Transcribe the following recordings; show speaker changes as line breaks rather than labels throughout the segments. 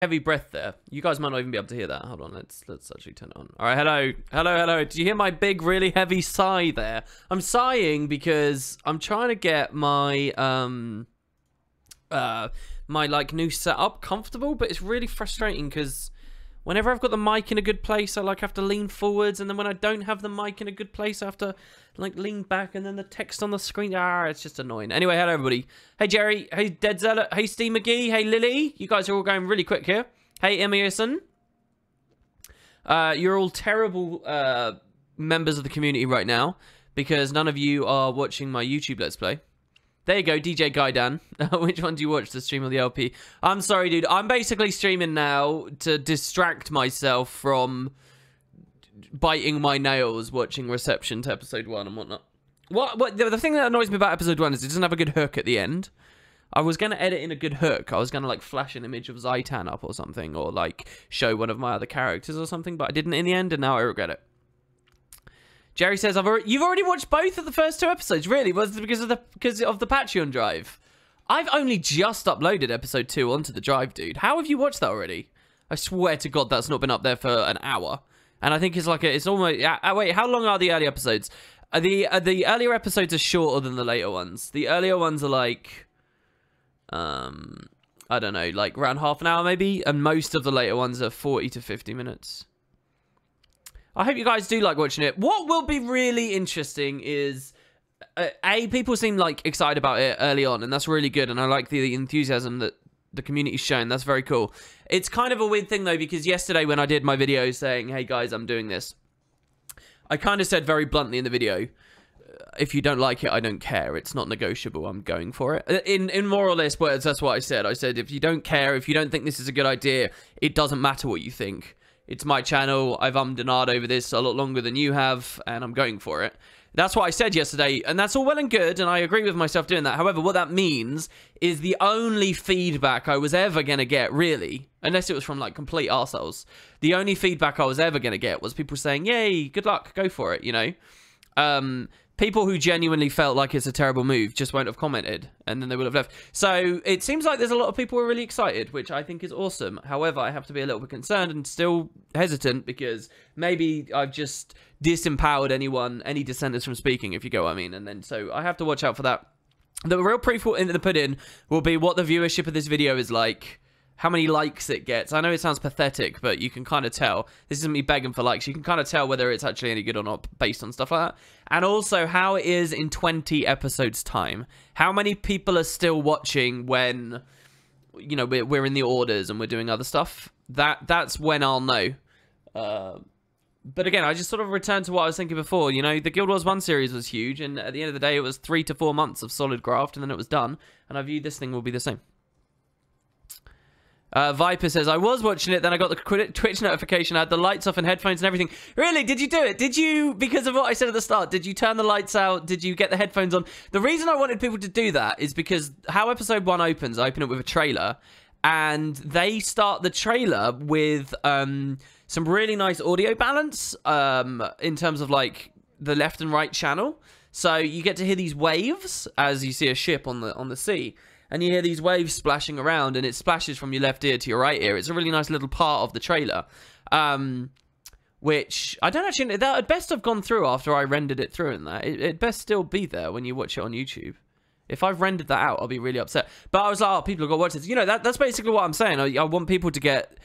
heavy breath there. You guys might not even be able to hear that. Hold on, let's actually turn it on. All right, hello. Do you hear my big, really heavy sigh there? I'm sighing because I'm trying to get my my like new setup comfortable, but it's really frustrating because whenever I've got the mic in a good place, I like have to lean forwards, and then when I don't have the mic in a good place, I have to like lean back, and then the text on the screen, it's just annoying. Anyway, hello everybody. Hey Jerry, hey Dead Zealot, hey Steve McGee, hey Lily. You guys are all going really quick here. Hey Emerson. You're all terrible members of the community right now because none of you are watching my YouTube Let's Play. There you go, DJ Gaidan. Which one do you watch, the stream or the LP? I'm sorry, dude. I'm basically streaming now to distract myself from biting my nails watching Reception to episode 1 and whatnot. The thing that annoys me about episode 1 is it doesn't have a good hook at the end. I was going to edit in a good hook. I was going to, like, flash an image of Zaitan up or something, or, like, show one of my other characters or something, but I didn't in the end, and now I regret it. Jerry says, you've already watched both of the first 2 episodes, really? Was it because of the Patreon drive? I've only just uploaded episode 2 onto the drive, dude. How have you watched that already? I swear to God that's not been up there for an hour. And I think it's like, it's almost, wait, how long are the early episodes? The earlier episodes are shorter than the later ones. The earlier ones are like, I don't know, like around half an hour maybe. And most of the later ones are 40 to 50 minutes. I hope you guys do like watching it. What will be really interesting is, people seem like excited about it early on, and that's really good. And I like the enthusiasm that the community's shown. That's very cool. It's kind of a weird thing though, because yesterday when I did my video saying, "Hey guys, I'm doing this," I kind of said very bluntly in the video, "If you don't like it, I don't care. It's not negotiable. I'm going for it." In more or less words, that's what I said. I said, if you don't care, if you don't think this is a good idea, it doesn't matter what you think. It's my channel. I've ummed and ahed over this a lot longer than you have, and I'm going for it. That's what I said yesterday, and that's all well and good, and I agree with myself doing that. However, what that means is the only feedback I was ever going to get, really, unless it was from, like, complete arseholes, the only feedback I was ever going to get was people saying, "Yay, good luck, go for it," you know? People who genuinely felt like it's a terrible move just won't have commented, and then they would have left. So it seems like there's a lot of people who are really excited, which I think is awesome. However, I have to be a little bit concerned and still hesitant because maybe I've just disempowered any dissenters from speaking, if you get what I mean. And then so I have to watch out for that. The real proof in the pudding will be what the viewership of this video is like. How many likes it gets. I know it sounds pathetic, but you can kind of tell. This isn't me begging for likes. You can kind of tell whether it's actually any good or not based on stuff like that. And also how it is in 20 episodes time. How many people are still watching when, you know, we're in the orders and we're doing other stuff. That's when I'll know. But again, I just sort of return to what I was thinking before. You know, the Guild Wars 1 series was huge. And at the end of the day, it was 3 to 4 months of solid graft. And then it was done. And I view this thing will be the same. Viper says, I was watching it, then I got the Twitch notification, I had the lights off and headphones and everything. Really? Did you do it? Did you, because of what I said at the start, did you turn the lights out? Did you get the headphones on? The reason I wanted people to do that is because how episode 1 opens, I open it with a trailer, and they start the trailer with some really nice audio balance in terms of like the left and right channel. So you get to hear these waves as you see a ship on the sea. And you hear these waves splashing around, and it splashes from your left ear to your right ear. It's a really nice little part of the trailer, which I don't actually. That would best have gone through after I rendered it through, and that it best still be there when you watch it on YouTube. If I've rendered that out, I'll be really upset. But I was like, oh, people have got to watch this. You know, that's basically what I'm saying. I want people to get.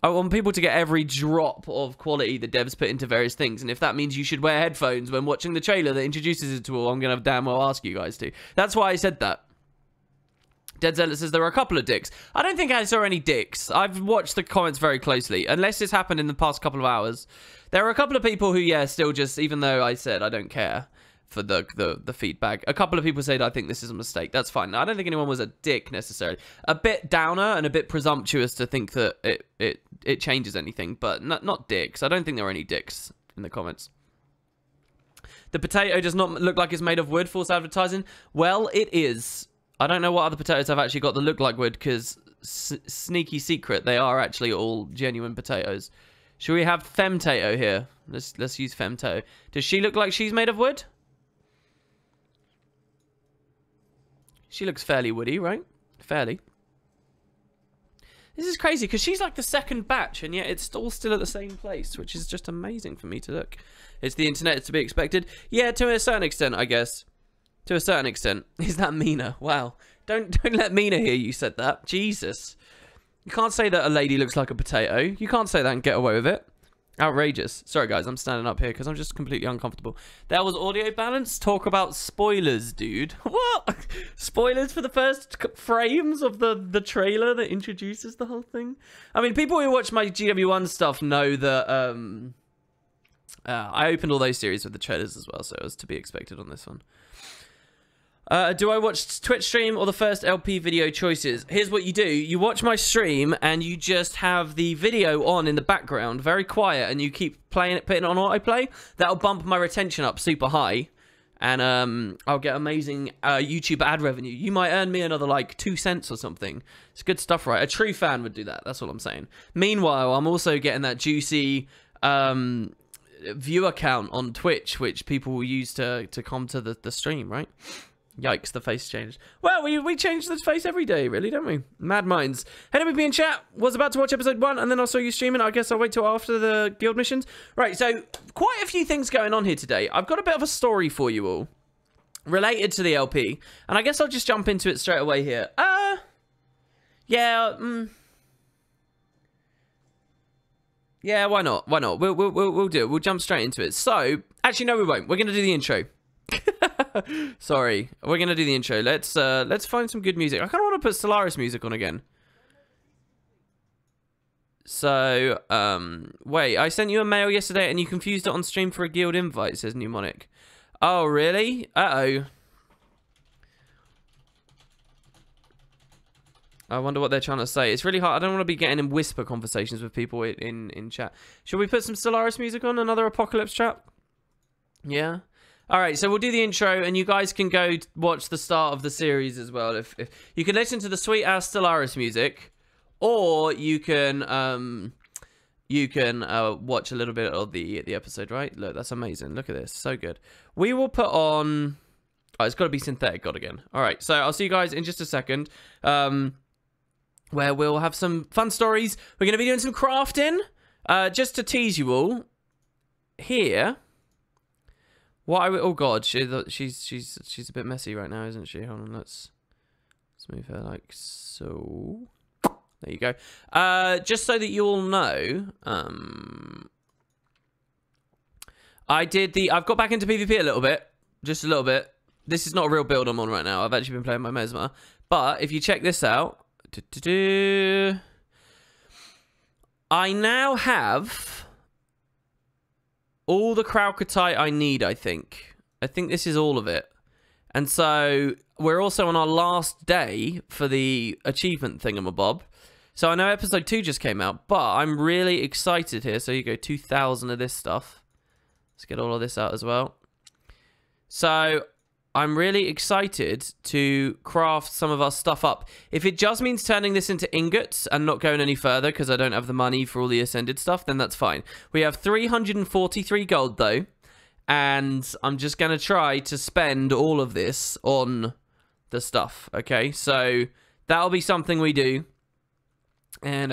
I want people to get every drop of quality the devs put into various things, and if that means you should wear headphones when watching the trailer that introduces it to all, I'm gonna damn well ask you guys to. That's why I said that. Dead Zealot says there are a couple of dicks. I don't think I saw any dicks. I've watched the comments very closely. Unless this happened in the past couple of hours. There are a couple of people who, yeah, still just, even though I said I don't care for the feedback, a couple of people said I think this is a mistake. That's fine. I don't think anyone was a dick necessarily. A bit downer and a bit presumptuous to think that it changes anything, but not dicks. I don't think there are any dicks in the comments. The potato does not look like it's made of wood, false advertising. Well, it is. I don't know what other potatoes I've actually got that look like wood, because sneaky secret, they are actually all genuine potatoes. Should we have Femtato here? Let's use Femtato. Does she look like she's made of wood? She looks fairly woody, right? Fairly. This is crazy because she's like the second batch, and yet it's all still at the same place, which is just amazing for me to look. It's the internet, it's to be expected. Yeah, to a certain extent, I guess. To a certain extent. Is that Mina? Wow. Don't let Mina hear you said that. Jesus. You can't say that a lady looks like a potato. You can't say that and get away with it. Outrageous. Sorry, guys. I'm standing up here because I'm just completely uncomfortable. There was audio balance. Talk about spoilers, dude. What? Spoilers for the first frames of the trailer that introduces the whole thing? I mean, people who watch my GW1 stuff know that I opened all those series with the trailers as well, so it was to be expected on this one. Do I watch Twitch stream or the first LP video choices? Here's what you do. You watch my stream and you just have the video on in the background, very quiet, and you keep playing it, putting it on autoplay. That'll bump my retention up super high, and I'll get amazing YouTube ad revenue. You might earn me another, like, 2 cents or something. It's good stuff, right? A true fan would do that. That's all I'm saying. Meanwhile, I'm also getting that juicy viewer count on Twitch, which people will use to come to the stream, right? Yikes, the face changed. Well, we change the face every day, really, don't we? Mad Minds. Hey, everybody in chat. Was about to watch episode 1, and then I saw you streaming. I guess I'll wait till after the guild missions. Right, so quite a few things going on here today. I've got a bit of a story for you all related to the LP, and I guess I'll just jump into it straight away here. Yeah, yeah, why not? Why not? We'll do it. We'll jump straight into it. So, actually, no, we won't. We're gonna do the intro. Sorry, we're gonna do the intro. Let's find some good music. I kind of want to put Stellaris music on again. So, wait, I sent you a mail yesterday and you confused it on stream for a guild invite, says Mnemonic. Oh, really? Uh-oh. I wonder what they're trying to say. It's really hard. I don't want to be getting in whisper conversations with people in chat. Should we put some Stellaris music on? Another Apocalypse chat? Yeah? Alright, so we'll do the intro, and you guys can go watch the start of the series as well. If you can listen to the sweet-ass Stellaris music, or you can watch a little bit of the episode, right? Look, that's amazing. Look at this. So good. We will put on... Oh, it's got to be Synthetic God again. Alright, so I'll see you guys in just a second, where we'll have some fun stories. We're going to be doing some crafting. Just to tease you all, here... oh god, she's a bit messy right now, isn't she? Hold on, let's move her like so. There you go. Just so that you all know, I've got back into PvP a little bit, just a little bit. This is not a real build I'm on right now. I've actually been playing my Mesmer, but if you check this out, I now have all the Kralkatite I need, I think. I think this is all of it. And so, we're also on our last day for the achievement thingamabob. So, I know episode 2 just came out, but I'm really excited here. So, you go 2,000 of this stuff. Let's get all of this out as well. So, I'm really excited to craft some of our stuff up. If it just means turning this into ingots and not going any further because I don't have the money for all the ascended stuff, then that's fine. We have 343 gold though, and I'm just going to try to spend all of this on the stuff, okay? So that'll be something we do. And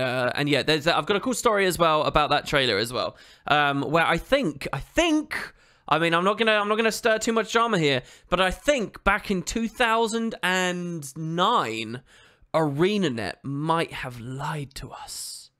yeah, I've got a cool story as well about that trailer as well, where I think... I mean, I'm not gonna stir too much drama here, but I think back in 2009, ArenaNet might have lied to us.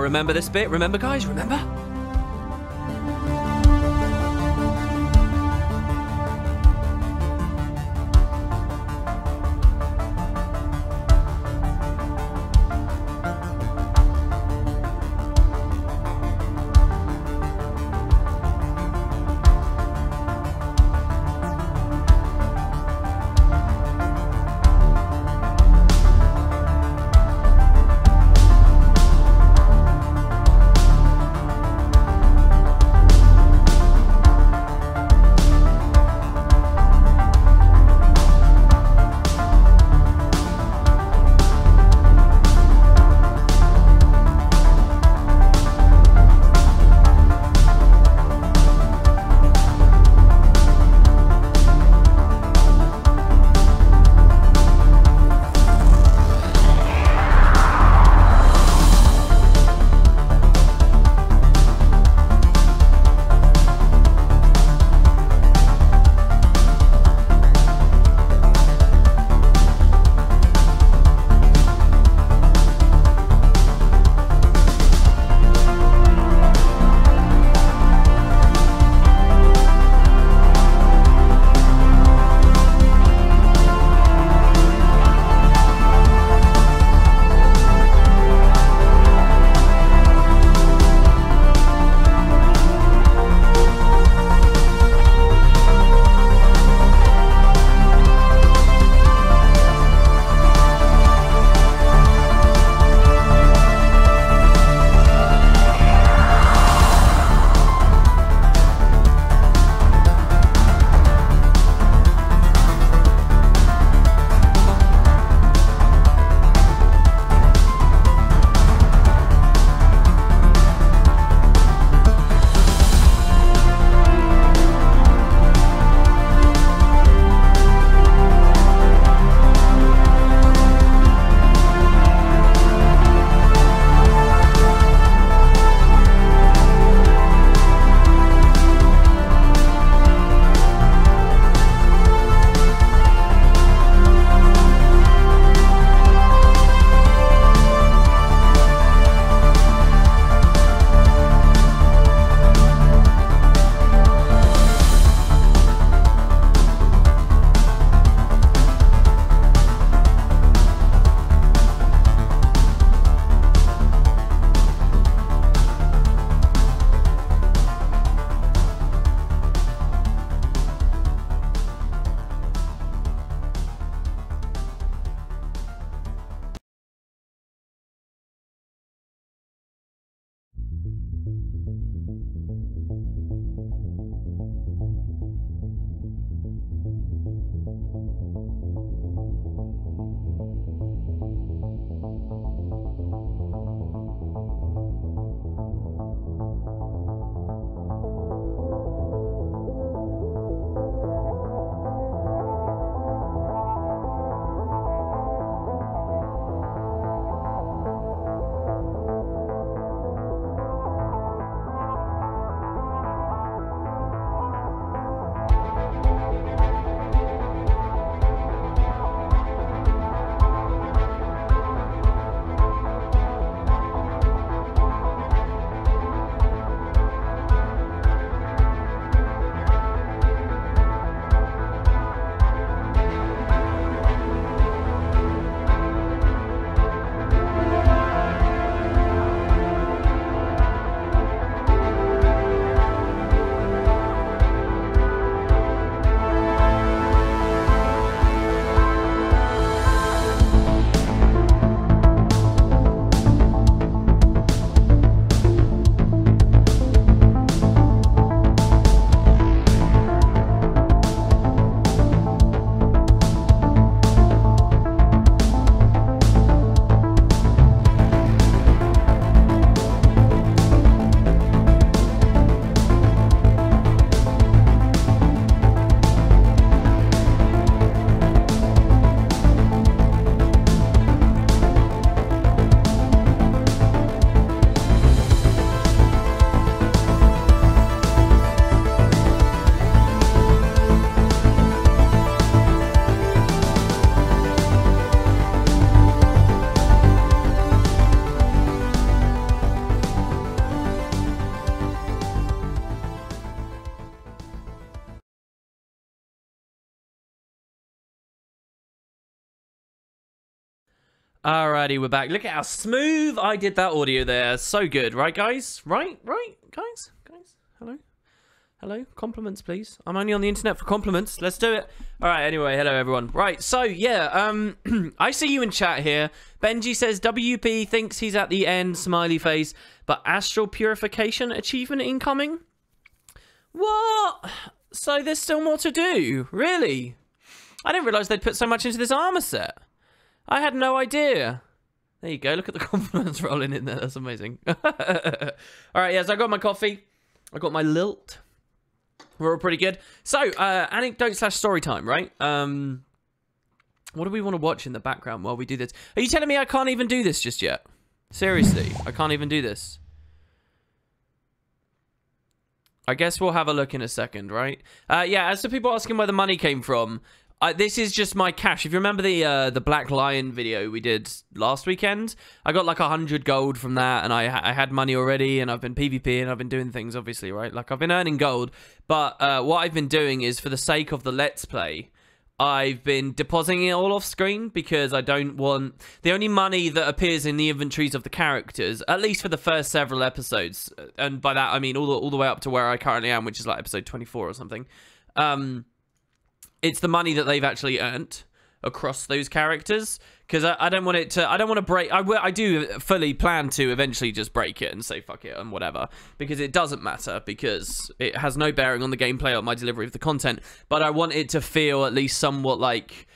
remember this bit? Remember, guys? Remember? Alrighty, we're back. Look at how smooth I did that audio there. So good, right, guys? Right, guys? Hello? Compliments, please. I'm only on the internet for compliments. Let's do it. Alright, anyway, hello, everyone. Right, so, yeah, I see you in chat here. Benji says, WP thinks he's at the end, smiley face, but astral purification achievement incoming? What? So there's still more to do? Really? I didn't realise they'd put so much into this armor set. I had no idea. There you go. Look at the compliments rolling in there. That's amazing. All right, yeah, so I got my coffee. I got my lilt. We're all pretty good. So, anecdote/story time, right? What do we want to watch in the background while we do this? Are you telling me I can't even do this just yet? Seriously, I can't even do this. I guess we'll have a look in a second, right? Yeah, as to people asking where the money came from, this is just my cash. If you remember the Black Lion video we did last weekend, I got like 100 gold from that, and I had money already, and I've been PvP, and I've been doing things, obviously, right? Like, I've been earning gold, but what I've been doing is, for the sake of the Let's Play, I've been depositing it all off screen, because I don't want... The only money that appears in the inventories of the characters, at least for the first several episodes, and by that I mean all the way up to where I currently am, which is like episode 24 or something, it's the money that they've actually earned across those characters, because I don't want it to... I don't want to break... I do fully plan to eventually just break it and say fuck it and whatever, because it doesn't matter, because it has no bearing on the gameplay or my delivery of the content, but I want it to feel at least somewhat like...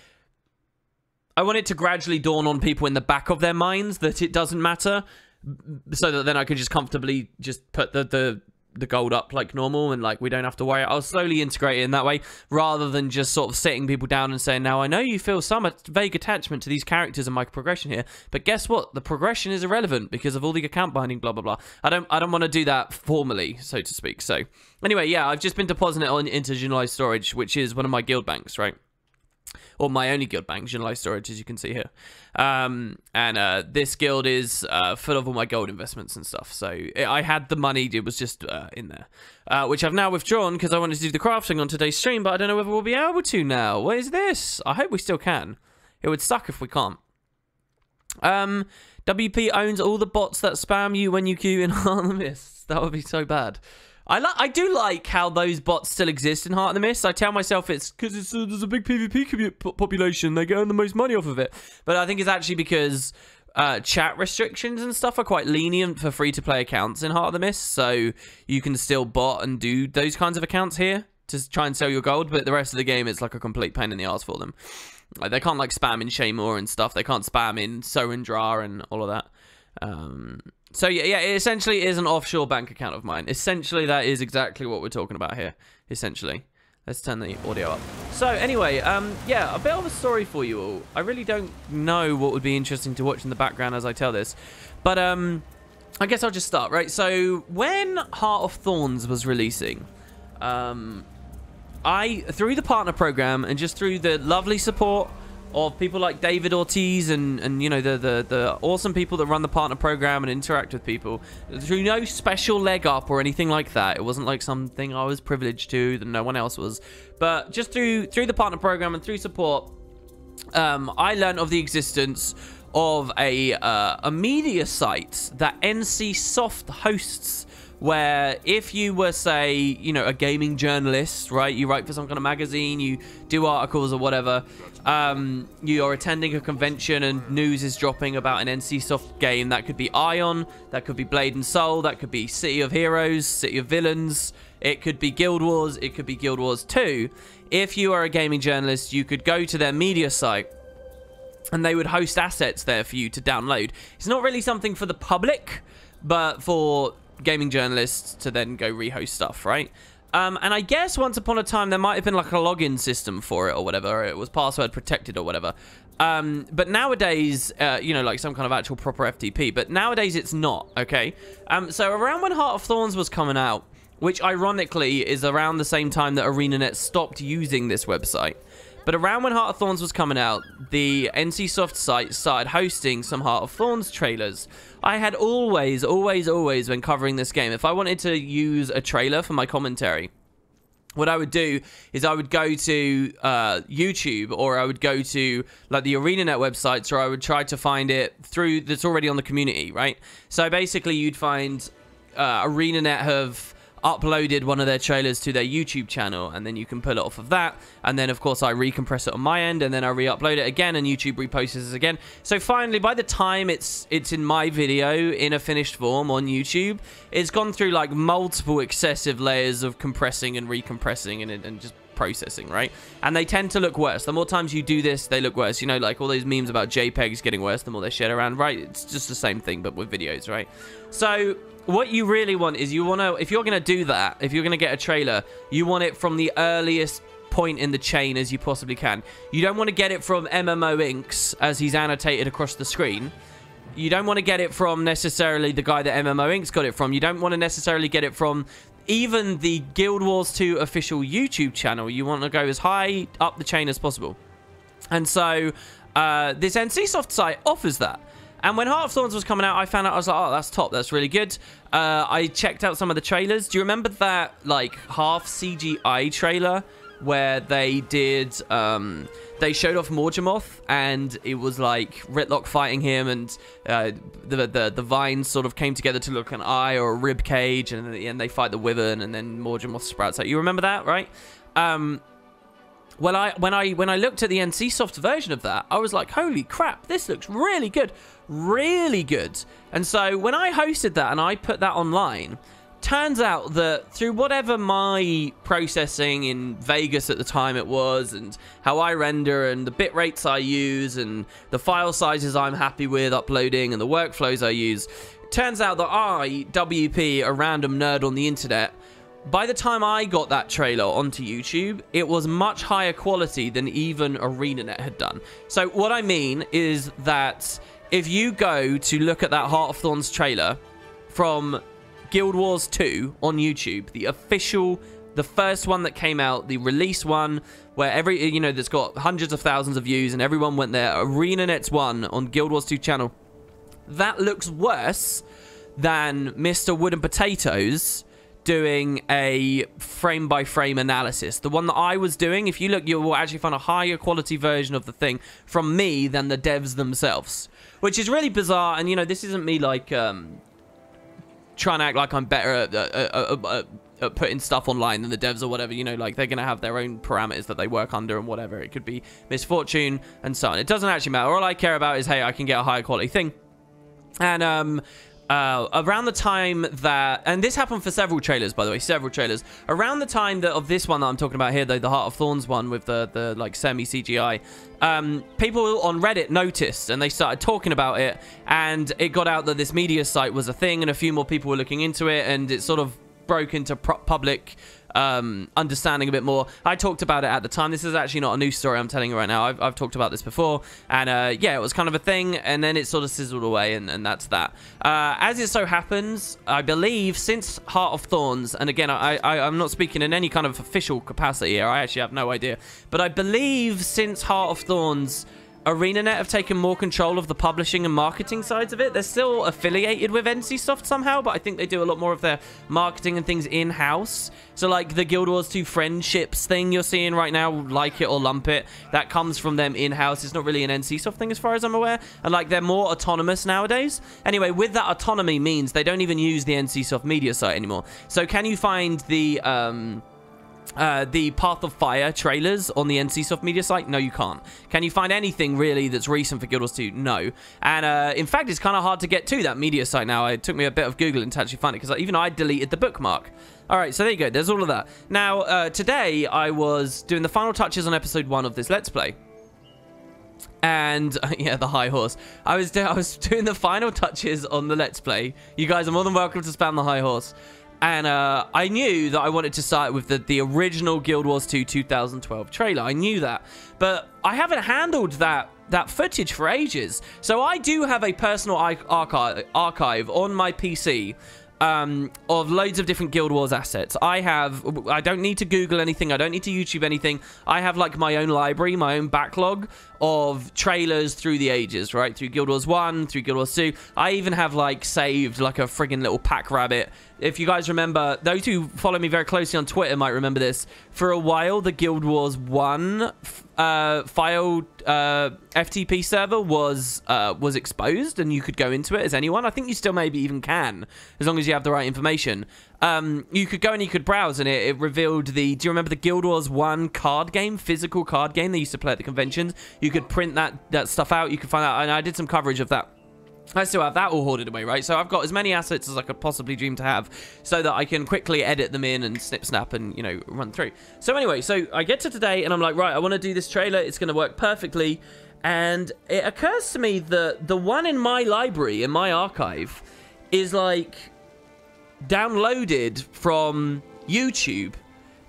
I want it to gradually dawn on people in the back of their minds that it doesn't matter, so that then I can just comfortably just put the gold up like normal, and like we don't have to worry. I'll slowly integrate it in that way, rather than just sort of sitting people down and saying, now I know you feel some vague attachment to these characters and my progression here, but guess what, the progression is irrelevant because of all the account binding, blah blah blah. I don't want to do that formally, so to speak. So anyway, yeah, I've just been depositing it into generalized storage, which is one of my guild banks, right? Or my only guild bank, generalized storage, as you can see here. This guild is full of all my gold investments and stuff. So I had the money, it was just in there. Which I've now withdrawn because I wanted to do the crafting on today's stream, but I don't know whether we'll be able to now. What is this? I hope we still can. It would suck if we can't. WP owns all the bots that spam you when you queue in Heart of the Mist. That would be so bad. I do like how those bots still exist in Heart of the Mist. I tell myself it's because there's a big PvP population. They earn the most money off of it. But I think it's actually because chat restrictions and stuff are quite lenient for free-to-play accounts in Heart of the Mist. So you can still bot and do those kinds of accounts here to try and sell your gold. But the rest of the game, it's like a complete pain in the ass for them. Like, they can't like spam in Shaymore and stuff. They can't spam in Sorindra and all of that. So yeah, it essentially is an offshore bank account of mine. Essentially, that is exactly what we're talking about here. Essentially. Let's turn the audio up. So anyway, yeah, a bit of a story for you all. I really don't know what would be interesting to watch in the background as I tell this. But I guess I'll just start, right? So when Heart of Thorns was releasing, through the partner program and just through the lovely support of people like David Ortiz and you know, the awesome people that run the partner program and interact with people, through no special leg up or anything like that. It wasn't like something I was privileged to that no one else was, but just through the partner program and through support, I learned of the existence of a media site that NC Soft hosts, where if you were, say, you know, a gaming journalist, right, you write for some kind of magazine, you do articles or whatever, you're attending a convention and news is dropping about an NCSoft game. That could be Ion, that could be Blade and Soul, that could be City of Heroes, City of Villains, it could be Guild Wars, it could be Guild Wars 2. If you are a gaming journalist, you could go to their media site and they would host assets there for you to download. It's not really something for the public, but for gaming journalists to then go rehost stuff, right? And I guess once upon a time there might have been like a login system for it or whatever, or it was password protected or whatever. But nowadays, you know, like some kind of actual proper FTP, but nowadays it's not, okay? So around when Heart of Thorns was coming out, which ironically is around the same time that ArenaNet stopped using this website, but around when Heart of Thorns was coming out, the NCSoft site started hosting some Heart of Thorns trailers. I had always, when covering this game, if I wanted to use a trailer for my commentary, what I would do is I would go to YouTube, or I would go to like the ArenaNet websites, or I would try to find it through that's already on the community, right? So basically you'd find ArenaNet have uploaded one of their trailers to their YouTube channel, and then you can pull it off of that, and then of course I recompress it on my end, and then I re-upload it again, and YouTube reposts it again. So finally, by the time it's in my video in a finished form on YouTube, it's gone through like multiple excessive layers of compressing and recompressing and just processing, right? And they tend to look worse. The more times you do this, they look worse. You know, like all those memes about JPEGs getting worse the more they're shared around, right? It's just the same thing, but with videos, right? So what you really want is you want to, if you're going to do that, if you're going to get a trailer, you want it from the earliest point in the chain as you possibly can. You don't want to get it from MMO Inks as he's annotated across the screen. You don't want to get it from necessarily the guy that MMO Inks got it from. You don't want to necessarily get it from even the Guild Wars 2 official YouTube channel. You want to go as high up the chain as possible. And so this NCSoft site offers that. And when Heart of Thorns was coming out, I found out, I was like, oh, that's top. That's really good. I checked out some of the trailers. Do you remember that, like, half CGI trailer where they did, they showed off Morgemoth, and it was, like, Ritlock fighting him, and the vines sort of came together to look like an eye or a rib cage, and at the end they fight the Wyvern, and then Morgemoth sprouts out. You remember that, right? When I looked at the NCSoft version of that, I was like, holy crap, this looks really good. Really good. And so when I hosted that and I put that online, turns out that through whatever my processing in Vegas at the time it was, and how I render, and the bit rates I use, and the file sizes I'm happy with uploading, and the workflows I use, turns out that I, WP, a random nerd on the internet, by the time I got that trailer onto YouTube, it was much higher quality than even ArenaNet had done. So what I mean is that if you go to look at that Heart of Thorns trailer from Guild Wars 2 on YouTube, the official, the first one that came out, the release one, where that's got hundreds of thousands of views and everyone went there, ArenaNet's one on Guild Wars 2 channel, that looks worse than Mr. Wooden Potatoes doing a frame-by-frame analysis. The one that I was doing, if you look, you will actually find a higher quality version of the thing from me than the devs themselves, which is really bizarre. And, this isn't me, like, trying to act like I'm better at putting stuff online than the devs or whatever. Like, they're going to have their own parameters that they work under and whatever. It could be misfortune and so on. It doesn't actually matter. All I care about is, hey, I can get a higher quality thing. And, around the time that, and this happened for several trailers, by the way, several trailers. Around the time that of this one that I'm talking about here, though, the Heart of Thorns one with the like semi-CGI, people on Reddit noticed and they started talking about it, and it got out that this media site was a thing, and a few more people were looking into it, and it sort of broke into public understanding a bit more. I talked about it at the time. This is actually not a new story I'm telling you right now. I've talked about this before, and yeah, it was kind of a thing, and then it sort of sizzled away, and that's that. As it so happens, I believe since Heart of Thorns, and again, I'm not speaking in any kind of official capacity here, I actually have no idea, but I believe since Heart of Thorns, ArenaNet have taken more control of the publishing and marketing sides of it. They're still affiliated with NCSoft somehow, but I think they do a lot more of their marketing and things in-house. So, like, the Guild Wars 2 friendships thing you're seeing right now, like it or lump it, that comes from them in-house. It's not really an NCSoft thing as far as I'm aware. And, like, they're more autonomous nowadays. Anyway, with that autonomy means they don't even use the NCSoft media site anymore. So, can you find the Path of Fire trailers on the NCSoft media site? No, you can't. Can you find anything really that's recent for Guild Wars 2? No. And in fact, it's kind of hard to get to that media site now. It took me a bit of Googling to actually find it, because even I deleted the bookmark. Alright, so there you go. There's all of that. Now, today I was doing the final touches on episode 1 of this Let's Play. And, yeah, the high horse. I was doing the final touches on the Let's Play. You guys are more than welcome to spam the high horse. And I knew that I wanted to start with the original Guild Wars 2 2012 trailer. I knew that. But I haven't handled that footage for ages. So I do have a personal archive on my PC of loads of different Guild Wars assets. I don't need to Google anything. I don't need to YouTube anything. I have like my own library, my own backlog of trailers through the ages, right? Through Guild Wars 1, through Guild Wars 2. I even have like saved like a friggin' little pack rabbit if you guys remember, those who follow me very closely on Twitter might remember this. For a while, the Guild Wars 1 file FTP server was exposed, and you could go into it as anyone. I think you still maybe even can, as long as you have the right information. You could go and you could browse, and it revealed the... Do you remember the Guild Wars 1 card game, physical card game they used to play at the conventions? You could print that stuff out. You could find out, and I did some coverage of that. I still have that all hoarded away, right? So I've got as many assets as I could possibly dream to have so that I can quickly edit them in and snip, snap, and, you know, run through. So anyway, so I get to today, and I'm like, right, I want to do this trailer. It's going to work perfectly. And it occurs to me that the one in my library, in my archive, is, like, downloaded from YouTube.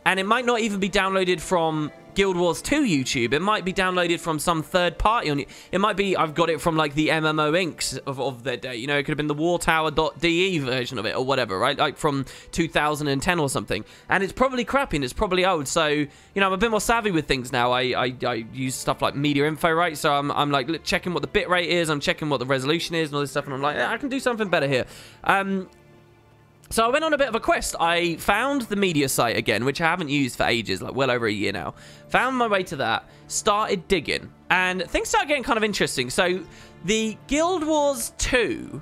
And it might not even be downloaded from Guild Wars 2 YouTube. It might be downloaded from some third party on it. It might be I've got it from like the MMO Incs of their day. You know, it could have been the wartower.de version of it or whatever, right? Like from 2010 or something. And it's probably crappy and it's probably old. So, you know, I'm a bit more savvy with things now. I use stuff like media info, right? So I'm like checking what the bitrate is. I'm checking what the resolution is and all this stuff. And I'm like, I can do something better here. So I went on a bit of a quest. I found the media site again, which I haven't used for ages, like well over a year now. Found my way to that, started digging, and things started getting kind of interesting. So the Guild Wars 2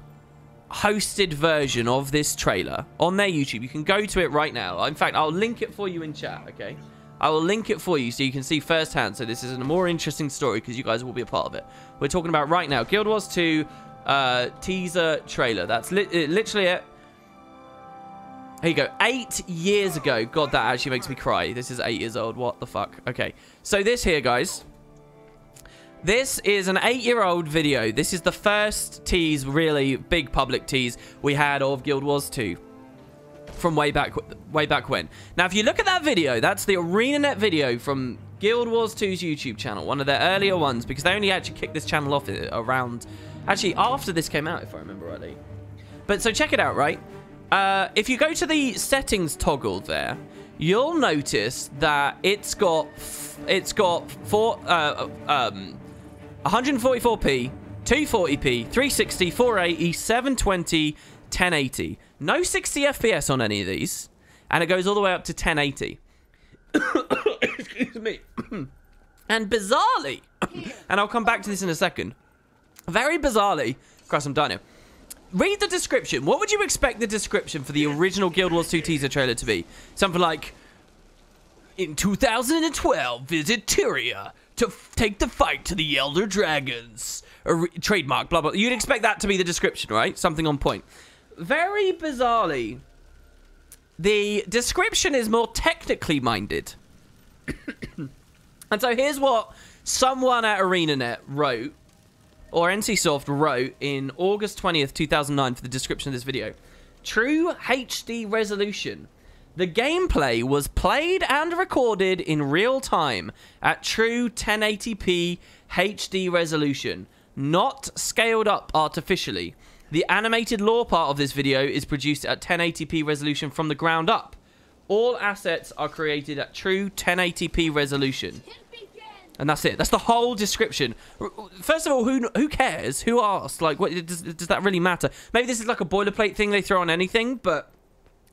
hosted version of this trailer on their YouTube, you can go to it right now. In fact, I'll link it for you in chat, okay? I will link it for you so you can see firsthand. So this is a more interesting story because you guys will be a part of it. We're talking about right now, Guild Wars 2 teaser trailer. That's literally it. Here you go. 8 years ago. God, that actually makes me cry. This is 8 years old. What the fuck? Okay. So this here, guys. This is an 8-year-old video. This is the first tease, really big public tease we had of Guild Wars 2. From way back when. Now, if you look at that video, that's the ArenaNet video from Guild Wars 2's YouTube channel. One of their earlier ones, because they only actually kicked this channel off around... Actually, after this came out, if I remember rightly. But so check it out, right? If you go to the settings toggle there, you'll notice that it's got 144p, 240p, 360, 480, 720, 1080. No 60 FPS on any of these, and it goes all the way up to 1080. Excuse me. And bizarrely, and I'll come back to this in a second. Very bizarrely, Christ, I'm done here. Read the description. What would you expect the description for the original Guild Wars 2 teaser trailer to be? Something like, in 2012, visit Tyria to take the fight to the Elder Dragons. Trademark, blah, blah. You'd expect that to be the description, right? Something on point. Very bizarrely, the description is more technically minded. And so here's what someone at ArenaNet wrote, or NCSoft wrote in August 20th, 2009 for the description of this video. True HD resolution. The gameplay was played and recorded in real time at true 1080p HD resolution, not scaled up artificially. The animated lore part of this video is produced at 1080p resolution from the ground up. All assets are created at true 1080p resolution. And that's it. That's the whole description. First of all, who cares? Who asked? Like, what does that really matter? Maybe this is like a boilerplate thing they throw on anything, but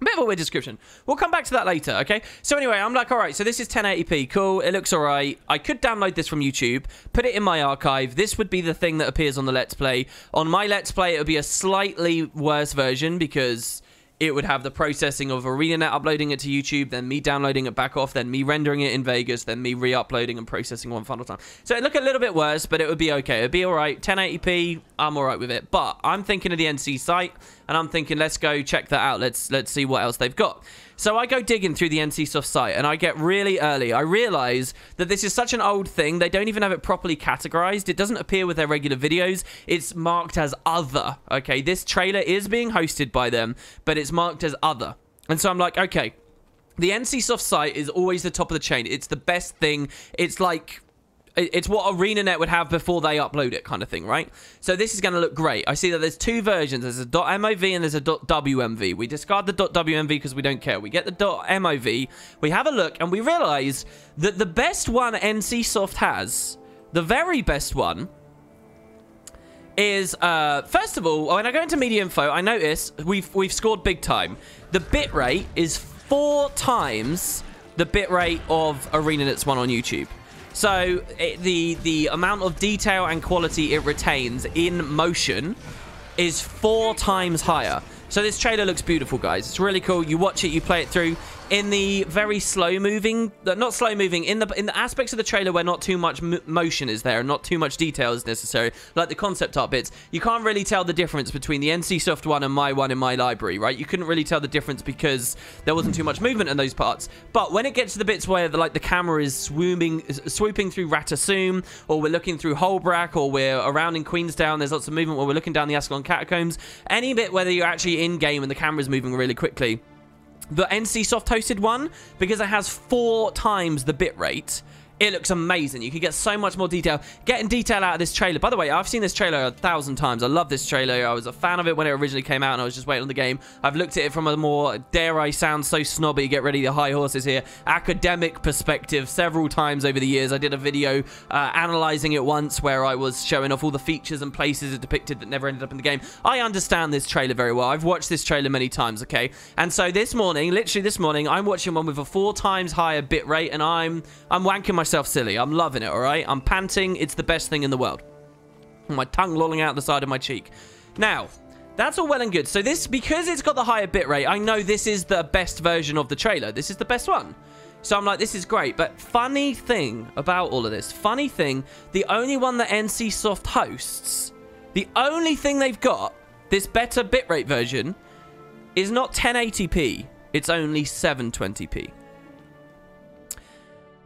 a bit of a weird description. We'll come back to that later, okay? So anyway, I'm like, all right, so this is 1080p. Cool. It looks all right. I could download this from YouTube, put it in my archive. This would be the thing that appears on the Let's Play. On my Let's Play, it would be a slightly worse version because it would have the processing of ArenaNet uploading it to YouTube, then me downloading it back off, then me rendering it in Vegas, then me re-uploading and processing one final time. So it'd look a little bit worse, but it would be okay. It'd be all right. 1080p, I'm all right with it. But I'm thinking of the NC site, and I'm thinking, let's go check that out. Let's see what else they've got. So I go digging through the NCSoft site, and I get really early. I realize that this is such an old thing. They don't even have it properly categorized. It doesn't appear with their regular videos. It's marked as other, okay? This trailer is being hosted by them, but it's marked as other. And so I'm like, okay, the NCSoft site is always the top of the chain. It's the best thing. It's like... It's what ArenaNet would have before they upload it, kind of thing, right? So this is going to look great. I see that there's two versions. There's a .mov and there's a .wmv. We discard the .wmv because we don't care. We get the .mov. We have a look, and we realize that the best one NCSoft has, the very best one, is, first of all, when I go into media info, I notice we've scored big time. The bitrate is 4 times the bitrate of ArenaNet's one on YouTube. So the amount of detail and quality it retains in motion is 4 times higher. So this trailer looks beautiful, guys. It's really cool. You watch it, you play it through. In the very slow-moving, not slow-moving, in the aspects of the trailer where not too much motion is there and not too much detail is necessary, like the concept art bits, you can't really tell the difference between the NCSoft one and my one in my library, right? You couldn't really tell the difference because there wasn't too much movement in those parts. But when it gets to the bits where the camera is swooping through Ratassoum, or we're looking through Holbrook, or we're around in Queenstown, there's lots of movement where we're looking down the Astral Catacombs, any bit whether you're actually in-game and the camera's moving really quickly, the NCSoft hosted one, because it has 4 times the bitrate, it looks amazing. You can get so much more detail. Getting detail out of this trailer. By the way, I've seen this trailer 1,000 times. I love this trailer. I was a fan of it when it originally came out, and I was just waiting on the game. I've looked at it from a more, dare I sound so snobby, get ready to high horses here, academic perspective several times over the years. I did a video analyzing it once where I was showing off all the features and places it depicted that never ended up in the game. I understand this trailer very well. I've watched this trailer many times, okay? And so this morning, literally this morning, I'm watching one with a 4 times higher bitrate, and I'm wanking myself silly. I'm loving it, all right? I'm panting. It's the best thing in the world. My tongue lolling out the side of my cheek. Now, that's all well and good. So this, because it's got the higher bitrate, I know this is the best version of the trailer. This is the best one. So I'm like, this is great. But funny thing about all of this, funny thing, the only one that NCSoft hosts, the only thing they've got, this better bitrate version, is not 1080p. It's only 720p.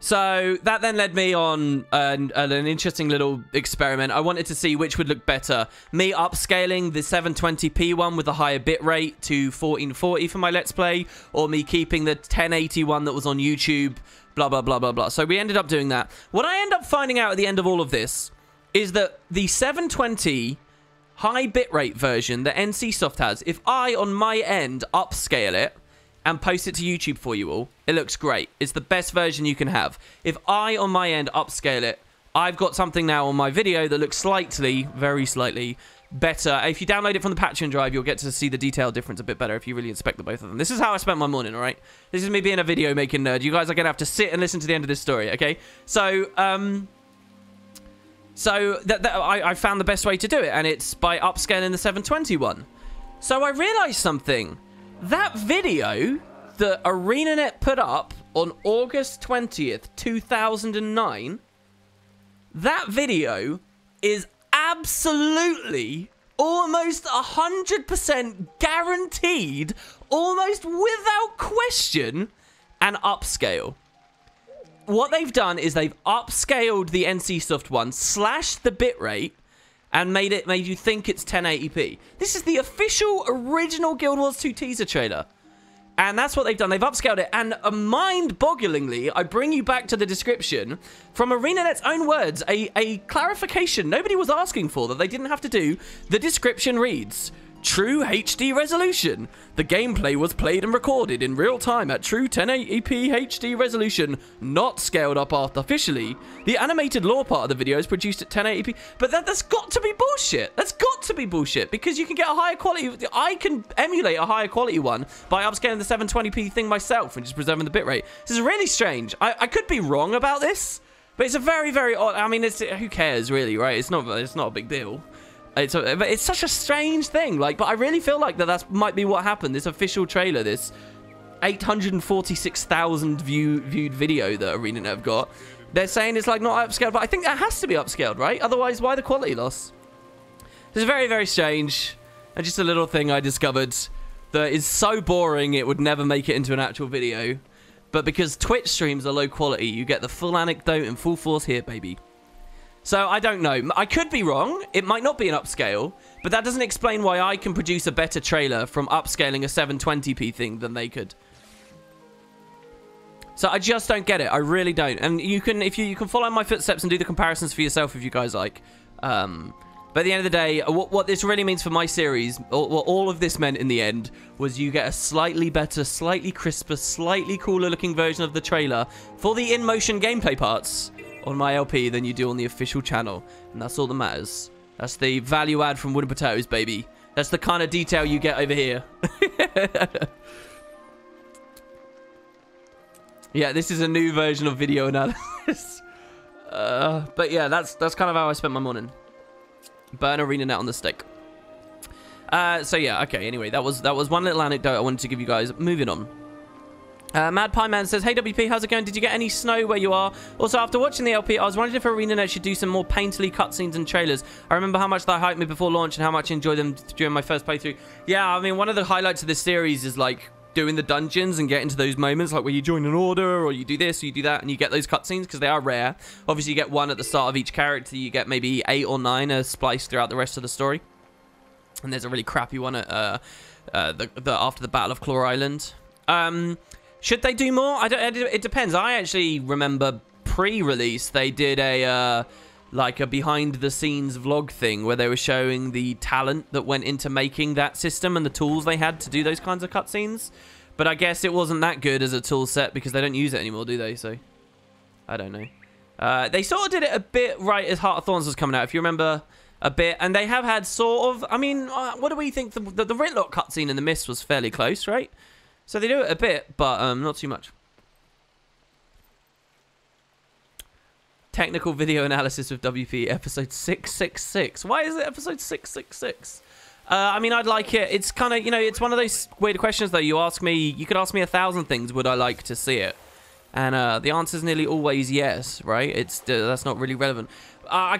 So that then led me on an interesting little experiment. I wanted to see which would look better. Me upscaling the 720p one with a higher bitrate to 1440 for my Let's Play, or me keeping the 1080 one that was on YouTube, blah, blah, blah, blah, blah. So we ended up doing that. What I end up finding out at the end of all of this is that the 720 high bitrate version that NCSoft has, if I, on my end, upscale it, and post it to YouTube for you all, it looks great. It's the best version you can have. If I, on my end, upscale it, I've got something now on my video that looks slightly, very slightly, better. If you download it from the Patreon drive, you'll get to see the detail difference a bit better if you really inspect the both of them. This is how I spent my morning, all right? This is me being a video making nerd. You guys are going to have to sit and listen to the end of this story, okay? So, I found the best way to do it, and it's by upscaling the 720 So I realized something. That video that ArenaNet put up on August 20th, 2009, that video is absolutely, almost 100% guaranteed, almost without question, an upscale. What they've done is they've upscaled the NCSoft one, slashed the bitrate, and made you think it's 1080p. This is the official original Guild Wars 2 teaser trailer. And that's what they've done. They've upscaled it. And mind-bogglingly, I bring you back to the description. From ArenaNet's own words, a clarification nobody was asking for that they didn't have to do. The description reads, true HD resolution. The gameplay was played and recorded in real time at true 1080p HD resolution, not scaled up artificially. The animated lore part of the video is produced at 1080p. But that's got to be bullshit. That's got to be bullshit, because you can get a higher quality. I can emulate a higher quality one by upscaling the 720p thing myself and just preserving the bitrate. This is really strange. I could be wrong about this, but it's a very, very odd. I mean, who cares really, right? It's not a big deal. But it's such a strange thing, but I really feel like that might be what happened. This official trailer, this 846,000 viewed video that ArenaNet have got, they're saying it's not upscaled, but I think that has to be upscaled, right? Otherwise, why the quality loss? This is very, very strange, and just a little thing I discovered that is so boring it would never make it into an actual video, but because Twitch streams are low quality, you get the full anecdote in full force here, baby. So, I don't know. I could be wrong. It might not be an upscale, but that doesn't explain why I can produce a better trailer from upscaling a 720p thing than they could. So, I just don't get it. I really don't. And you can follow my footsteps and do the comparisons for yourself if you guys like. But at the end of the day, what this really means for my series, what all of this meant in the end, was you get a slightly better, slightly crisper, slightly cooler looking version of the trailer for the in-motion gameplay parts on my LP than you do on the official channel, and that's all that matters. That's the value add from wooden potatoes, baby. That's the kind of detail you get over here. Yeah, this is a new version of video analysis. But yeah, that's kind of how I spent my morning. Burn arena net on the steak. So yeah, okay. Anyway, that was one little anecdote I wanted to give you guys. Moving on. Mad Pie Man says, "Hey WP, how's it going? Did you get any snow where you are? Also, after watching the LP, I was wondering if ArenaNet should do some more painterly cutscenes and trailers. I remember how much they hyped me before launch and how much I enjoyed them during my first playthrough. Yeah, I mean, one of the highlights of this series is like doing the dungeons and getting to those moments, like where you join an order or you do this or you do that, and you get those cutscenes because they are rare. Obviously, you get one at the start of each character. You get maybe 8 or 9 spliced throughout the rest of the story. And there's a really crappy one at after the Battle of Claw Island. Should they do more? It depends. I actually remember pre-release they did a like a behind-the-scenes vlog thing where they were showing the talent that went into making that system and the tools they had to do those kinds of cutscenes. But I guess it wasn't that good as a tool set because they don't use it anymore, do they? So I don't know. They sort of did it a bit right as Heart of Thorns was coming out, if you remember. A bit, and they have had sort of, I mean, what do we think? The Ritlock cutscene in The Mist was fairly close, right? So they do it a bit, but not too much. Technical video analysis of WP, episode 666. Why is it episode 666? I mean, I'd like it. It's kind of, you know, it's one of those weird questions, though. You could ask me 1,000 things, would I like to see it? And the answer is nearly always yes, right? That's not really relevant. We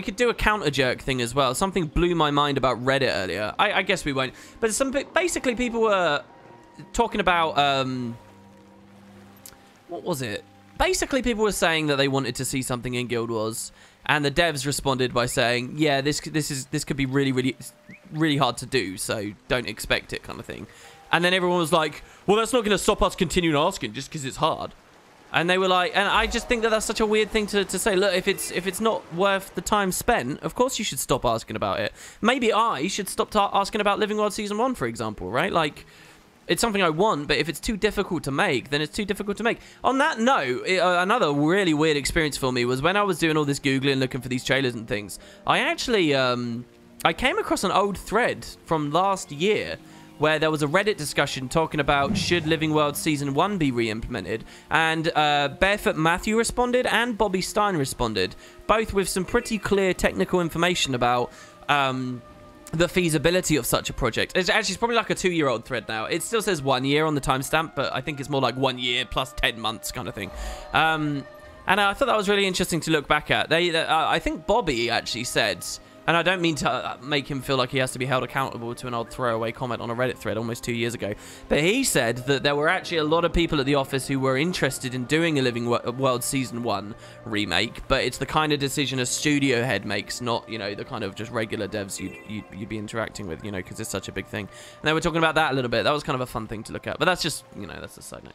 could do a counter jerk thing as well. Something blew my mind about Reddit earlier. I guess we won't. But basically people were talking about what was it? Basically people were saying that they wanted to see something in Guild Wars, and the devs responded by saying, yeah, this could be really hard to do, so don't expect it, kind of thing. And then everyone was like, well, that's not going to stop us continuing asking just because it's hard. And they were like, and I just think that that's such a weird thing to say. Look, if it's not worth the time spent, of course you should stop asking about it. Maybe I should stop asking about Living World Season 1, for example, right? Like, it's something I want, but if it's too difficult to make, then it's too difficult to make. On that note, another really weird experience for me was when I was doing all this Googling, looking for these trailers and things, I actually, I came across an old thread from last year where there was a Reddit discussion talking about should Living World Season 1 be re-implemented, and Barefoot Matthew responded and Bobby Stein responded, both with some pretty clear technical information about the feasibility of such a project. It's probably like a 2-year-old thread now. It still says 1 year on the timestamp, but I think it's more like 1 year plus 10 months kind of thing. And I thought that was really interesting to look back at. I think Bobby actually said, and I don't mean to make him feel like he has to be held accountable to an old throwaway comment on a Reddit thread almost 2 years ago, but he said that there were actually a lot of people at the office who were interested in doing a Living World Season 1 remake, but it's the kind of decision a studio head makes, not, you know, the kind of just regular devs you'd be interacting with, you know, because it's such a big thing. And they were talking about that a little bit. That was kind of a fun thing to look at, but that's just, you know, that's a side note.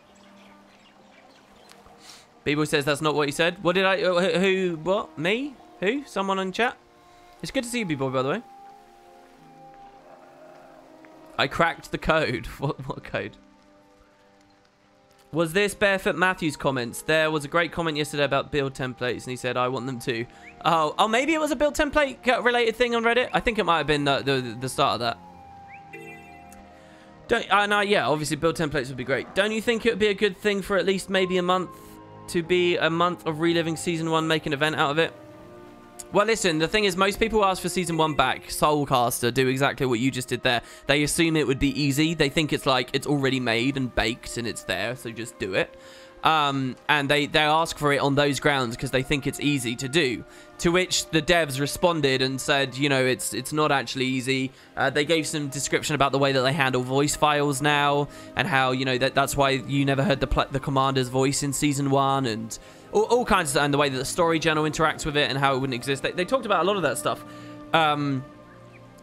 B-Boy says that's not what he said. What did I... Who? What? Me? Who? Someone in chat? It's good to see you, B-Boy, by the way. I cracked the code. What code? Was this Barefoot Matthews comments? There was a great comment yesterday about build templates, and he said, I want them too. Oh, maybe it was a build template related thing on Reddit. I think it might have been the start of that. No, yeah, obviously build templates would be great. Don't you think it would be a good thing for at least maybe a month to be a month of reliving Season 1, make an event out of it? Well, listen, the thing is, most people ask for Season 1 back. Soulcaster do exactly what you just did there. They assume it would be easy. They think it's like it's already made and baked and it's there, so just do it. And they ask for it on those grounds because they think it's easy to do. To which the devs responded and said, you know, it's not actually easy. They gave some description about the way that they handle voice files now, and how, you know, that's why you never heard the commander's voice in Season 1, and all kinds of, and the way that the story journal interacts with it and how it wouldn't exist. They talked about a lot of that stuff.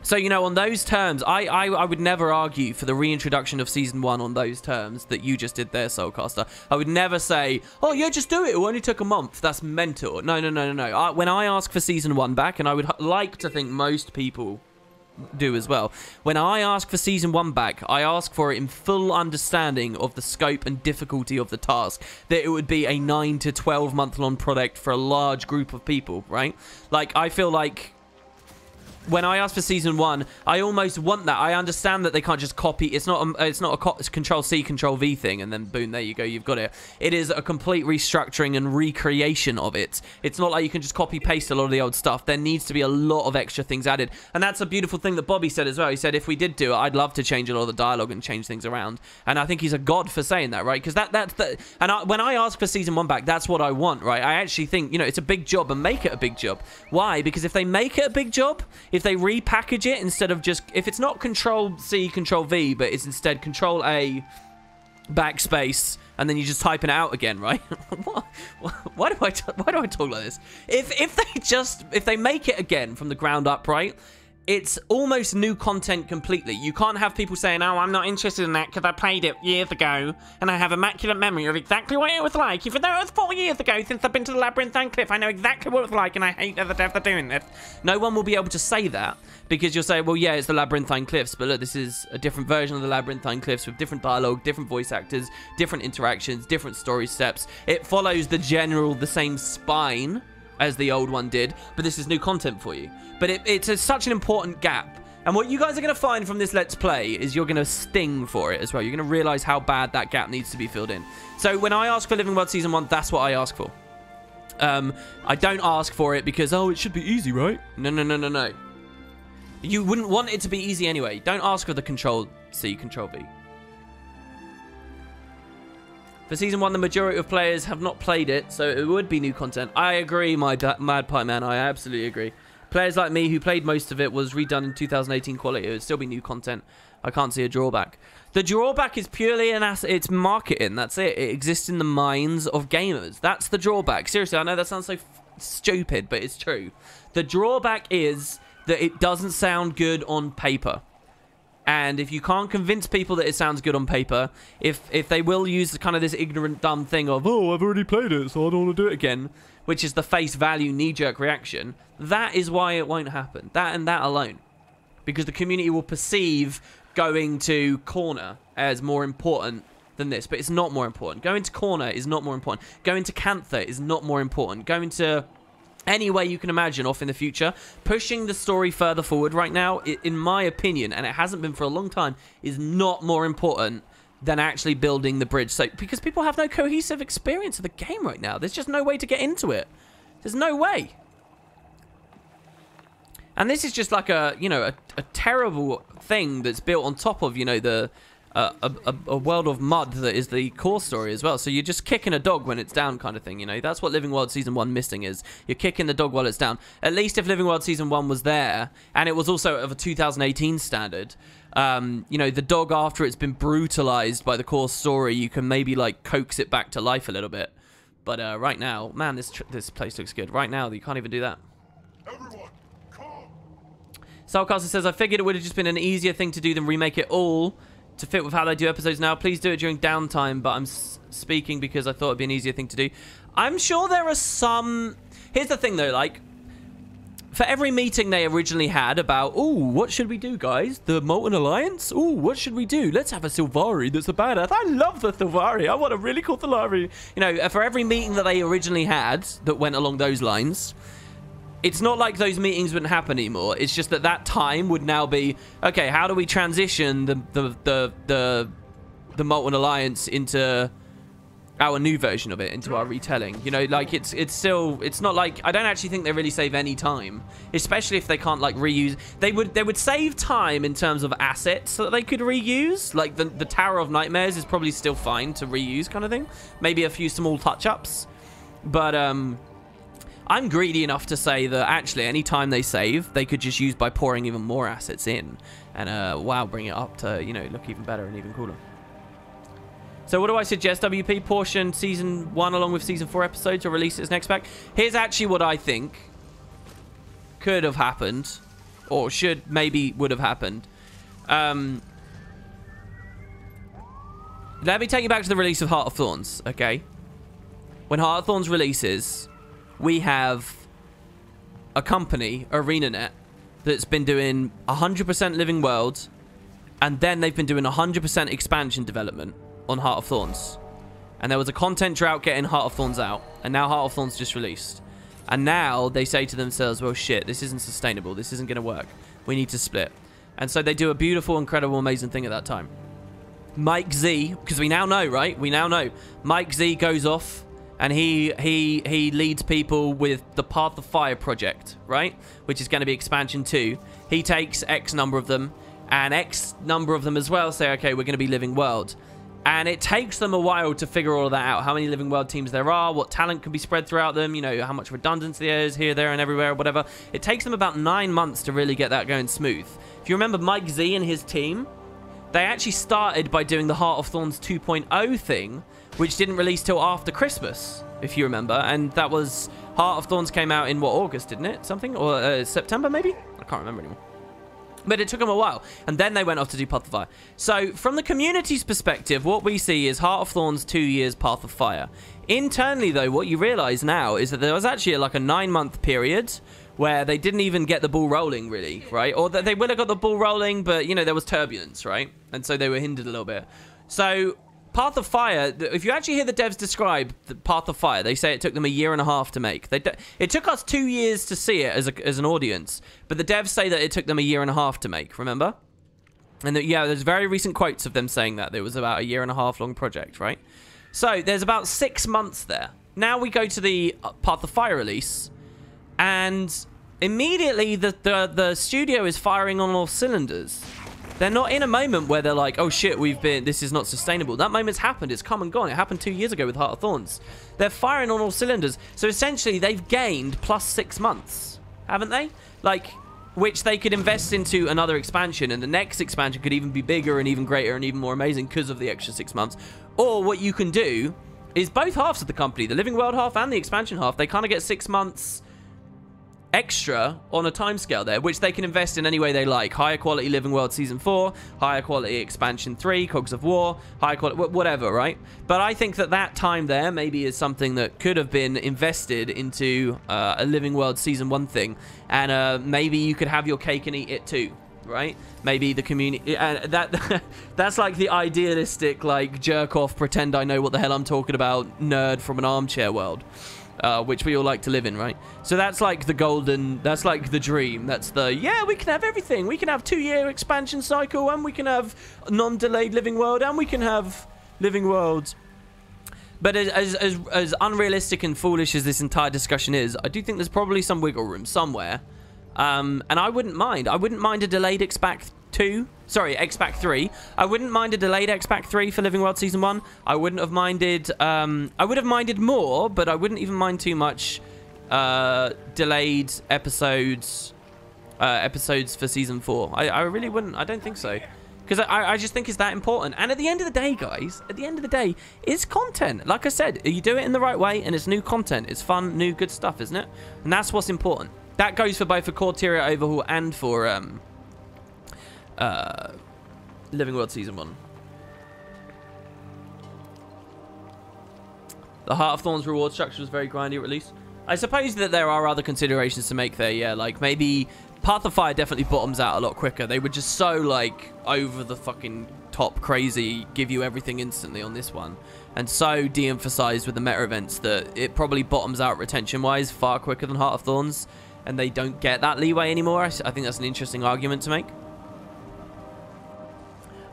So, you know, on those terms, I would never argue for the reintroduction of Season 1 on those terms that you just did there, Soulcaster. I would never say, oh, yeah, just do it. It only took a month. That's mental. No. When I ask for Season 1 back, and I would like to think most people do as well, when I ask for Season 1 back, I ask for it in full understanding of the scope and difficulty of the task, that it would be a 9 to 12 month long product for a large group of people, right? Like, I feel like when I asked for season 1, I almost want that. I understand that they can't just copy. It's not a Control C, Control V thing, and then boom, there you go, you've got it. It is a complete restructuring and recreation of it. It's not like you can just copy paste a lot of the old stuff. There needs to be a lot of extra things added, and that's a beautiful thing that Bobby said as well. He said if we did do it, I'd love to change a lot of the dialogue and change things around, and I think he's a god for saying that, right? Because that's the when I ask for season 1 back, that's what I want, right? I actually think, you know, it's a big job, and make it a big job. Why? Because if they make it a big job, if they repackage it instead of just, if it's not Control C, Control V, but it's instead Control A, backspace, and then you just typing it out again, right? Why do I talk like this? If they make it again from the ground up, right? It's almost new content completely. You can't have people saying, oh, I'm not interested in that because I played it years ago and I have immaculate memory of exactly what it was like. Even though it was 4 years ago since I've been to the Labyrinthine Cliff, I know exactly what it was like and I hate the death of doing this. No one will be able to say that because you'll say, well, yeah, it's the Labyrinthine Cliffs, but look, this is a different version of the Labyrinthine Cliffs with different dialogue, different voice actors, different interactions, different story steps. It follows the same spine as the old one did, but this is new content for you. But it's such an important gap. And what you guys are going to find from this Let's Play is you're going to sting for it as well. You're going to realize how bad that gap needs to be filled in. So when I ask for Living World Season 1, that's what I ask for. I don't ask for it because, oh, it should be easy, right? No. You wouldn't want it to be easy anyway. Don't ask for the Control C, Control V. For Season 1, the majority of players have not played it, so it would be new content. I agree, my Mad Pie Man. I absolutely agree. Players like me who played most of it was redone in 2018 quality. It would still be new content. I can't see a drawback. The drawback is purely an asset. It's marketing. That's it. It exists in the minds of gamers. That's the drawback. Seriously, I know that sounds so stupid, but it's true. The drawback is that it doesn't sound good on paper. And if you can't convince people that it sounds good on paper, if they will use kind of this ignorant, dumb thing of, oh, I've already played it, so I don't want to do it again, which is the face value knee-jerk reaction, that is why it won't happen. That and that alone. Because the community will perceive going to Corner as more important than this, but it's not more important. Going to Corner is not more important. Going to Cantha is not more important. Going to any way you can imagine off in the future, pushing the story further forward right now, in my opinion, and it hasn't been for a long time, is not more important than actually building the bridge. So, because people have no cohesive experience of the game right now. There's just no way to get into it. There's no way. And this is just like a terrible thing that's built on top of, a world of mud that is the core story as well. So you're just kicking a dog when it's down kind of thing, That's what Living World Season 1 missing is. You're kicking the dog while it's down. At least if Living World Season 1 was there, and it was also of a 2018 standard, the dog after it's been brutalized by the core story, you can maybe, like, coax it back to life a little bit. But right now, man, this place looks good. Right now, you can't even do that. Everyone, calm. Soulcaster says, I figured it would have just been an easier thing to do than remake it all to fit with how they do episodes now. Please do it during downtime, but I'm speaking because I thought it'd be an easier thing to do. I'm sure there are some... Here's the thing, though, like, for every meeting they originally had about, ooh, what should we do, guys? The Molten Alliance? Ooh, what should we do? Let's have a Sylvari that's a badass. I love the Sylvari. I want a really cool Sylvari. For every meeting that they originally had that went along those lines, it's not like those meetings wouldn't happen anymore. It's just that time would now be, okay, how do we transition the Molten Alliance into our new version of it, into our retelling? It's not like, I don't actually think they really save any time, especially if they can't, like, reuse. They would save time in terms of assets that they could reuse. Like the Tower of Nightmares is probably still fine to reuse, kind of thing. Maybe a few small touch-ups, but I'm greedy enough to say that actually any time they save, they could just use by pouring even more assets in. And, wow, bring it up to, look even better and even cooler. So what do I suggest, WP? Portion Season 1 along with Season 4 episodes or release it as next pack? Here's actually what I think could have happened. Or would have happened. Let me take you back to the release of Heart of Thorns, okay? When Heart of Thorns releases, we have a company, ArenaNet, that's been doing 100% Living World, and then they've been doing 100% expansion development on Heart of Thorns. And there was a content drought getting Heart of Thorns out, and now Heart of Thorns just released. And now they say to themselves, well, shit, this isn't sustainable. This isn't going to work. We need to split. And so they do a beautiful, incredible, amazing thing at that time. Mike Z, because we now know, right? We now know. Mike Z goes off and he leads people with the Path of Fire project, right? Which is going to be expansion 2. He takes X number of them, and X number of them as well say, okay, we're going to be Living World. And it takes them a while to figure all of that out. How many Living World teams there are, what talent can be spread throughout them, you know, how much redundancy there is here, there, and everywhere, whatever. It takes them about 9 months to really get that going smooth. If you remember Mike Z and his team, they actually started by doing the Heart of Thorns 2.0 thing, which didn't release till after Christmas, if you remember. And that was... Heart of Thorns came out in, what, August, didn't it? Something? Or September, maybe? I can't remember anymore. But it took them a while. And then they went off to do Path of Fire. So, from the community's perspective, what we see is Heart of Thorns 2 years Path of Fire. Internally, though, what you realise now is that there was actually like a 9-month period where they didn't even get the ball rolling, really, right? Or that they would have got the ball rolling, but, you know, there was turbulence, right? And so they were hindered a little bit. So, Path of Fire, if you actually hear the devs describe the Path of Fire, they say it took them 1.5 years to make. It took us 2 years to see it as an audience, but the devs say that it took them 1.5 years to make, remember? And that, yeah, there's very recent quotes of them saying that. It was about 1.5 years long project, right? So, there's about 6 months there. Now we go to the Path of Fire release, and immediately the studio is firing on all cylinders. They're not in a moment where they're like, oh shit, this is not sustainable. That moment's happened. It's come and gone. It happened 2 years ago with Heart of Thorns. They're firing on all cylinders. So essentially, they've gained plus 6 months, haven't they? Like, which they could invest into another expansion, and the next expansion could even be bigger and even greater and even more amazing because of the extra 6 months. Or what you can do is both halves of the company, the Living World half and the expansion half, they kind of get 6 months extra on a timescale there, which they can invest in any way they like. Higher quality Living World Season 4, higher quality Expansion 3, Cogs of War, higher quality, whatever, right? But I think that time there maybe is something that could have been invested into a Living World Season 1 thing, and maybe you could have your cake and eat it too, right? Maybe the community, and that's like the idealistic, like, jerk off, pretend I know what the hell I'm talking about, nerd from an armchair world. Which we all like to live in, right? So that's like the golden, that's like the dream. That's the, yeah, we can have everything. We can have 2-year expansion cycle, and we can have non-delayed Living World, and we can have Living Worlds. But as unrealistic and foolish as this entire discussion is, I do think there's probably some wiggle room somewhere. And I wouldn't mind. I wouldn't mind a delayed X-Pac 2. Sorry, X-Pac 3. I wouldn't mind a delayed X-Pac 3 for Living World Season 1. I wouldn't have minded... I would have minded more, but I wouldn't even mind too much delayed episodes for Season 4. I really wouldn't. I don't think so. Because I just think it's that important. And at the end of the day, guys, at the end of the day, it's content. Like I said, you do it in the right way, and it's new content. It's fun, new, good stuff, isn't it? And that's what's important. That goes for both a core tier overhaul and for... Living World Season 1. The Heart of Thorns reward structure was very grindy at release. I suppose that there are other considerations to make there, yeah. Like, maybe Path of Fire definitely bottoms out a lot quicker. They were just so, like, over the fucking top crazy, give you everything instantly on this one. And so de-emphasized with the meta events that it probably bottoms out retention-wise far quicker than Heart of Thorns. And they don't get that leeway anymore. I think that's an interesting argument to make.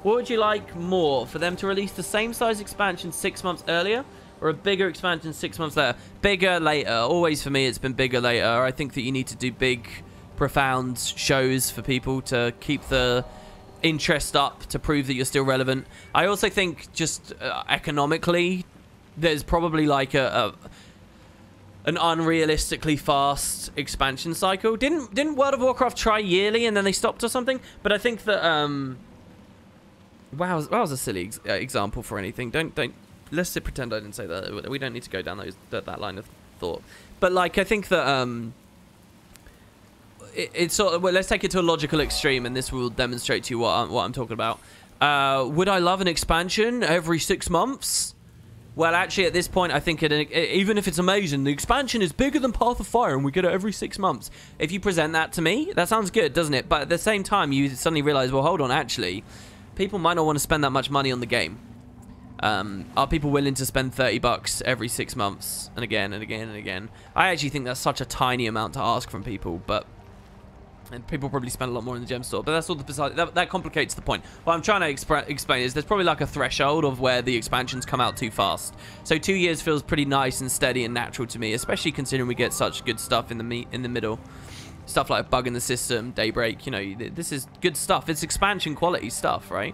What would you like more? For them to release the same size expansion 6 months earlier, or a bigger expansion 6 months later? Bigger later. Always for me, it's been bigger later. I think that you need to do big, profound shows for people to keep the interest up, to prove that you're still relevant. I also think just economically, there's probably like an unrealistically fast expansion cycle. Didn't World of Warcraft try yearly and then they stopped or something? But I think that... WoW's a silly example for anything. Let's pretend I didn't say that. We don't need to go down that line of thought. But like, I think that it's sort of, well, let's take it to a logical extreme, and this will demonstrate to you what I'm talking about. Would I love an expansion every 6 months? Well, actually, at this point, I think even if it's amazing, the expansion is bigger than Path of Fire, and we get it every 6 months. If you present that to me, that sounds good, doesn't it? But at the same time, you suddenly realize, well, hold on, actually, people might not want to spend that much money on the game. Are people willing to spend $30 every 6 months and again and again and again? I actually think that's such a tiny amount to ask from people, but and people probably spend a lot more in the gem store. But that's all that complicates the point. What I'm trying to explain is there's probably like a threshold of where the expansions come out too fast. So 2 years feels pretty nice and steady and natural to me, especially considering we get such good stuff in the middle. Stuff like a bug in the system, Daybreak. You know, this is good stuff. It's expansion quality stuff, right?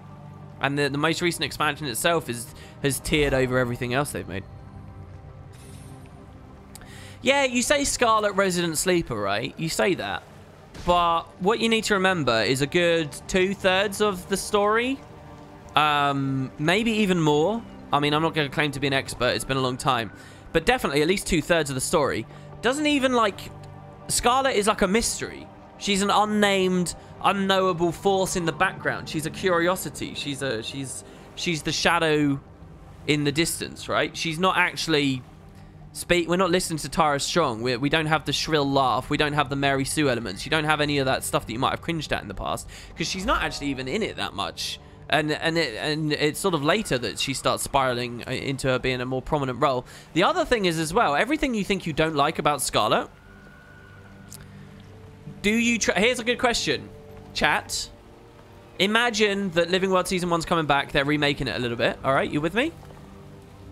And the most recent expansion itself has tiered over everything else they've made. Yeah, you say Scarlet Resident Sleeper, right? You say that. But what you need to remember is a good 2/3 of the story. Maybe even more. I mean, I'm not going to claim to be an expert. It's been a long time. But definitely at least 2/3 of the story. Doesn't even, like... Scarlet is like a mystery. She's an unnamed, unknowable force in the background. She's a curiosity. She's the shadow in the distance, right? She's not actually... We're not listening to Tara Strong. We don't have the shrill laugh. We don't have the Mary Sue elements. You don't have any of that stuff that you might have cringed at in the past, because she's not actually even in it that much. And it's sort of later that she starts spiraling into her being a more prominent role. The other thing is as well, everything you think you don't like about Scarlet, here's a good question, chat. Imagine that Living World Season 1's coming back. They're remaking it a little bit. All right, you with me?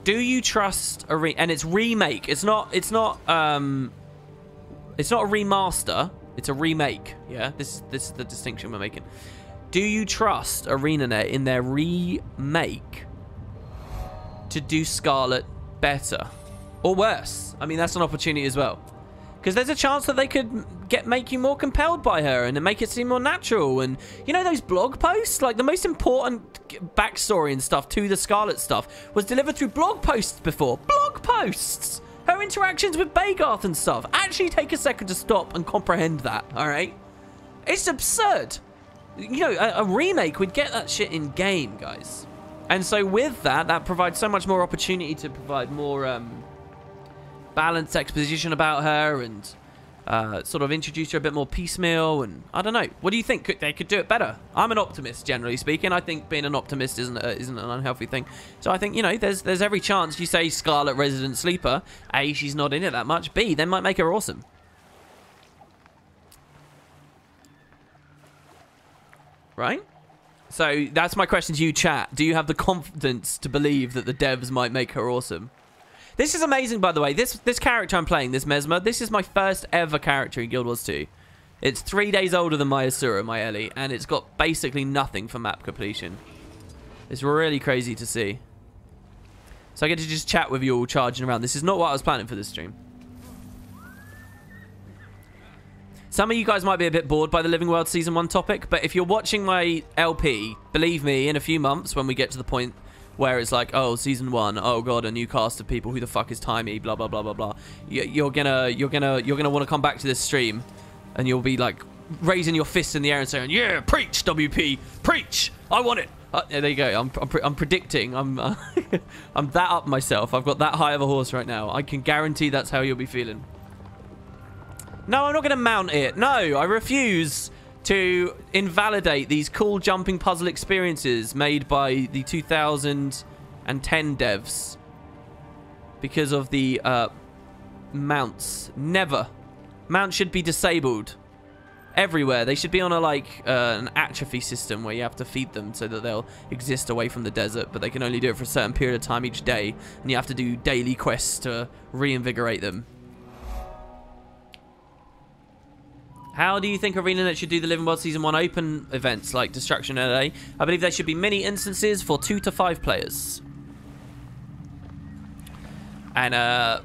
Do you trust and it's remake? It's not a remaster. It's a remake. Yeah, this is the distinction we're making. Do you trust ArenaNet in their remake to do Scarlet better or worse? I mean, that's an opportunity as well. Because there's a chance that they could make you more compelled by her and make it seem more natural. And you know those blog posts? Like the most important backstory and stuff to the Scarlet stuff was delivered through blog posts before. Blog posts! Her interactions with Bagarth and stuff. Actually take a second to stop and comprehend that, alright? It's absurd. You know, a remake would get that shit in game, guys. And so with that, that provides so much more opportunity to provide more... balanced exposition about her and sort of introduce her a bit more piecemeal, and I don't know. What do you think? They could do it better. I'm an optimist, generally speaking. I think being an optimist isn't an unhealthy thing. So I think, you know, there's every chance you say Scarlet Resident Sleeper. A, she's not in it that much. B, they might make her awesome. Right? So that's my question to you, chat. Do you have the confidence to believe that the devs might make her awesome? This is amazing, by the way. This character I'm playing, this Mesmer, this is my first ever character in Guild Wars 2. It's 3 days older than my Asura, my Ellie, and it's got basically nothing for map completion. It's really crazy to see. So I get to just chat with you all charging around. This is not what I was planning for this stream. Some of you guys might be a bit bored by the Living World Season 1 topic, but if you're watching my LP, believe me, in a few months when we get to the point where it's like, oh, Season 1, oh god, a new cast of people, who the fuck is Timey, blah blah blah blah blah. You're gonna want to come back to this stream, and you'll be like raising your fists in the air and saying, yeah, preach, WP, preach, I want it. There you go. I'm predicting. I'm I'm that up myself. I've got that high of a horse right now. I can guarantee that's how you'll be feeling. No, I'm not gonna mount it. No, I refuse to invalidate these cool jumping puzzle experiences made by the 2010 devs because of the mounts. Never. Mounts should be disabled everywhere. They should be on a an atrophy system where you have to feed them so that they'll exist away from the desert, but they can only do it for a certain period of time each day, and you have to do daily quests to reinvigorate them. How do you think ArenaNet should do the Living World Season 1 open events like Destruction LA? I believe there should be mini instances for 2 to 5 players. And I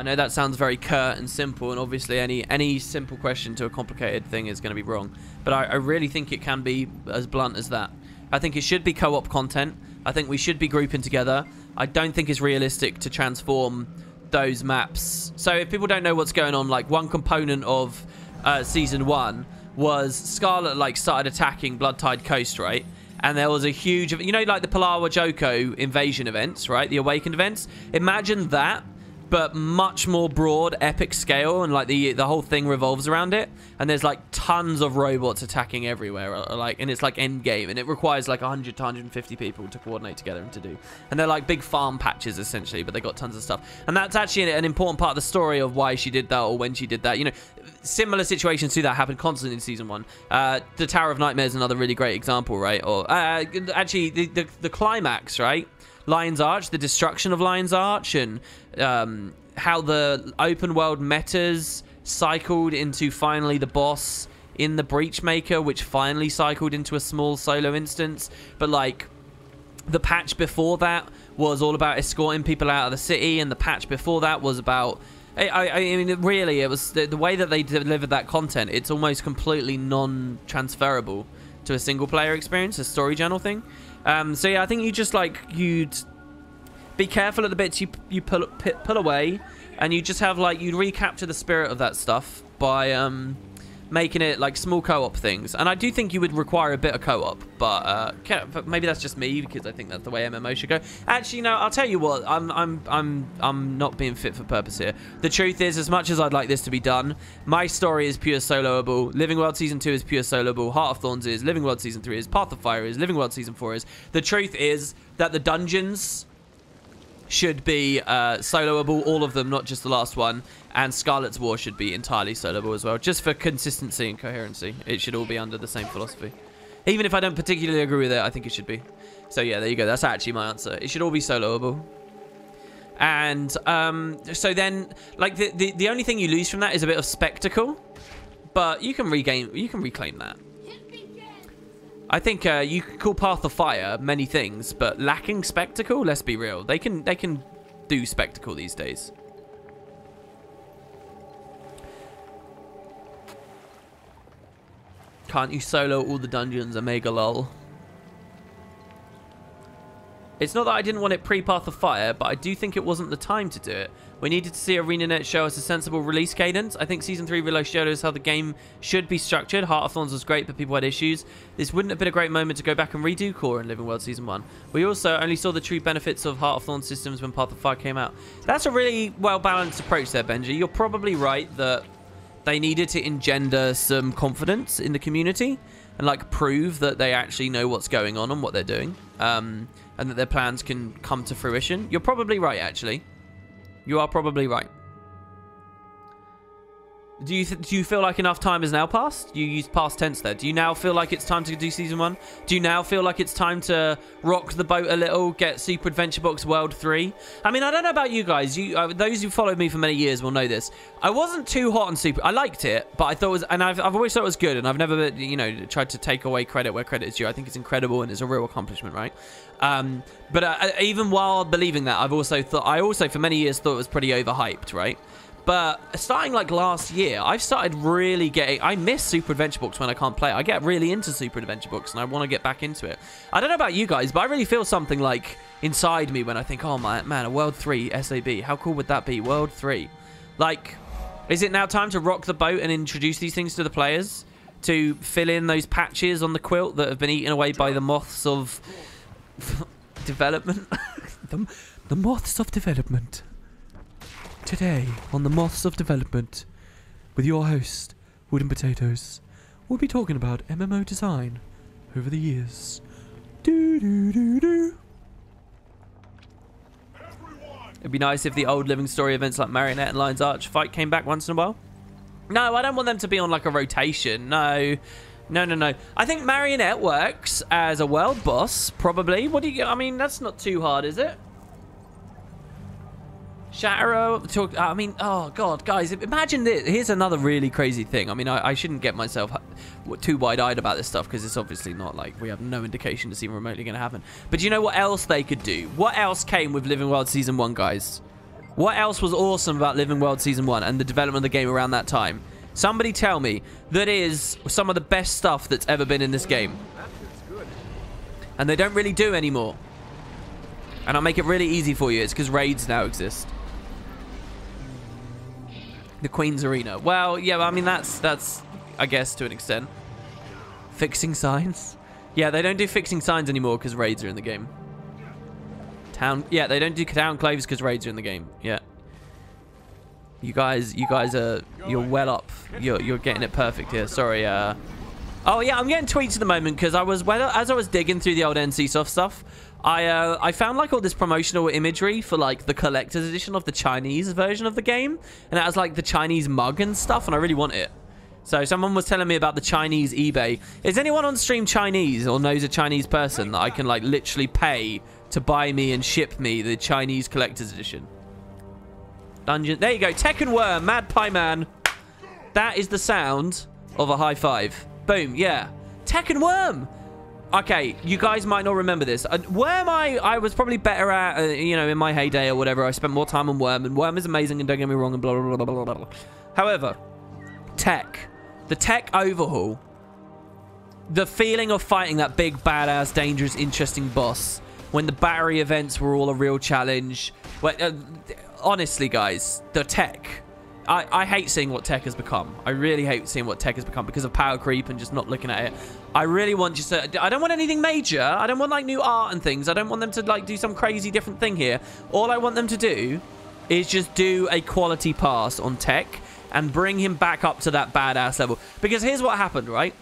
know that sounds very curt and simple, and obviously any simple question to a complicated thing is going to be wrong. But I really think it can be as blunt as that. I think it should be co-op content. I think we should be grouping together. I don't think it's realistic to transform those maps. So if people don't know what's going on, like one component of Season 1 was Scarlet started attacking Bloodtide Coast, right? And there was a huge, you know, like the Palawa Joko invasion events, right? The Awakened events. Imagine that, but much more broad, epic scale, and like the whole thing revolves around it. And there's like tons of robots attacking everywhere, and it's like end game, and it requires like 100 to 150 people to coordinate together and to do. And they're like big farm patches essentially, but they got tons of stuff. And that's actually an important part of the story of why she did that or when she did that. You know, similar situations to that happened constantly in season 1. The Tower of Nightmare is another really great example, right? Or actually the climax, right? Lion's Arch, the destruction of Lion's Arch, and how the open world metas cycled into finally the boss in the Breachmaker, which finally cycled into a small solo instance. But like the patch before that was all about escorting people out of the city, and the patch before that was about I mean, really, it was the way that they delivered that content. It's almost completely non-transferable to a single-player experience, a story journal thing. So yeah, I think you just like you'd be careful at the bits you pull away, and you just have like you'd recapture the spirit of that stuff by making it like small co-op things. And I do think you would require a bit of co-op, but maybe that's just me because I think that's the way MMO should go. Actually, no, I'll tell you what, I'm not being fit for purpose here. The truth is, as much as I'd like this to be done, my story is pure soloable. Living World Season 2 is pure soloable. Heart of Thorns is. Living World Season 3 is. Path of Fire is. Living World Season 4 is. The truth is that the dungeons should be soloable, all of them, not just the last one. And Scarlet's War should be entirely soloable as well, just for consistency and coherency. It should all be under the same philosophy. Even if I don't particularly agree with it, I think it should be. So yeah, there you go. That's actually my answer. It should all be soloable. And so then, like the only thing you lose from that is a bit of spectacle, but you can reclaim that. I think you could call Path of Fire many things, but lacking spectacle, let's be real. They can do spectacle these days. Can't you solo all the dungeons, Omega lol? It's not that I didn't want it pre-Path of Fire, but I do think it wasn't the time to do it. We needed to see ArenaNet show us a sensible release cadence. I think Season 3 Reload showed us how the game should be structured. Heart of Thorns was great, but people had issues. This wouldn't have been a great moment to go back and redo Core and Living World Season 1. We also only saw the true benefits of Heart of Thorns systems when Path of Fire came out. That's a really well-balanced approach there, Benji. You're probably right that they needed to engender some confidence in the community and like prove that they actually know what's going on and what they're doing, and that their plans can come to fruition. You're probably right, actually. You are probably right. Do you feel like enough time has now passed? You used past tense there. Do you now feel like it's time to do Season 1? Do you now feel like it's time to rock the boat a little, get Super Adventure Box World 3? I mean, I don't know about you guys. Those who followed me for many years will know this. I wasn't too hot on Super. I liked it, but I thought it was, and I've always thought it was good, and I've never, you know, tried to take away credit where credit is due. I think it's incredible and it's a real accomplishment, right? But even while believing that, I also for many years thought it was pretty overhyped, right? But starting like last year, I've started really getting... I miss Super Adventure Books when I can't play. I get really into Super Adventure Books and I want to get back into it. I don't know about you guys, but I really feel something like inside me when I think, oh man, a World 3 SAB. How cool would that be? World 3. Like, is it now time to rock the boat and introduce these things to the players? To fill in those patches on the quilt that have been eaten away by the moths of development? the moths of development. Today, on the Moths of Development, with your host, Wooden Potatoes, we'll be talking about MMO design over the years. It'd be nice if the old Living Story events like Marionette and Lion's Arch fight came back once in a while. No, I don't want them to be on like a rotation. No. I think Marionette works as a world boss, probably. I mean, that's not too hard, is it? Shatterer, I mean, oh god, guys, imagine this. Here's another really crazy thing. I mean, I shouldn't get myself too wide-eyed about this stuff because it's obviously not like we have no indication it's even remotely going to happen. But do you know what else they could do? What else came with Living World Season 1, guys? What else was awesome about Living World Season 1 and the development of the game around that time? Somebody tell me that is some of the best stuff that's ever been in this game. And they don't really do anymore. And I'll make it really easy for you. It's because raids now exist. The Queen's Arena. Well, yeah, I mean, that's I guess, to an extent. Fixing signs? Yeah, they don't do fixing signs anymore because raids are in the game. Yeah, they don't do town clothes because raids are in the game. Yeah. You guys are, you're well up. You're getting it perfect here. Sorry. Oh yeah, I'm getting tweets at the moment because as I was digging through the old NCSoft stuff, I found like all this promotional imagery for like the collector's edition of the Chinese version of the game, and it has like the Chinese mug and stuff, and I really want it. So someone was telling me about the Chinese eBay. Is anyone on stream Chinese or knows a Chinese person that I can like literally pay to buy me and ship me the Chinese collector's edition? Dungeon. There you go. Tekken Worm, Mad Pie Man. That is the sound of a high five. Boom. Yeah. Tekken Worm. Okay, you guys might not remember this. Worm, I was probably better at, you know, in my heyday or whatever. I spent more time on Worm, and Worm is amazing, and don't get me wrong, and blah, blah, blah, blah, blah, blah. However, the tech overhaul, the feeling of fighting that big, badass, dangerous, interesting boss when the battery events were all a real challenge. Honestly, guys, the tech. I hate seeing what tech has become. I really hate seeing what tech has become because of power creep and just not looking at it. I really want just to... I don't want anything major. I don't want, like, new art and things. I don't want them to, like, do some crazy different thing here. All I want them to do is just do a quality pass on tech and bring him back up to that badass level. Because here's what happened, right?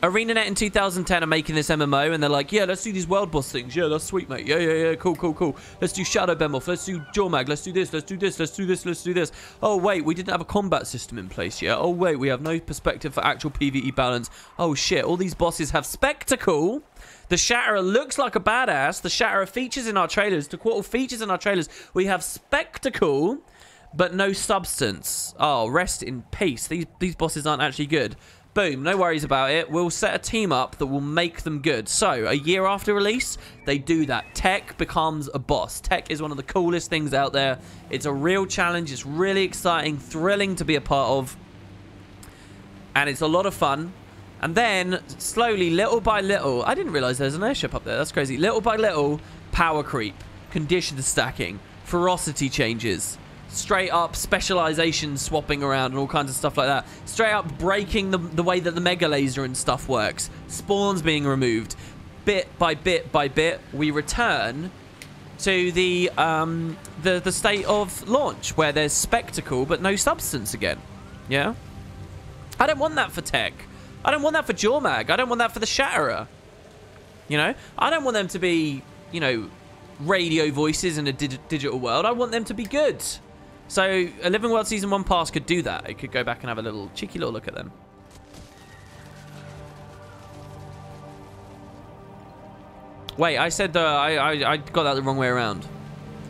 ArenaNet in 2010 are making this MMO, and they're like, yeah, let's do these world boss things. Yeah, that's sweet, mate. Yeah, cool. Let's do Shadow Behemoth. Let's do Jormag. Let's do this. Let's do this. Let's do this. Let's do this. Oh, wait, we didn't have a combat system in place yet. Oh, wait, we have no perspective for actual PvE balance. Oh, shit, all these bosses have spectacle. The Shatterer looks like a badass. The Shatterer features in our trailers. The Quartal features in our trailers. We have spectacle, but no substance. Oh, rest in peace. These bosses aren't actually good. Boom, no worries about it. We'll set a team up that will make them good. So, a year after release, they do that. Tech becomes a boss. Tech is one of the coolest things out there. It's a real challenge. It's really exciting, thrilling to be a part of. And it's a lot of fun. And then, slowly, little by little... I didn't realize there's an airship up there. That's crazy. Little by little, power creep, condition stacking, ferocity changes, straight up specialization swapping around and all kinds of stuff like that. Straight up breaking the way that the mega laser and stuff works. Spawns being removed. Bit by bit by bit, we return to the state of launch where there's spectacle but no substance again. Yeah? I don't want that for tech. I don't want that for Jormag. I don't want that for the Shatterer. You know? I don't want them to be, you know, radio voices in a digital world. I want them to be good. So, a Living World Season 1 pass could do that. It could go back and have a little cheeky little look at them. Wait, I said I got that the wrong way around.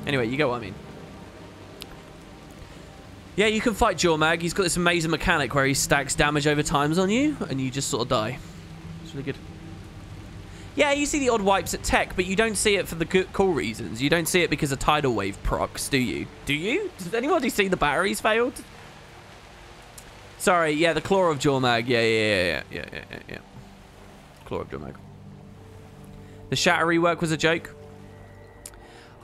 Anyway, you get what I mean. Yeah, you can fight Jormag. He's got this amazing mechanic where he stacks damage over times on you, and you just sort of die. It's really good. Yeah, you see the odd wipes at tech, but you don't see it for the cool reasons. You don't see it because of tidal wave procs, do you? Do you? Does anybody see the batteries failed? Sorry, yeah, the Claw of Jormag. Yeah. Claw of Jormag. The Shatter rework was a joke.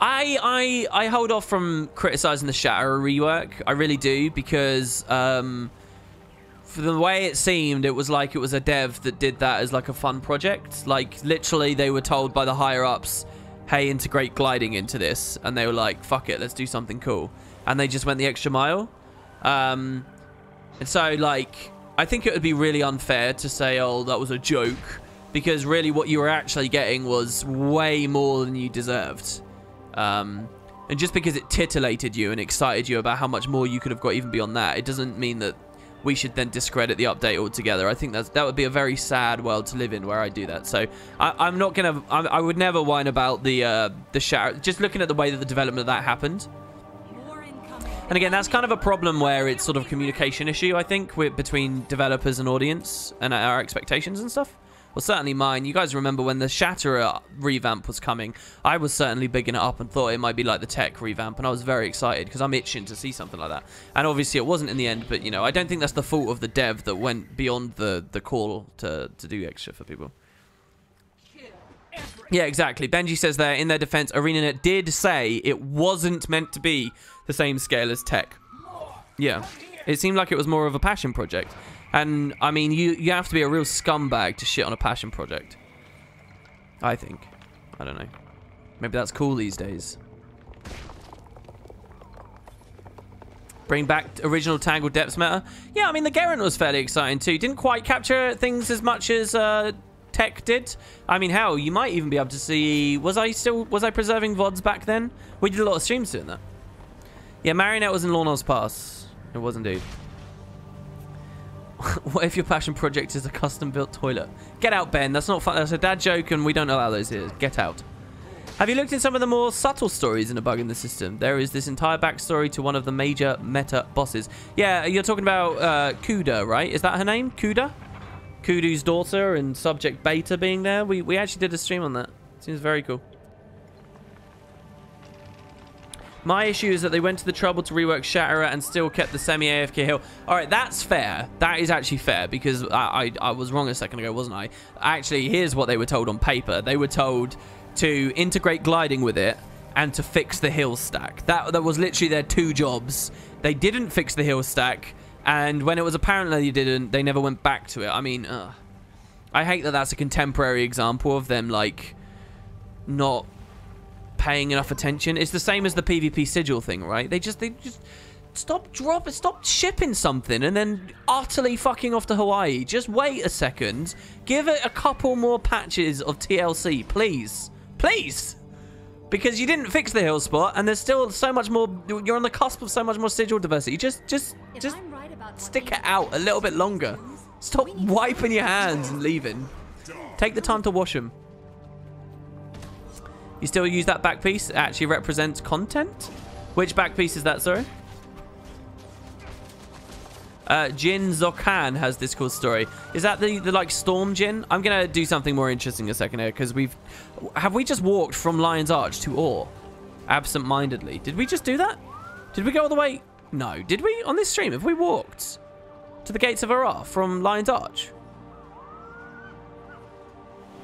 I hold off from criticizing the Shatter rework. I really do, because for the way it seemed, it was like it was a dev that did that as like a fun project. Like, literally, they were told by the higher-ups, hey, integrate gliding into this. And they were like, fuck it, let's do something cool. And they just went the extra mile. And so, like, I think it would be really unfair to say, oh, that was a joke. Because really what you were actually getting was way more than you deserved. And just because it titillated you and excited you about how much more you could have got even beyond that, it doesn't mean that we should then discredit the update altogether. I think that would be a very sad world to live in where I do that. So I'm not gonna. I would never whine about the Shatter. Just looking at the way that the development of that happened. And again, that's kind of a problem where it's sort of a communication issue, I think, between developers and audience and our expectations and stuff. Well, certainly mine. You guys remember when the Shatterer revamp was coming, I was certainly bigging it up and thought it might be like the tech revamp, and I was very excited because I'm itching to see something like that. And obviously it wasn't in the end, but, you know, I don't think that's the fault of the dev that went beyond the call to do extra for people. Yeah, exactly. Benji says there, in their defense, ArenaNet did say it wasn't meant to be the same scale as tech. Yeah. It seemed like it was more of a passion project. And, I mean, you have to be a real scumbag to shit on a passion project. I think. I don't know. Maybe that's cool these days. Bring back original Tangled Depths meta. Yeah, I mean, the Garen was fairly exciting too. Didn't quite capture things as much as Tech did. I mean, hell, you might even be able to see... Was I preserving VODs back then? We did a lot of streams doing that. Yeah, Marionette was in Lornell's Pass. It was indeed. What if your passion project is a custom-built toilet? Get out, Ben. That's not fun. That's a dad joke, and we don't allow those here. Get out. Have you looked at some of the more subtle stories in a bug in the system? There is this entire backstory to one of the major meta bosses. Yeah, you're talking about Kuda, right? Is that her name? Kuda? Kudu's daughter and Subject Beta being there. We actually did a stream on that. Seems very cool. My issue is that they went to the trouble to rework Shatterer and still kept the semi-AFK hill. All right, that's fair. That is actually fair because I was wrong a second ago, wasn't I? Actually, here's what they were told on paper. They were told to integrate gliding with it and to fix the hill stack. That was literally their two jobs. They didn't fix the hill stack, and when it was apparent that they didn't, they never went back to it. I mean, I hate that that's a contemporary example of them, like, not paying enough attention. It's the same as the PvP sigil thing, right? They just stop shipping something and then utterly fucking off to Hawaii. Just wait a second. Give it a couple more patches of TLC, please. Please. Because you didn't fix the hill spot and there's still so much more. You're on the cusp of so much more sigil diversity. Just stick it out a little bit longer. Stop wiping your hands and leaving. Take the time to wash them. You still use that back piece? It actually represents content? Which back piece is that, sorry? Jin Zokan has this cool story. Is that the like Storm Jin? I'm going to do something more interesting in a second here because have we just walked from Lion's Arch to Ore? Absent-mindedly. Did we just do that? Did we go all the way? No. Did we? On this stream, have we walked to the Gates of Ara from Lion's Arch?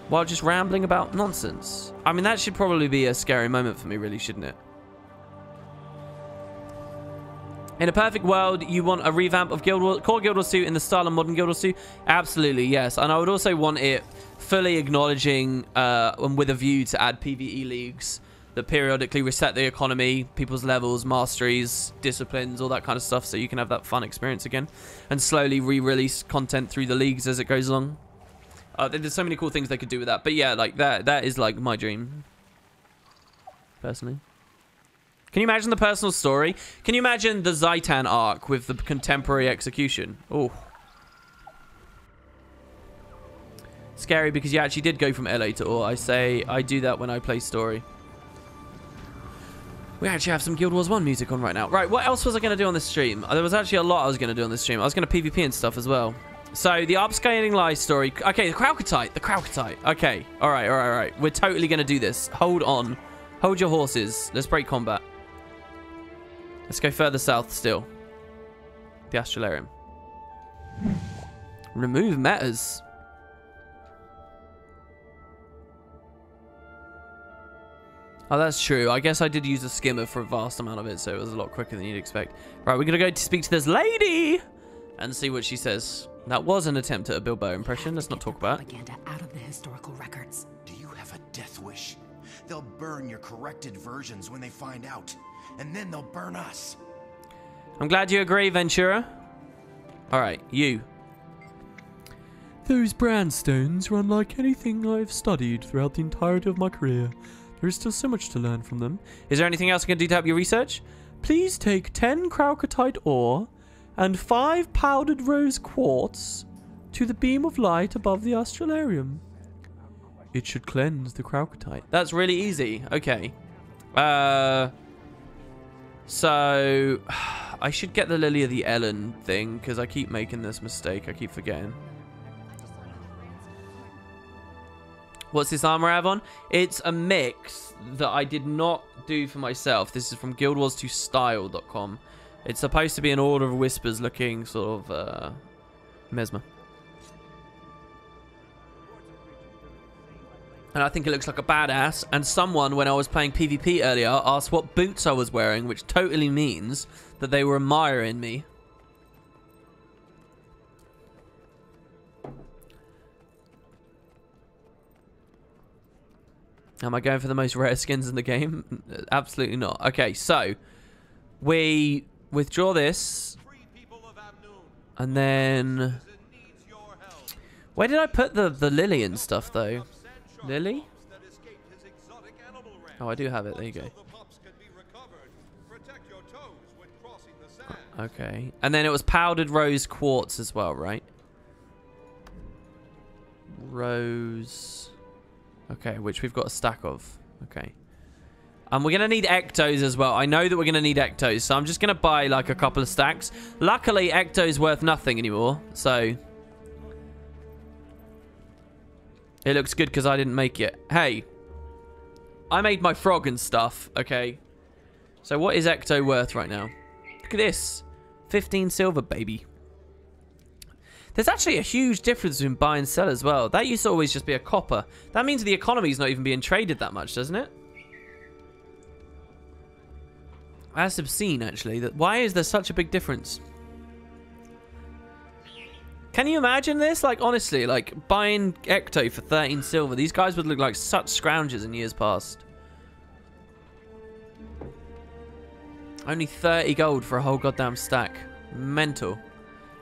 While just rambling about nonsense. I mean, that should probably be a scary moment for me, really, shouldn't it? In a perfect world, you want a revamp of Core Guild Wars 2 in the style of modern Guild Wars 2? Absolutely, yes. And I would also want it fully acknowledging and with a view to add PvE leagues that periodically reset the economy, people's levels, masteries, disciplines, all that kind of stuff, so you can have that fun experience again. And slowly re-release content through the leagues as it goes along. There's so many cool things they could do with that. But yeah, like that is like my dream. Personally. Can you imagine the personal story? Can you imagine the Zaitan arc with the contemporary execution? Oh. Scary because you actually did go from LA to Ore. I do that when I play story. We actually have some Guild Wars 1 music on right now. Right, what else was I going to do on this stream? There was actually a lot I was going to do on this stream. I was going to PvP and stuff as well. So, the Upscaling Lies story. Okay, the Kralkatite. The Kralkatite. Okay. All right. We're totally going to do this. Hold on. Hold your horses. Let's break combat. Let's go further south still. The Astralarium. Remove metas. Oh, that's true. I guess I did use a skimmer for a vast amount of it, so it was a lot quicker than you'd expect. Right, we're going to go to speak to this lady and see what she says. That was an attempt at a Bilbo impression. Let's not talk about it.
Propaganda out of the historical records.
Do you have a death wish? They'll burn your corrected versions when they find out, and then they'll burn us.
I'm glad you agree, Ventura. All right, you. Those brandstones are unlike anything I've studied throughout the entirety of my career. There is still so much to learn from them. Is there anything else I can do to help your research? Please take 10 Kralkatite ore and 5 powdered rose quartz to the beam of light above the Astralarium. It should cleanse the Kralkatite. That's really easy. Okay. So I should get the Lily of the Ellen thing because I keep making this mistake. I keep forgetting. What's this armor I have on? It's a mix that I did not do for myself. This is from guildwars2style.com. It's supposed to be an Order of Whispers looking sort of mesmer. And I think it looks like a badass. And someone, when I was playing PvP earlier, asked what boots I was wearing, which totally means that they were admiring me. Am I going for the most rare skins in the game? Absolutely not. Okay, so we withdraw this. And then... Where did I put the lily and stuff, though? Lily? Oh, I do have it. There you go. Okay. And then it was powdered rose quartz as well, right? Rose. Okay, which we've got a stack of. Okay. We're going to need ectos as well. I know that we're going to need ectos, so I'm just going to buy like a couple of stacks. Luckily, ecto's worth nothing anymore, so... It looks good because I didn't make it. Hey, I made my frog and stuff, okay? So what is ecto worth right now? Look at this. 15 silver, baby. There's actually a huge difference between buy and sell as well. That used to always just be a copper. That means the economy's not even being traded that much, doesn't it? That's obscene, actually. Why is there such a big difference? Can you imagine this? Like, honestly, like, buying ecto for 13 silver. These guys would look like such scroungers in years past. Only 30 gold for a whole goddamn stack. Mental.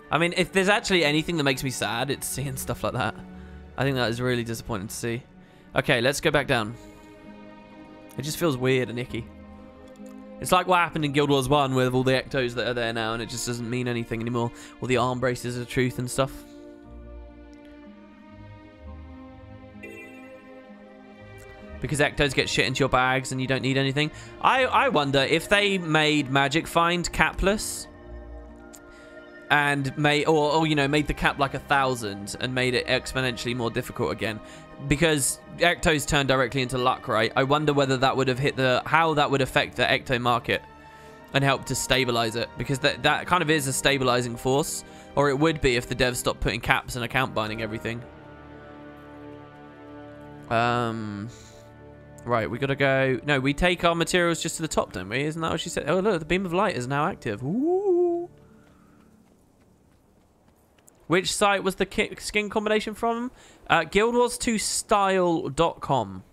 I mean, if there's actually anything that makes me sad, it's seeing stuff like that. I think that is really disappointing to see. Okay, let's go back down. It just feels weird and icky. It's like what happened in Guild Wars 1 with all the ectos that are there now, and it just doesn't mean anything anymore. All the arm braces of truth and stuff. Because ectos get shit into your bags and you don't need anything. I wonder if they made Magic Find capless and made, or you know, made the cap like 1,000 and made it exponentially more difficult again. Because ectos turn directly into luck, right? I wonder whether that would have hit how that would affect the ecto market and help to stabilize it, because that kind of is a stabilizing force, or it would be if the devs stopped putting caps and account binding everything. Right, we gotta go. No, we take our materials just to the top, don't we? Isn't that what she said? Oh, look, the beam of light is now active. Ooh. Which site was the skin combination from? Guildwars2style.com.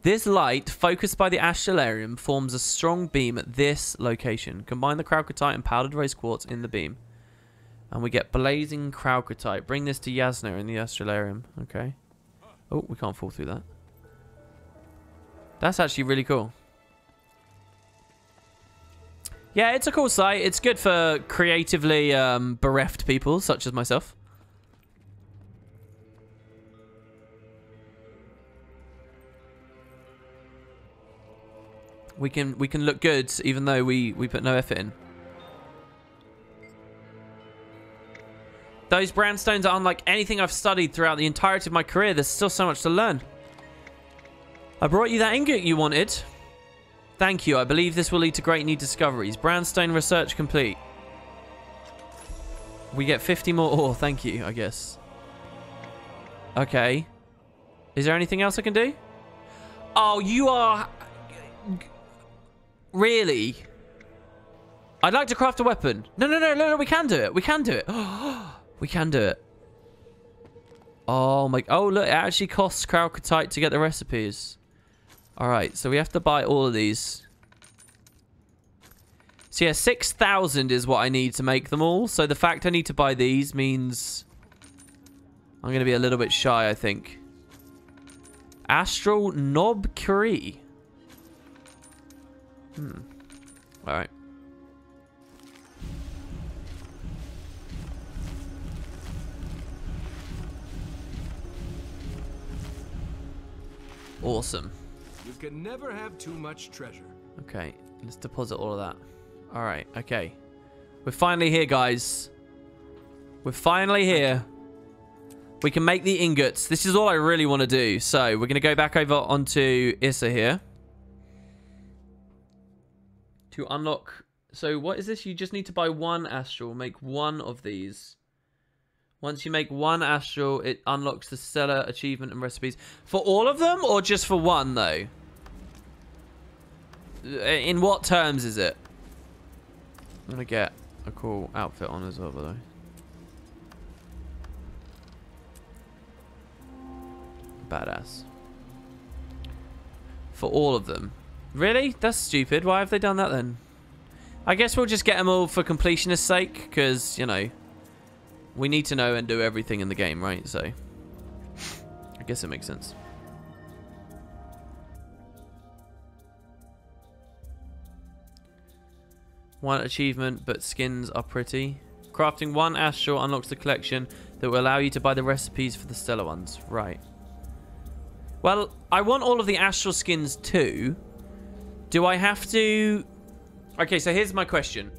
This light, focused by the Astralarium, forms a strong beam at this location. Combine the Kralkatite and powdered rose quartz in the beam. And we get blazing Kralkatite. Bring this to Yasna in the Astralarium. Okay. Oh, we can't fall through that. That's actually really cool. Yeah, it's a cool site. It's good for creatively bereft people, such as myself. We can look good even though we put no effort in. Those brownstones are unlike anything I've studied throughout the entirety of my career. There's still so much to learn. I brought you that ingot you wanted. Thank you. I believe this will lead to great new discoveries. Brownstone research complete. We get 50 more ore. Thank you, I guess. Okay. Is there anything else I can do? Oh, you are... Really? I'd like to craft a weapon. No, we can do it. We can do it. We can do it. Oh my... Oh, look. It actually costs Kralkatite to get the recipes. Alright, so we have to buy all of these. So yeah, 6,000 is what I need to make them all. So the fact I need to buy these means I'm going to be a little bit shy, I think. Astral Knob Curry. Alright. Awesome.
You can never have too much treasure.
Okay, let's deposit all of that. Alright, okay. We're finally here, guys. We're finally here. We can make the ingots. This is all I really want to do. So, we're going to go back over onto Issa here. To unlock... So, what is this? You just need to buy one astral. Make one of these. Once you make one astral, it unlocks the Stellar achievement and recipes. For all of them, or just for one, though? In what terms is it? I'm going to get a cool outfit on as well, by the way. Badass. For all of them. Really? That's stupid. Why have they done that then? I guess we'll just get them all for completionist's sake, because, you know, we need to know and do everything in the game, right? So, I guess it makes sense. One achievement, but skins are pretty. Crafting one astral unlocks the collection that will allow you to buy the recipes for the stellar ones. Right. Well, I want all of the astral skins too. Do I have to... Okay, so here's my question.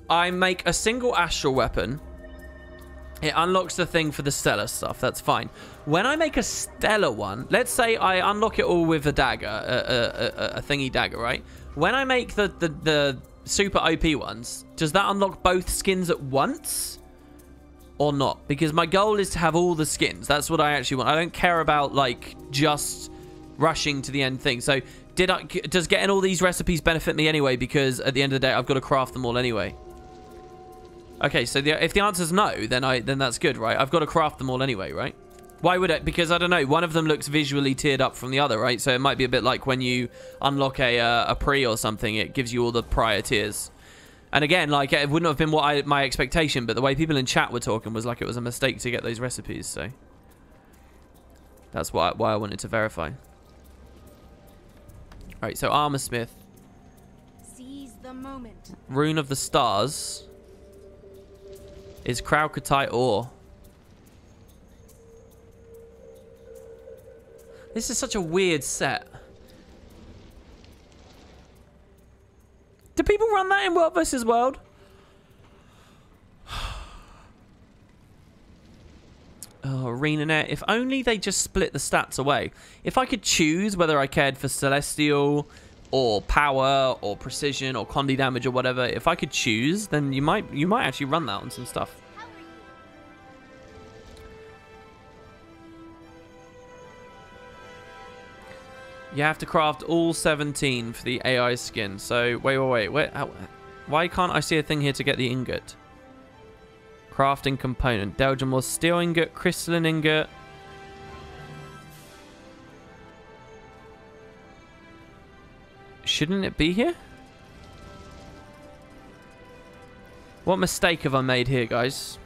I make a single astral weapon. It unlocks the thing for the stellar stuff. That's fine. When I make a stellar one, let's say I unlock it all with a dagger, a thingy dagger, right? When I make the super OP ones, does that unlock both skins at once or not? Because my goal is to have all the skins. That's what I actually want. I don't care about like just rushing to the end thing. So does getting all these recipes benefit me anyway? Because at the end of the day, I've got to craft them all anyway. Okay, so if the answer's no, then that's good, right? I've got to craft them all anyway, right? Why would it? Because I don't know. One of them looks visually tiered up from the other, right? So it might be a bit like when you unlock a pre or something. It gives you all the prior tiers. And again, like it wouldn't have been my expectation, but the way people in chat were talking was like it was a mistake to get those recipes. So that's why I wanted to verify. All right, so armor smith.
Seize the moment.
Rune of the stars is Kralkatite ore. This is such a weird set. Do people run that in World vs. World? Oh, ArenaNet. If only they just split the stats away. If I could choose whether I cared for Celestial or Power or Precision or Condi damage or whatever, if I could choose, then you might actually run that on some stuff. You have to craft all 17 for the AI skin. So, wait. Why can't I see a thing here to get the ingot? Crafting component. Delgium was steel ingot, crystalline ingot. Shouldn't it be here? What mistake have I made here, guys?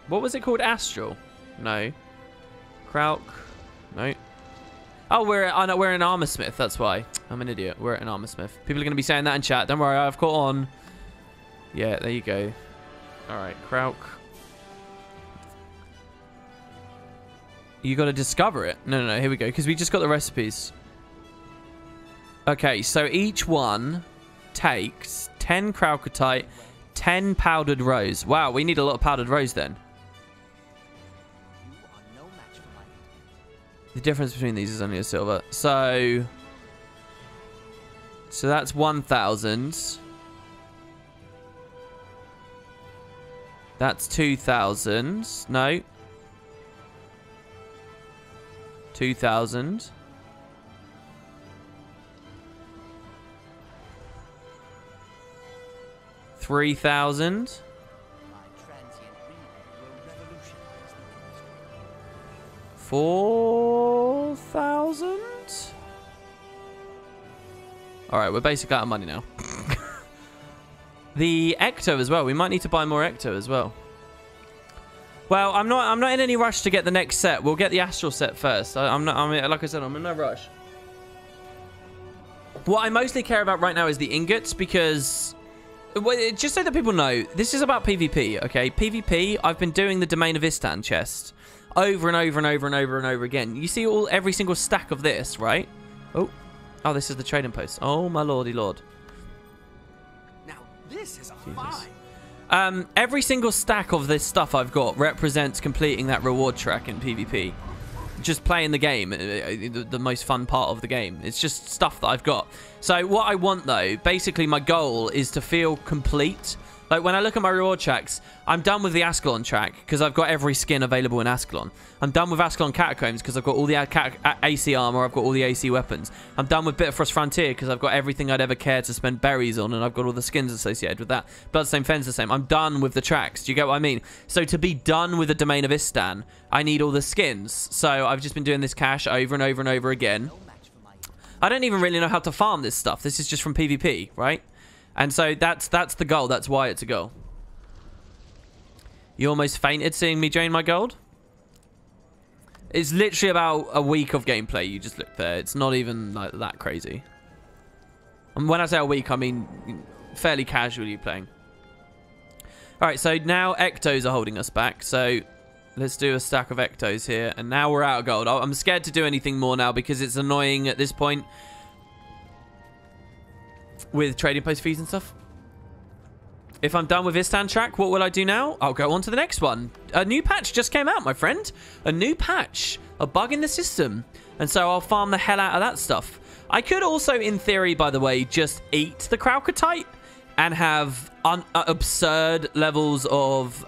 What was it called? Astral? No. Kralk? No. Oh, we're an armor smith. That's why. I'm an idiot. We're at an armor smith. People are going to be saying that in chat. Don't worry, I've caught on. Yeah, there you go. All right, Kralk. You got to discover it. No. Here we go. Because we just got the recipes. Okay, so each one takes 10 Kralkatite, 10 powdered rose. Wow, we need a lot of powdered rose then. The difference between these is only a silver. So that's 1,000. That's 2,000. No. 2,000. 3,000. 4,000. All right, we're basically out of money now. The Ecto as well. We might need to buy more Ecto as well. Well, I'm not in any rush to get the next set. We'll get the Astral set first. Like I said, I'm in no rush. What I mostly care about right now is the ingots, because just so that people know, this is about PvP, okay? PvP, I've been doing the Domain of Istan chest over and over and over and over and over again. You see every single stack of this, right? Oh, this is the trading post. Oh my lordy lord.
Now this is a find.
Every single stack of this stuff I've got represents completing that reward track in PvP. Just playing the game, the most fun part of the game. It's just stuff that I've got. So what I want though, basically my goal is to feel complete. Like when I look at my reward tracks, I'm done with the Ascalon track because I've got every skin available in Ascalon. I'm done with Ascalon Catacombs because I've got all the AC armor, I've got all the AC weapons. I'm done with Bitterfrost Frontier because I've got everything I'd ever care to spend berries on, and I've got all the skins associated with that. Bloodstone Fen's the same. I'm done with the tracks. Do you get what I mean? So to be done with the Domain of Istan, I need all the skins. So I've just been doing this cache over and over and over again. I don't even really know how to farm this stuff. This is just from PvP, right? And so that's the goal. That's why it's a goal. You almost fainted seeing me drain my gold? It's literally about a week of gameplay. You just look there. It's not even like that crazy. And when I say a week, I mean fairly casually playing. Alright, so now Ectos are holding us back. So let's do a stack of Ectos here. And now we're out of gold. I'm scared to do anything more now because it's annoying at this point with trading post fees and stuff. If I'm done with Istan track, what will I do now? I'll go on to the next one. A new patch just came out, my friend. A new patch. A bug in the system. And so I'll farm the hell out of that stuff. I could also, in theory, by the way, just eat the Kralkatite and have absurd levels of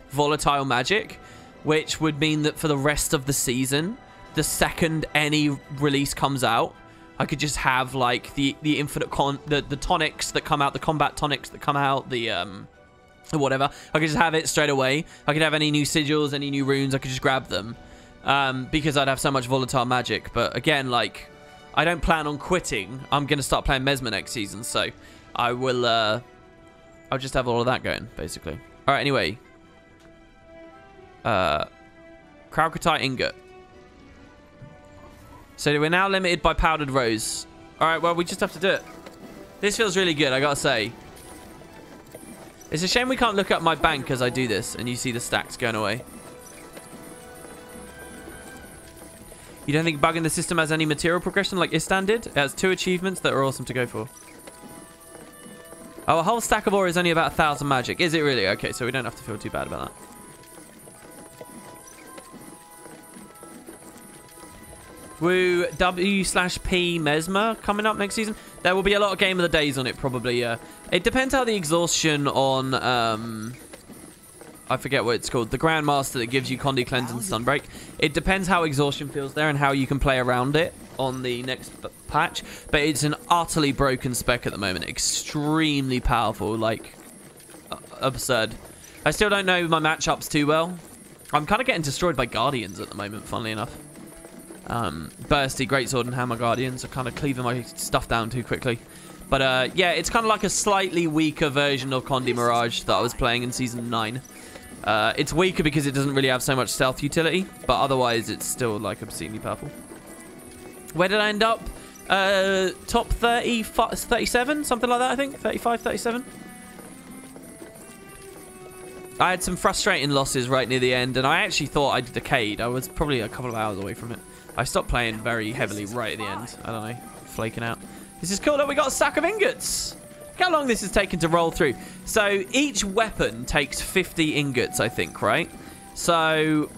volatile magic, which would mean that for the rest of the season, the second any release comes out, I could just have like the infinite the tonics that come out, the combat tonics that come out, the whatever. I could just have it straight away. I could have any new sigils, any new runes. I could just grab them because I'd have so much volatile magic. But again, like I don't plan on quitting. I'm gonna start playing Mesmer next season, so I will. I'll just have all of that going basically. All right. Anyway, Kralkatite ingot. So we're now limited by powdered rose. Alright, well, we just have to do it. This feels really good, I gotta say. It's a shame we can't look up my bank as I do this, and you see the stacks going away. You don't think bugging the system has any material progression like Istan did? It has 2 achievements that are awesome to go for. Oh, a whole stack of ore is only about 1,000 magic. Is it really? Okay, so we don't have to feel too bad about that. Woo, W/P Mesmer coming up next season. There will be a lot of Game of the Days on it, probably, yeah. It depends how the exhaustion on, I forget what it's called. The Grandmaster that gives you Condi Cleanse and Sunbreak. It depends how exhaustion feels there and how you can play around it on the next patch. But it's an utterly broken spec at the moment. Extremely powerful, like, absurd. I still don't know my matchups too well. I'm kind of getting destroyed by Guardians at the moment, funnily enough. Bursty, Greatsword, and Hammer Guardians are kind of cleaving my stuff down too quickly. But yeah, it's kind of like a slightly weaker version of Condi Mirage that I was playing in Season 9. It's weaker because it doesn't really have so much stealth utility, but otherwise it's still like obscenely powerful. Where did I end up? Top 30, 37? Something like that, I think? 35, 37? I had some frustrating losses right near the end, and I actually thought I'd decayed. I was probably a couple of hours away from it. I stopped playing very heavily right at the end. I don't know, flaking out. This is cool. Look, we got a stack of ingots. Look how long this has taken to roll through. So each weapon takes 50 ingots, I think, right? So,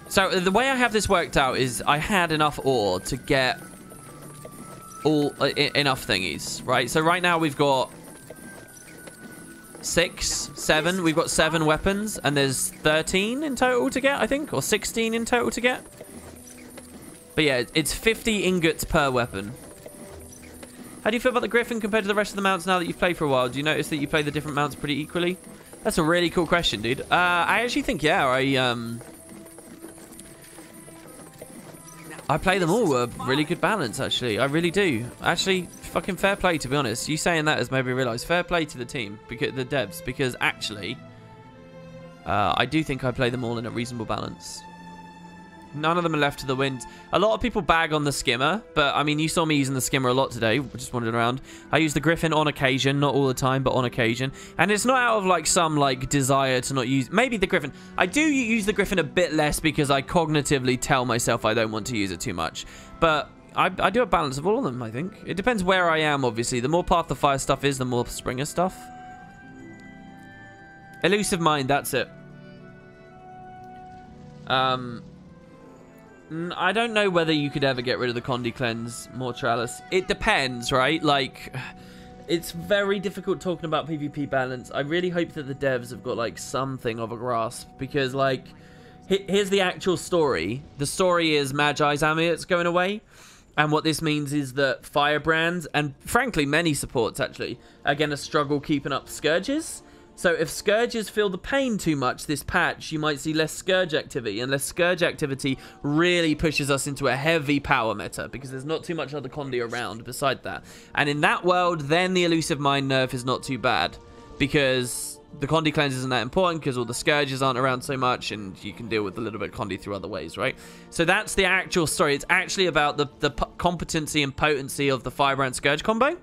so the way I have this worked out is I had enough ore to get all enough thingies, right? So right now we've got 6, 7. We've got 7 weapons, and there's 13 in total to get, I think, or 16 in total to get. But yeah, it's 50 ingots per weapon. How do you feel about the Griffin compared to the rest of the mounts now that you've played for a while? Do you notice that you play the different mounts pretty equally? That's a really cool question, dude. I actually think, yeah, I play them all with a really good balance, actually. I really do. Actually, fucking fair play, to be honest. You saying that has made me realise. Fair play to the team, because the devs, because actually, I do think I play them all in a reasonable balance. None of them are left to the wind. A lot of people bag on the skimmer, but I mean, you saw me using the skimmer a lot today, just wandering around. I use the Griffin on occasion, not all the time, but on occasion. And it's not out of like some like desire to not use, maybe the Griffin. I do use the Griffin a bit less because I cognitively tell myself I don't want to use it too much. But I do a balance of all of them, I think. It depends where I am, obviously. The more Path of Fire stuff is, the more Springer stuff. Elusive Mind, that's it. I don't know whether you could ever get rid of the Condi Cleanse Mortralis. It depends, right? Like, it's very difficult talking about PvP balance. I really hope that the devs have got, like, something of a grasp. Because, like, here's the actual story. The story is Magi's Amulet's going away. And what this means is that Firebrands, and frankly, many supports, actually, are going to struggle keeping up Scourges. So if Scourges feel the pain too much this patch, you might see less Scourge activity, and less Scourge activity really pushes us into a heavy power meta, because there's not too much other Condi around beside that. And in that world, then the Elusive Mind nerf is not too bad, because the Condi cleanse isn't that important, because all the Scourges aren't around so much, and you can deal with a little bit of Condi through other ways, right? So that's the actual story. It's actually about the competency and potency of the Firebrand Scourge combo.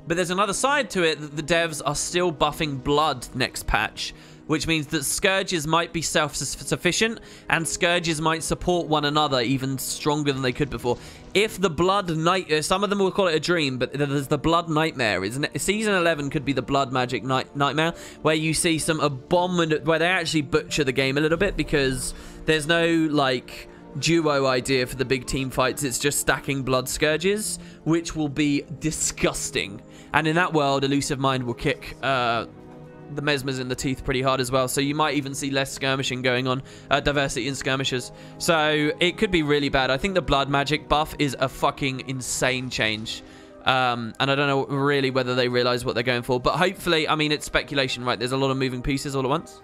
But there's another side to it, that the devs are still buffing blood next patch, which means that Scourges might be self-sufficient, and Scourges might support one another even stronger than they could before. If the blood night, some of them will call it a dream, but there's the blood nightmare, isn't it? Season 11 could be the blood magic nightmare, where you see some abominable, where they actually butcher the game a little bit, because there's no, like, duo idea for the big team fights. It's just stacking blood Scourges, which will be disgusting. And in that world, Elusive Mind will kick the Mesmers in the teeth pretty hard as well. So you might even see less skirmishing going on, diversity in skirmishers. So it could be really bad. I think the blood magic buff is a fucking insane change. And I don't know really whether they realize what they're going for. But hopefully, I mean, it's speculation, right? There's a lot of moving pieces all at once.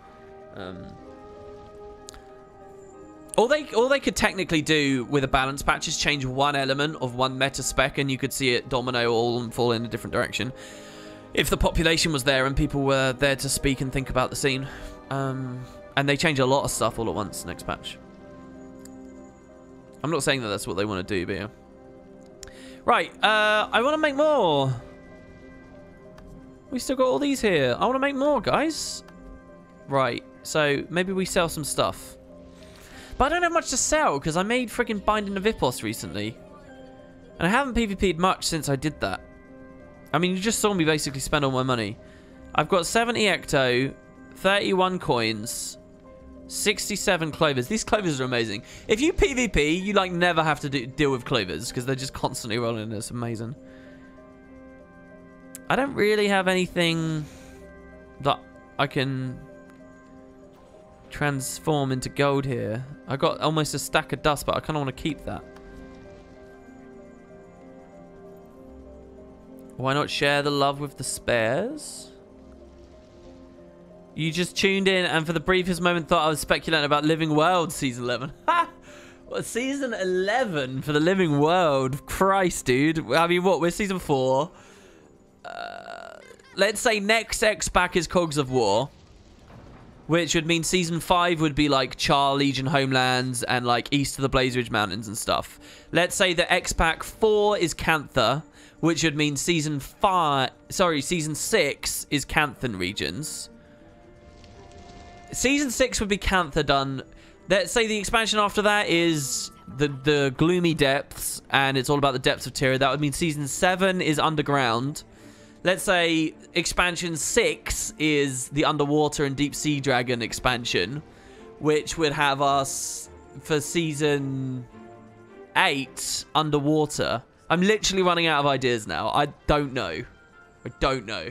All they could technically do with a balance patch is change one element of one meta spec, and you could see it domino all and fall in a different direction. If the population was there and people were there to speak and think about the scene. And they change a lot of stuff all at once next patch. I'm not saying that that's what they want to do, but yeah. Right, I want to make more. We still got all these here. I want to make more, guys. Right, so maybe we sell some stuff. But I don't have much to sell, because I made freaking Binding of Ipos recently. And I haven't PvP'd much since I did that. I mean, you just saw me basically spend all my money. I've got 70 Ecto, 31 coins, 67 clovers. These clovers are amazing. If you PvP, you like never have to deal with clovers, because they're just constantly rolling. It's amazing. I don't really have anything that I can transform into gold here. I got almost a stack of dust, but I kind of want to keep that. Why not share the love with the spares? You just tuned in and for the briefest moment thought I was speculating about Living World Season 11. Ha! What, Season 11 for the Living World? Christ, dude. I mean, what? We're Season 4. Let's say next X-Pack is Cogs of War. Which would mean Season 5 would be like Char, Legion Homelands, and like east of the Blaze Ridge Mountains and stuff. Let's say that X-Pack 4 is Cantha, which would mean Season 6 is Canthan regions. Season 6 would be Cantha done. Let's say the expansion after that is the Gloomy Depths, and it's all about the depths of Tyria. That would mean Season 7 is Underground. Let's say expansion 6 is the Underwater and Deep Sea Dragon expansion, which would have us for Season 8 Underwater. I'm literally running out of ideas now. I don't know. I don't know.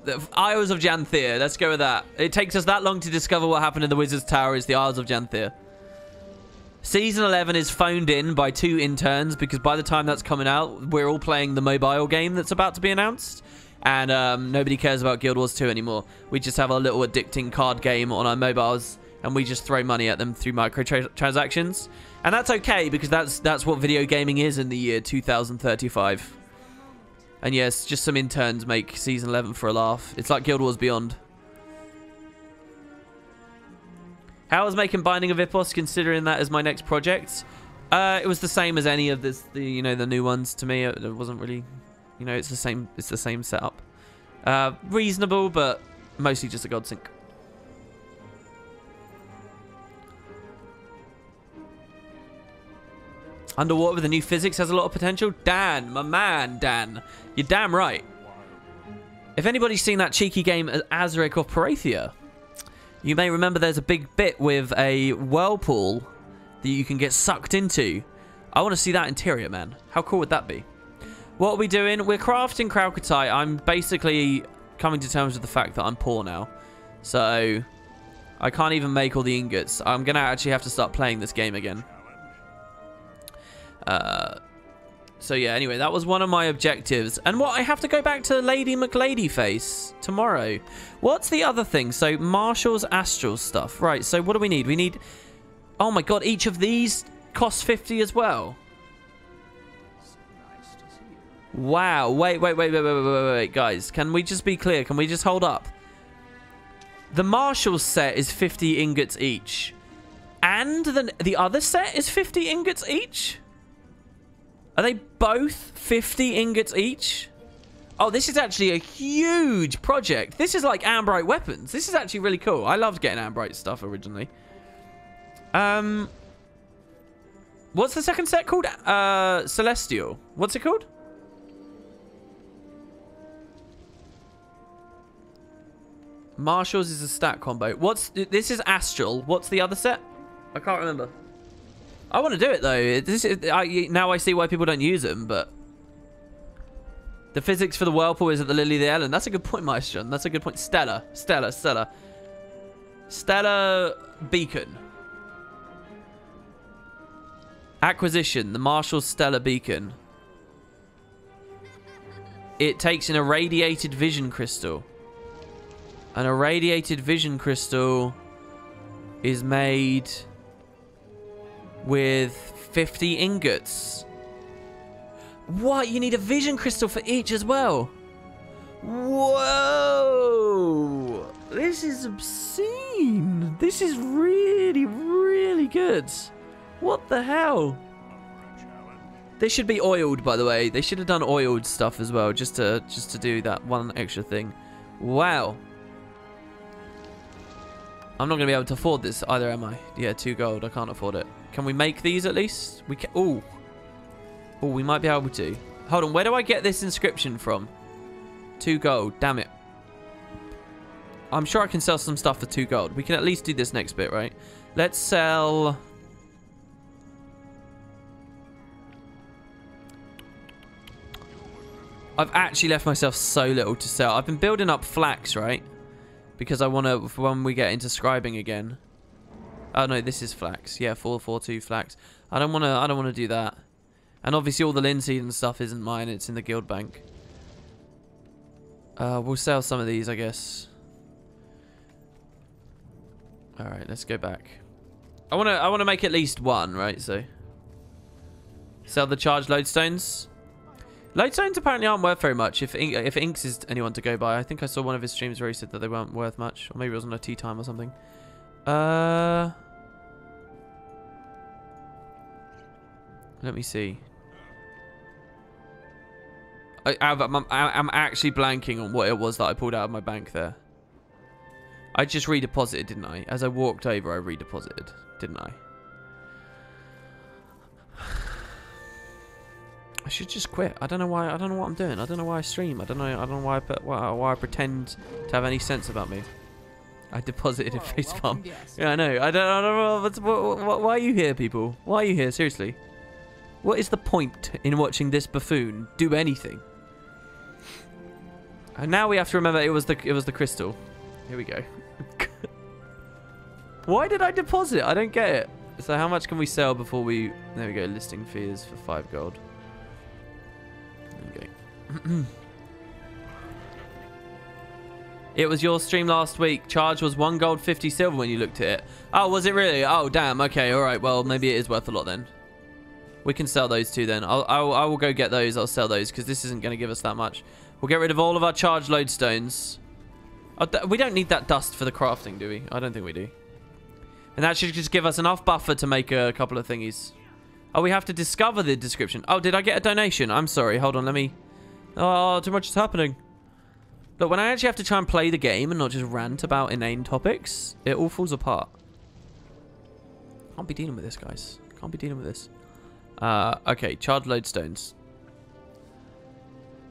The Isles of Janthir. Let's go with that. It takes us that long to discover what happened in the Wizard's Tower is the Isles of Janthir. Season 11 is phoned in by 2 interns, because by the time that's coming out, we're all playing the mobile game that's about to be announced. And nobody cares about Guild Wars 2 anymore. We just have our little addicting card game on our mobiles, and we just throw money at them through microtransactions. And that's okay, because that's what video gaming is in the year 2035. And yes, just some interns make Season 11 for a laugh. It's like Guild Wars Beyond. How was making Binding of Ipos, considering that as my next project? It was the same as any of the new ones to me. It wasn't really, it's the same setup. Reasonable, but mostly just a god sync. Underwater with the new physics has a lot of potential. Dan, my man, Dan. You're damn right. If anybody's seen that cheeky game Azaric of Parathia, you may remember there's a big bit with a whirlpool that you can get sucked into. I want to see that interior, man. How cool would that be? What are we doing? We're crafting Kralkatite. I'm basically coming to terms with the fact that I'm poor now. So I can't even make all the ingots. I'm going to actually have to start playing this game again. So yeah, anyway, that was one of my objectives. And what, I have to go back to Lady McLady face tomorrow. What's the other thing? So Marshall's Astral stuff. Right, so what do we need? We need... Oh my god, each of these costs 50 as well. Wow, wait, guys. Can we just be clear? Can we just hold up? The Marshall set is 50 ingots each. And the other set is 50 ingots each? Are they both 50 ingots each? Oh, this is actually a huge project. This is like Ambrite weapons. This is actually really cool. I loved getting Ambrite stuff originally. What's the second set called? Celestial. What's it called? Marshall's is a stat combo. This is Astral. What's the other set? I can't remember. I want to do it though. Now I see why people don't use them, but the physics for the Whirlpool is at the Lily of the Ellen. That's a good point, Maestro. That's a good point. Stellar Beacon. Acquisition. The Marshall Stellar Beacon. It takes an irradiated vision crystal. An irradiated vision crystal is made with 50 ingots. What? You need a vision crystal for each as well? Whoa! This is obscene. This is really, really good. What the hell? They should be oiled, by the way. They should have done oiled stuff as well, just to do that one extra thing. Wow. I'm not going to be able to afford this either, am I? Yeah, 2 gold. I can't afford it. Can we make these at least? We can. Ooh. Oh, we might be able to. Hold on. Where do I get this inscription from? 2 gold. Damn it. I'm sure I can sell some stuff for 2 gold. We can at least do this next bit, right? Let's sell... I've actually left myself so little to sell. I've been building up flax, right? Because I want to, when we get into scribing again. Oh no, this is flax. Yeah, 442 flax. I don't want to do that. And obviously all the linseed and stuff isn't mine. It's in the guild bank. We'll sell some of these, I guess. All right, let's go back. I want to make at least one, right? So sell the charged lodestones. Lodestones apparently aren't worth very much. If Inks is anyone to go by, I think I saw one of his streams where he said that they weren't worth much, or maybe it was on a tea time or something. Let me see. I'm actually blanking on what it was that I pulled out of my bank there. I just redeposited, didn't I? As I walked over, I redeposited, didn't I? I should just quit. I don't know why. I don't know what I'm doing. I don't know why I stream. I don't know why I pretend to have any sense about me. I deposited in facepalm. Yeah, I know. I don't know. Why are you here, people? Why are you here? Seriously. What is the point in watching this buffoon do anything? And now we have to remember it was the crystal. Here we go. Why did I deposit? I don't get it. So how much can we sell before we... There we go. Listing fees for 5 gold. There we go. It was your stream last week. Charge was 1 gold, 50 silver when you looked at it. Oh, was it really? Oh, damn. Okay, all right. Well, maybe it is worth a lot then. We can sell those two then. I will go get those. I'll sell those because this isn't going to give us that much. We'll get rid of all of our charged lodestones. We don't need that dust for the crafting, do we? I don't think we do. And that should just give us enough buffer to make a couple of thingies. Oh, we have to discover the description. Oh, did I get a donation? I'm sorry. Hold on, let me... Oh, too much is happening. Look, when I actually have to try and play the game and not just rant about inane topics, it all falls apart. Can't be dealing with this, guys. Can't be dealing with this. Okay, charged lodestones.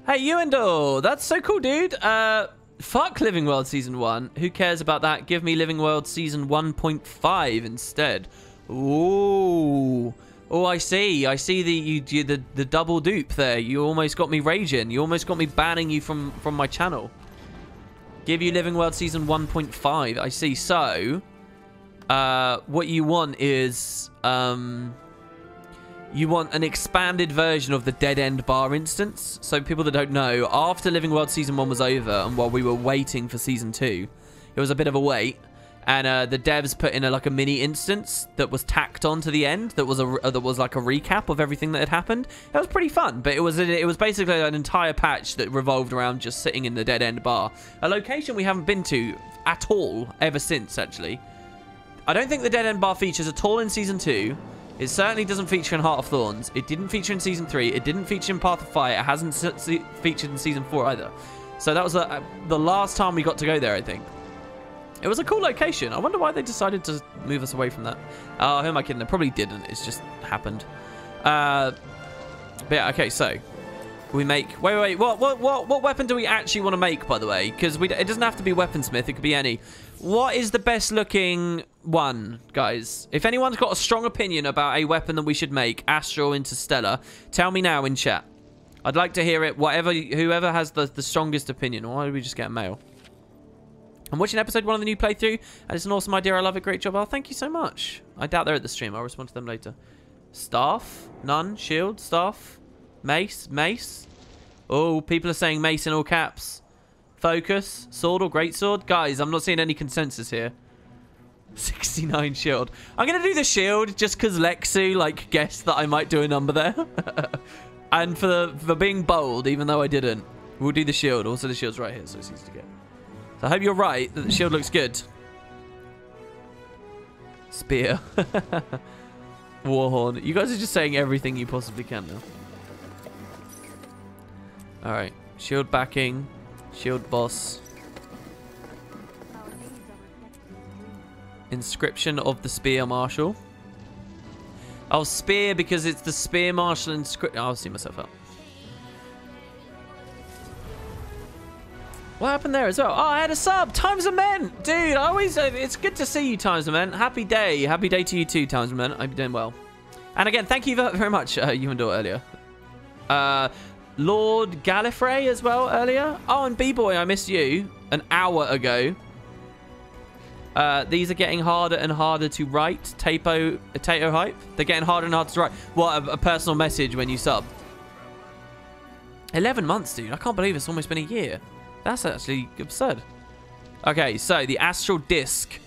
Hey, Ewendell! That's so cool, dude! Fuck Living World Season 1. Who cares about that? Give me Living World Season 1.5 instead. Ooh. Oh, I see. I see the double dupe there. You almost got me raging. You almost got me banning you from my channel. Give you Living World Season 1.5. I see. So, what you want is... you want an expanded version of the Dead End Bar instance. So people that don't know, after Living World Season 1 was over and while we were waiting for Season 2, it was a bit of a wait. And the devs put in a mini instance that was tacked on to the end. That was like a recap of everything that had happened. It was pretty fun, but it was basically an entire patch that revolved around just sitting in the Dead End Bar, a location we haven't been to at all ever since. Actually, I don't think the Dead End Bar features at all in Season 2. It certainly doesn't feature in Heart of Thorns. It didn't feature in Season 3. It didn't feature in Path of Fire. It hasn't featured in Season 4 either. So that was the last time we got to go there, I think. It was a cool location. I wonder why they decided to move us away from that. Oh, who am I kidding? It probably didn't. It's just happened. But yeah, okay, so we make... Wait. What weapon do we actually want to make, by the way? Because it doesn't have to be Weaponsmith. It could be any. What is the best looking one, guys? If anyone's got a strong opinion about a weapon that we should make, Astral into Stellar, tell me now in chat. I'd like to hear it. Whoever has the strongest opinion. Why did we just get a mail? I'm watching episode 1 of the new playthrough, and it's an awesome idea. I love it. Great job. Oh, thank you so much. I doubt they're at the stream. I'll respond to them later. Staff? None. Shield? Staff? Mace? Mace? Oh, people are saying mace in all caps. Focus? Sword or greatsword? Guys, I'm not seeing any consensus here. 69 shield. I'm going to do the shield just because Lexu, guessed that I might do a number there. And for being bold, even though I didn't, we'll do the shield. Also, the shield's right here, so it's easy to get. So I hope you're right that the shield looks good. Spear. Warhorn. You guys are just saying everything you possibly can now. Alright. Shield backing. Shield boss. Inscription of the Spear Marshal. Oh, Spear because it's the Spear Marshal inscription. I'll see myself out. What happened there as well? Oh, I had a sub. Times of Men. Dude, it's good to see you, Times of Men. Happy day. Happy day to you too, Times of Men. I hope you're doing well. And again, thank you very much, you and Dor earlier. Lord Gallifrey as well earlier. Oh, and B-Boy, I missed you an hour ago. These are getting harder and harder to write. Tato hype. They're getting harder and harder to write. What, a personal message when you sub. 11 months, dude. I can't believe it's almost been a year. That's actually absurd. Okay, so the Astral Disc.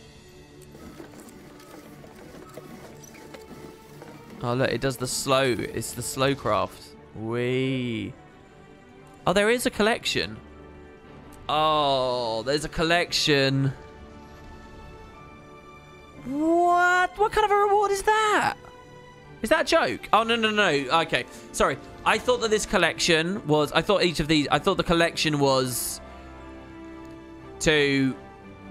Oh, look, it does the slow. It's the slow craft. Wee. Oh, there is a collection. Oh, there's a collection. What? What kind of a reward is that? Is that a joke? Oh, no. Okay, sorry. I thought that this collection was... I thought the collection was...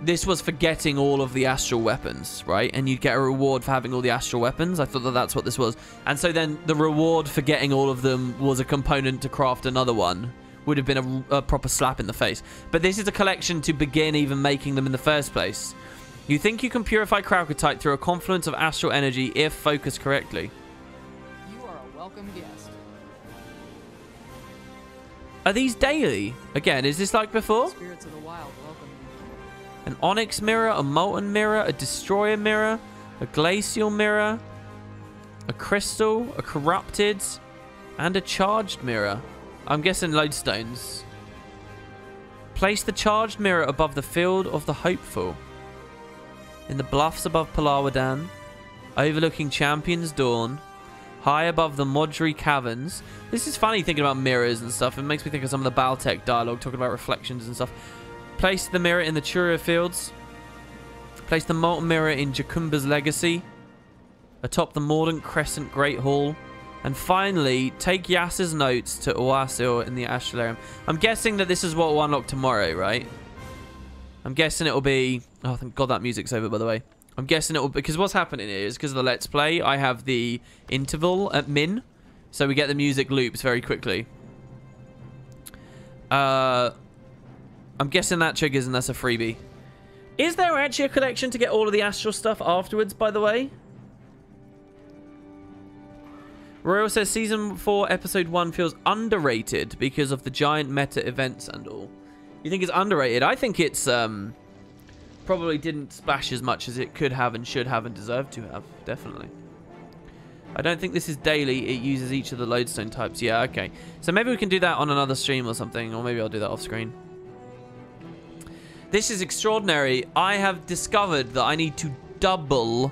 This was for getting all of the astral weapons, right? And you'd get a reward for having all the astral weapons. I thought that that's what this was. And so then the reward for getting all of them was a component to craft another one. Would have been a proper slap in the face. But this is a collection to begin even making them in the first place. You think you can purify Kralkatite through a confluence of astral energy if focused correctly.
You are a welcome guest.
Are these daily? Again, is this like before?
Spirits of the wild welcome you.
An onyx mirror, a molten mirror, a destroyer mirror, a glacial mirror, a crystal, a corrupted, and a charged mirror. I'm guessing lodestones. Place the charged mirror above the field of the hopeful. In the bluffs above Palawadan, overlooking Champion's Dawn, high above the Modri Caverns. This is funny thinking about mirrors and stuff. It makes me think of some of the Baltec dialogue talking about reflections and stuff. Place the mirror in the Churia Fields. Place the molten mirror in Jacumba's Legacy. Atop the Mordant Crescent Great Hall. And finally, take Yas's notes to Oasil in the Astralarium. I'm guessing that this is what will unlock tomorrow, right? I'm guessing it'll be... Oh, thank God that music's over, by the way. I'm guessing it'll... Because what's happening is, because of the Let's Play, I have the interval at min. So we get the music loops very quickly. I'm guessing that triggers and that's a freebie. Is there actually a collection to get all of the astral stuff afterwards, by the way? Royal says Season 4, Episode 1 feels underrated because of the giant meta events and all. You think it's underrated? I think it's probably didn't splash as much as it could have and should have and deserved to have. Definitely. I don't think this is daily. It uses each of the lodestone types. Yeah, okay. So maybe we can do that on another stream or something, or maybe I'll do that off screen. This is extraordinary. I have discovered that I need to double.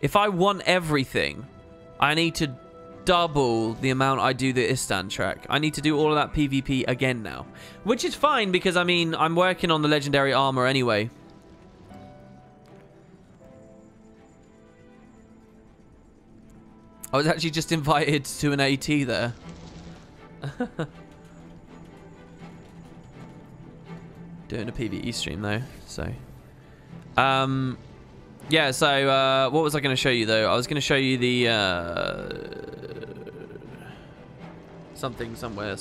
If I want everything, I need to double the amount I do the Istan track. I need to do all of that PvP again now. Which is fine because, I mean, I'm working on the legendary armor anyway. I was actually just invited to an AT there. Doing a PvE stream though, so. Yeah, so what was I going to show you though? I was going to show you the something somewhere.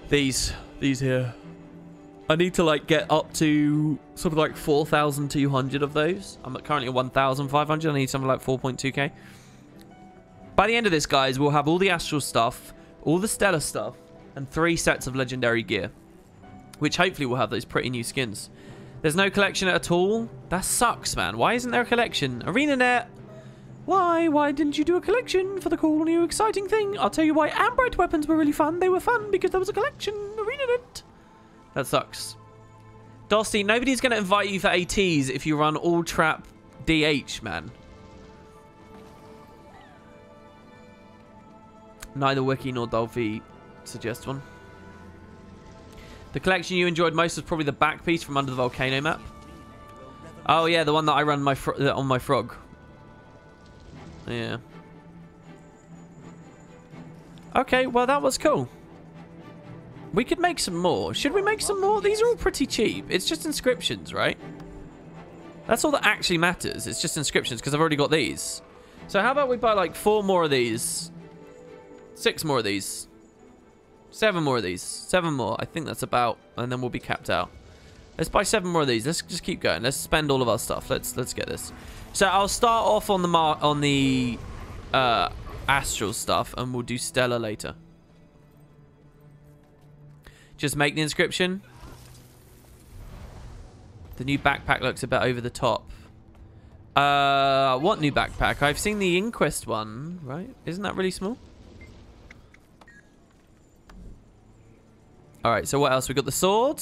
These here. I need to like get up to something like 4,200 of those. I'm currently at 1,500. I need something like 4.2k. By the end of this, guys, we'll have all the Astral stuff, all the Stellar stuff, and 3 sets of legendary gear, which hopefully will have those pretty new skins. There's no collection at all. That sucks, man. Why isn't there a collection? ArenaNet, why? Why didn't you do a collection for the cool new exciting thing? I'll tell you why Ambrite weapons were really fun. They were fun because there was a collection. ArenaNet. That sucks. Dosty, nobody's going to invite you for ATs if you run all trap DH, man. Neither Wiki nor Dolphy suggest one. The collection you enjoyed most was probably the back piece from under the volcano map. Oh yeah, the one that I run on my frog. Yeah. Okay, well that was cool. We could make some more. Should we make some more? These are all pretty cheap. It's just inscriptions, right? That's all that actually matters. It's just inscriptions because I've already got these. So how about we buy like 4 more of these? 6 more of these. 7 more of these. 7 more. I think that's about, and then we'll be capped out. Let's buy 7 more of these. Let's just keep going. Let's spend all of our stuff. Let's get this. So I'll start off on the Astral stuff, and we'll do Stellar later. Just make the inscription. The new backpack looks a bit over the top. What new backpack? I've seen the Inquest one, right? Isn't that really small? Alright, so what else? We got the sword.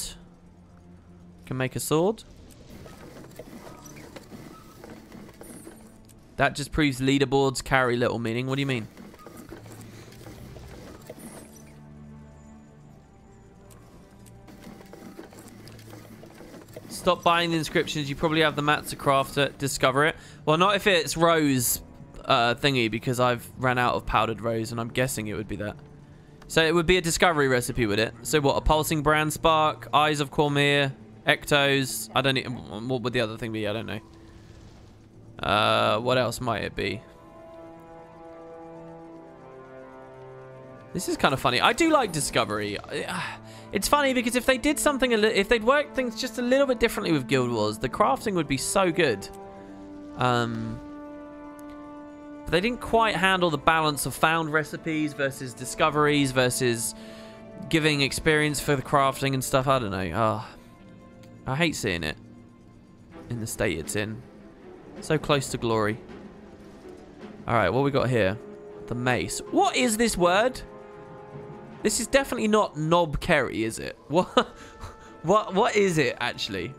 Can make a sword. That just proves leaderboards carry little meaning. What do you mean? Stop buying the inscriptions. You probably have the mats to craft it, discover it. Well, not if it's rose thingy, because I've ran out of powdered rose, and I'm guessing it would be that. So it would be a discovery recipe, would it? So what? A pulsing brand spark, eyes of Cormier, ectos. I don't know. What would the other thing be? I don't know. What else might it be? This is kind of funny. I do like discovery. It's funny because if they did something, if they'd worked things just a little bit differently with Guild Wars, the crafting would be so good. But they didn't quite handle the balance of found recipes versus discoveries versus giving experience for the crafting and stuff. I don't know. Oh, I hate seeing it in the state it's in. So close to glory. All right, what we got here? The mace. What is this word? This is definitely not Knob Kerry, is it? What is it actually?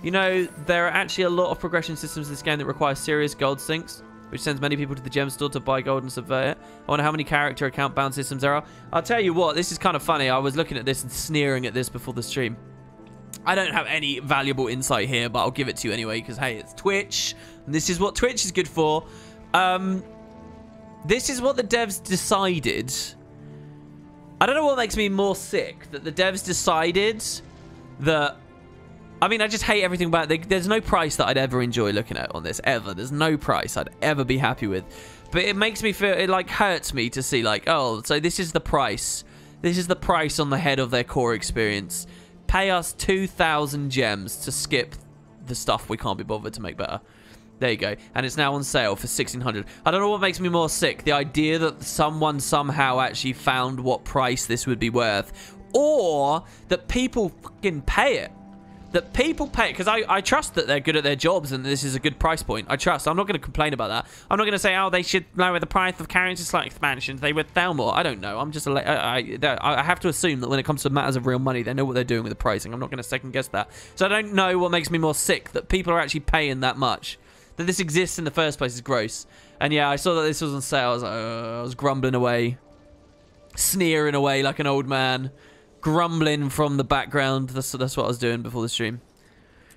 You know, there are actually a lot of progression systems in this game that require serious gold sinks, which sends many people to the gem store to buy gold and subvert it. I wonder how many character account bound systems there are. I'll tell you what, this is kind of funny. I was looking at this and sneering at this before the stream. I don't have any valuable insight here, but I'll give it to you anyway, because hey, it's Twitch, and this is what Twitch is good for. This is what the devs decided. I don't know what makes me more sick, that the devs decided that... I mean, I just hate everything about it. There's no price that I'd ever enjoy looking at on this, ever. There's no price I'd ever be happy with. But it makes me feel, it like hurts me to see like, oh, so this is the price. This is the price on the head of their core experience. Pay us 2,000 gems to skip the stuff we can't be bothered to make better. There you go. And it's now on sale for 1,600. I don't know what makes me more sick. The idea that someone somehow actually found what price this would be worth. Or that people fucking pay it. that people pay, because I trust that they're good at their jobs and this is a good price point. I trust. I'm not going to complain about that. I'm not going to say, oh, they should lower the price of character slot expansions. They would sell more. I don't know. I'm just I have to assume that when it comes to matters of real money, they know what they're doing with the pricing. I'm not going to second guess that. So I don't know what makes me more sick, that people are actually paying that much. That this exists in the first place is gross. And yeah, I saw that this was on sale. I was grumbling away, sneering away like an old man. Grumbling from the background. That's what I was doing before the stream.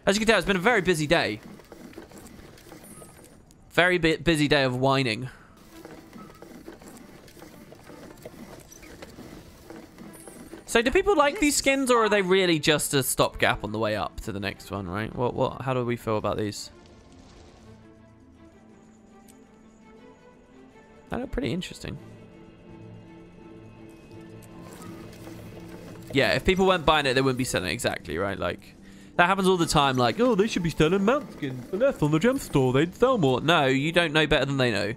As you can tell, it's been a very busy day. Very busy day of whining. So do people like these skins, or are they really just a stopgap on the way up to the next one, right? How do we feel about these? They look pretty interesting. Yeah, if people weren't buying it, they wouldn't be selling it. Exactly, right? Like, that happens all the time. Like, oh, they should be selling mount skins for less on the gem store. They'd sell more. No, you don't know better than they know.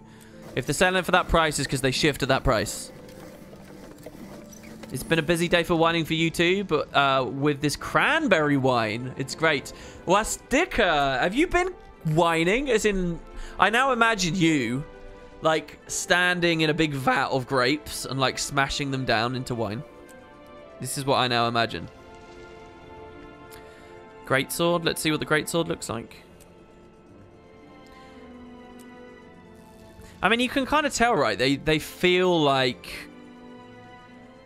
If they're selling it for that price, it's because they shifted that price. It's been a busy day for whining for you too, but with this cranberry wine, it's great. Wastika, have you been whining? As in, I now imagine you, like, standing in a big vat of grapes and, like, smashing them down into wine. This is what I now imagine. Greatsword. Let's see what the greatsword looks like. I mean, you can kind of tell, right? They feel like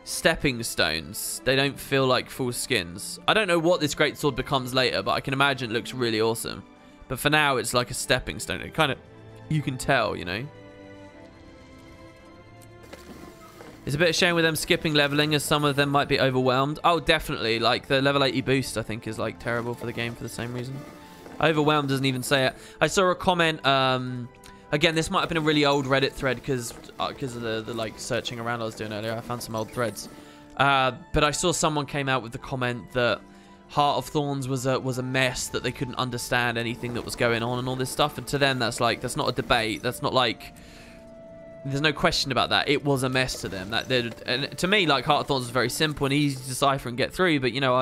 stepping stones. They don't feel like full skins. I don't know what this greatsword becomes later, but I can imagine it looks really awesome. But for now, it's like a stepping stone. It kind of, you can tell, you know. It's a bit of a shame with them skipping leveling, as some of them might be overwhelmed. Oh, definitely. Like, the level 80 boost, I think, is, like, terrible for the game for the same reason. Overwhelmed doesn't even say it. I saw a comment, again, this might have been a really old Reddit thread, because of the, like, searching around I was doing earlier. I found some old threads. But I saw someone came out with the comment that Heart of Thorns was a mess, that they couldn't understand anything that was going on and all this stuff. And to them, that's, like, that's not a debate. That's not, like... There's no question about that. It was a mess to them. And to me, like, Heart of Thorns was very simple and easy to decipher and get through. But, you know,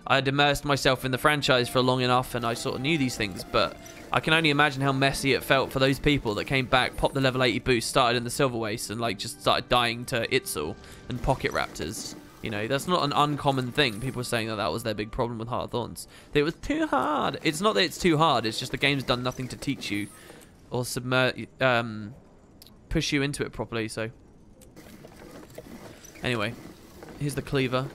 I'd immersed myself in the franchise for long enough and I sort of knew these things. But I can only imagine how messy it felt for those people that came back, popped the level 80 boost, started in the Silver Waste and, like, just started dying to Itzel and Pocket Raptors. You know, that's not an uncommon thing. People were saying that was their big problem with Heart of Thorns. That it was too hard. It's not that it's too hard. It's just the game's done nothing to teach you or push you into it properly. So anyway, here's the cleaver.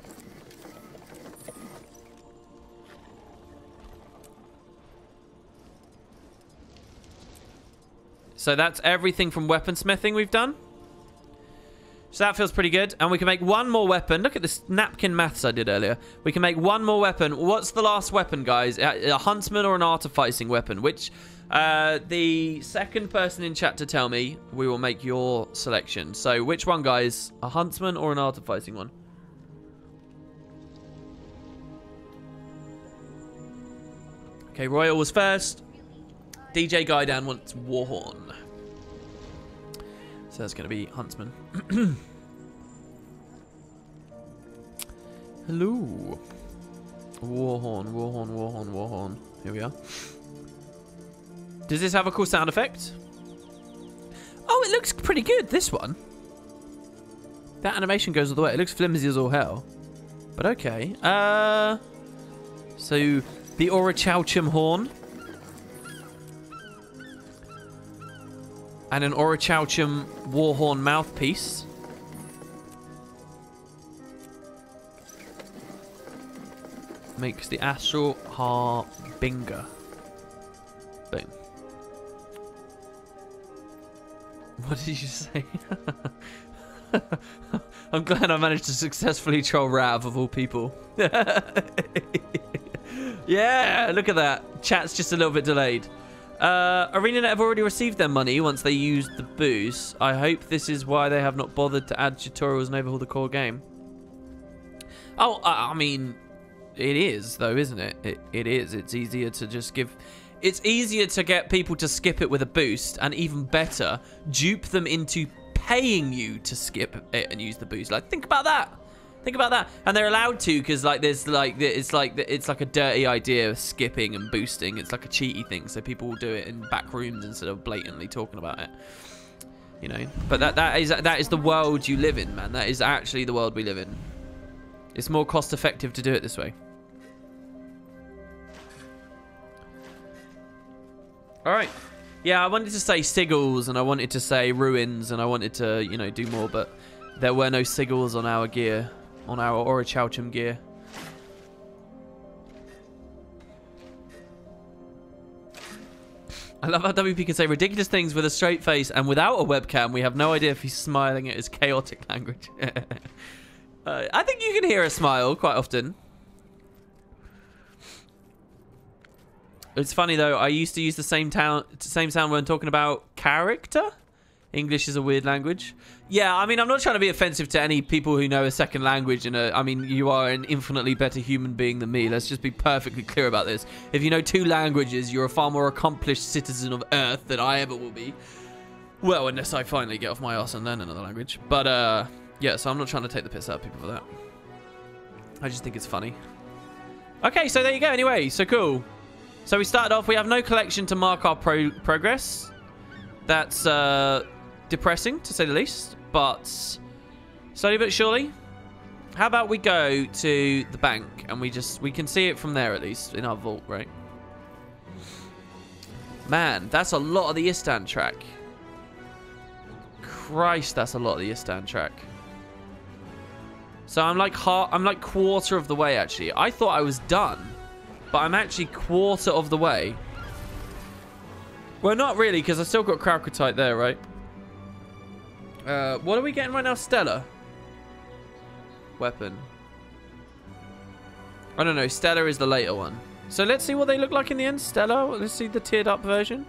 So that's everything from weaponsmithing we've done. So that feels pretty good. And we can make one more weapon. Look at this napkin maths I did earlier. We can make one more weapon. What's the last weapon, guys? A huntsman or an artificing weapon? Which, the second person in chat to tell me, we will make your selection. So which one, guys? A huntsman or an artificing one? Okay, Royal was first. DJ Gaidan wants Warhorn. So that's going to be huntsman. Hello. Warhorn, Warhorn, Warhorn, Warhorn. Here we are. Does this have a cool sound effect? Oh, it looks pretty good, this one. That animation goes all the way. It looks flimsy as all hell. But okay. So, the Orichalcum horn. And an Orichalcum Warhorn mouthpiece. Makes the Astral Harbinger. Boom. What did you say? I'm glad I managed to successfully troll Rav of all people. Yeah, look at that. Chat's just a little bit delayed. ArenaNet have already received their money once they used the boost. I hope this is why they have not bothered to add tutorials and overhaul the core game. Oh, I mean, it is, though, isn't it? It is. It's easier to just give... It's easier to get people to skip it with a boost, and even better, dupe them into paying you to skip it and use the boost. Like, think about that. Think about that. And they're allowed to because like there's like it's like a dirty idea of skipping and boosting. It's like a cheaty thing, so people will do it in back rooms instead of blatantly talking about it. You know, but that is the world you live in, man. That is actually the world we live in. It's more cost effective to do it this way. All right. Yeah, I wanted to say sigils and I wanted to say ruins and I wanted to, you know, do more, but there were no sigils on our gear, on our Orichalcum gear. I love how WP can say ridiculous things with a straight face and without a webcam. We have no idea if he's smiling at his chaotic language. I think you can hear a smile quite often. It's funny though, I used to use the same sound when talking about character. English is a weird language. Yeah, I mean, I'm not trying to be offensive to any people who know a second language. And I mean, you are an infinitely better human being than me. Let's just be perfectly clear about this. If you know 2 languages, you're a far more accomplished citizen of Earth than I ever will be. Well, unless I finally get off my ass and learn another language. But yeah, so I'm not trying to take the piss out of people for that. I just think it's funny. Okay, so there you go. Anyway, so cool. So we started off, we have no collection to mark our progress. That's depressing, to say the least. But slowly but surely. How about we go to the bank and we can see it from there at least, in our vault, right? Man, that's a lot of the Istan track. Christ, that's a lot of the Istan track. So I'm like quarter of the way, actually. I thought I was done. But I'm actually quarter of the way. Well, not really, because I still got Kralkatite there, right? What are we getting right now? Stellar. Weapon. I don't know. Stellar is the later one. So let's see what they look like in the end. Stellar. Let's see the tiered up version.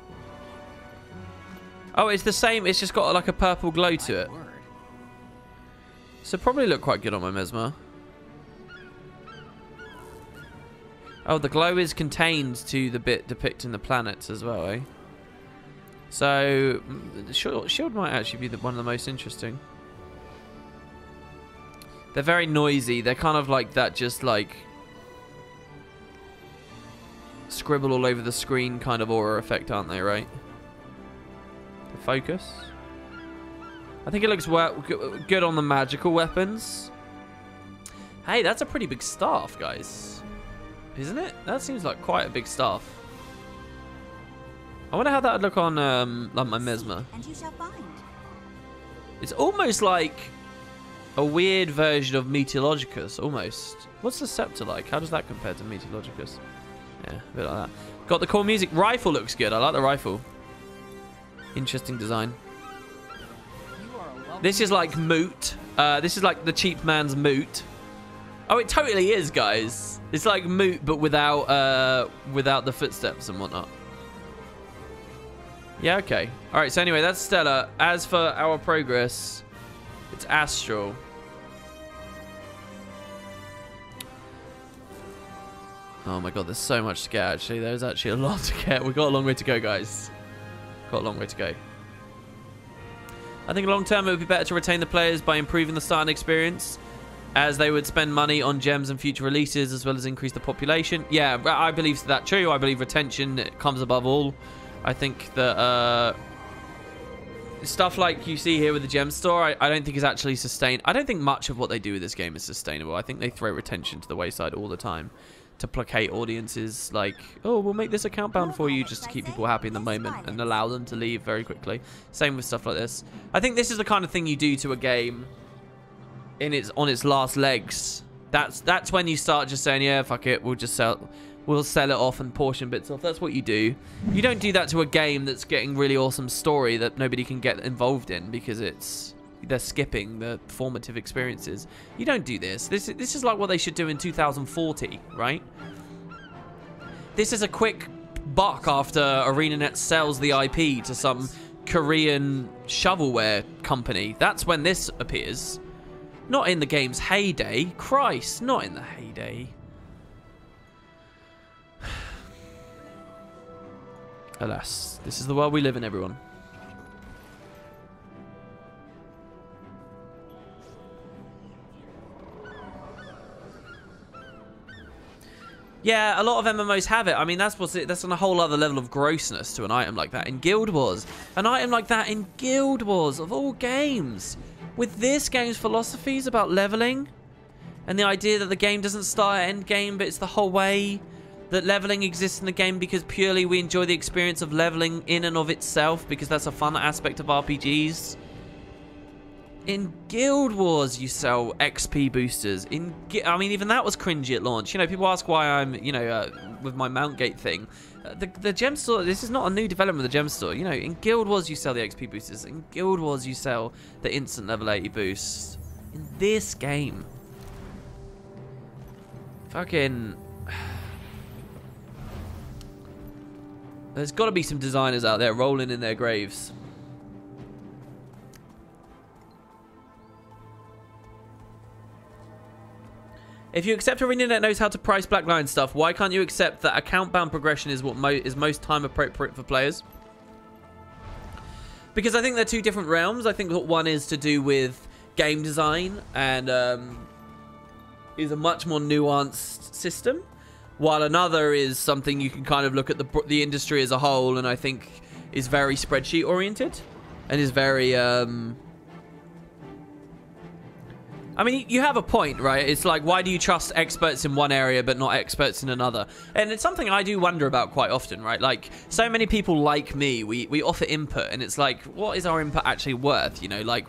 Oh, it's the same. It's just got like a purple glow to it. So probably look quite good on my Mesmer. Oh, the glow is contained to the bit depicting the planets as well, eh? So, the shield might actually be one of the most interesting. They're very noisy. They're kind of like that, just like scribble all over the screen kind of aura effect, aren't they, right? The focus. I think it looks good on the magical weapons. Hey, that's a pretty big staff, guys. Isn't it? That seems like quite a big staff. I wonder how that would look on like my Mesmer.
And you shall find.
It's almost like a weird version of Meteorologicus, almost. What's the scepter like? How does that compare to Meteorologicus? Yeah, a bit like that. Got the cool music. Rifle looks good. I like the rifle. Interesting design. This is like Moot. This is like the cheap man's Moot. Oh, it totally is, guys. It's like Moot, but without the footsteps and whatnot. Yeah, okay. All right, so anyway, that's Stellar. As for our progress, it's Astral. Oh my god, there's so much to get, actually. There's actually a lot to get. We've got a long way to go, guys. Got a long way to go. I think long term it would be better to retain the players by improving the starting experience, as they would spend money on gems and future releases, as well as increase the population. Yeah, I believe that true. I believe retention comes above all. I think that stuff like you see here with the gem store, I don't think is actually sustained. I don't think much of what they do with this game is sustainable. I think they throw retention to the wayside all the time to placate audiences, like, oh, we'll make this account bound for you just to keep people happy in the moment and allow them to leave very quickly. Same with stuff like this. I think this is the kind of thing you do to a game on its last legs. That's when you start just saying, yeah, fuck it, we'll sell it off and portion bits off. That's what you do. You don't do that to a game that's getting really awesome story that nobody can get involved in because they're skipping the formative experiences. You don't do this. This is like what they should do in 2040, right? This is a quick buck after ArenaNet sells the IP to some Korean shovelware company. That's when this appears. Not in the game's heyday. Christ, not in the heyday. Alas, this is the world we live in, everyone. Yeah, a lot of MMOs have it. I mean, that's on a whole other level of grossness to an item like that in Guild Wars. An item like that in Guild Wars, of all games. With this game's philosophies about leveling, and the idea that the game doesn't start at end game, but it's the whole way that leveling exists in the game because purely we enjoy the experience of leveling in and of itself because that's a fun aspect of RPGs. In Guild Wars, you sell XP boosters. I mean, even that was cringy at launch. You know, people ask why I'm, you know, with my Mount Gate thing. The gem store, this is not a new development of the gem store. You know, in Guild Wars, you sell the XP boosters. In Guild Wars, you sell the instant level 80 boosts. In this game. Fucking... There's got to be some designers out there rolling in their graves. If you accept Arena that knows how to price Blackline stuff, why can't you accept that account-bound progression is what is most time appropriate for players? Because I think they're two different realms. I think that one is to do with game design and is a much more nuanced system, while another is something you can kind of look at the industry as a whole, and I think is very spreadsheet-oriented and is very... I mean, you have a point, right? It's like, why do you trust experts in one area but not experts in another? And it's something I do wonder about quite often, right? Like, so many people like me, we offer input, and it's like, what is our input actually worth? You know, like,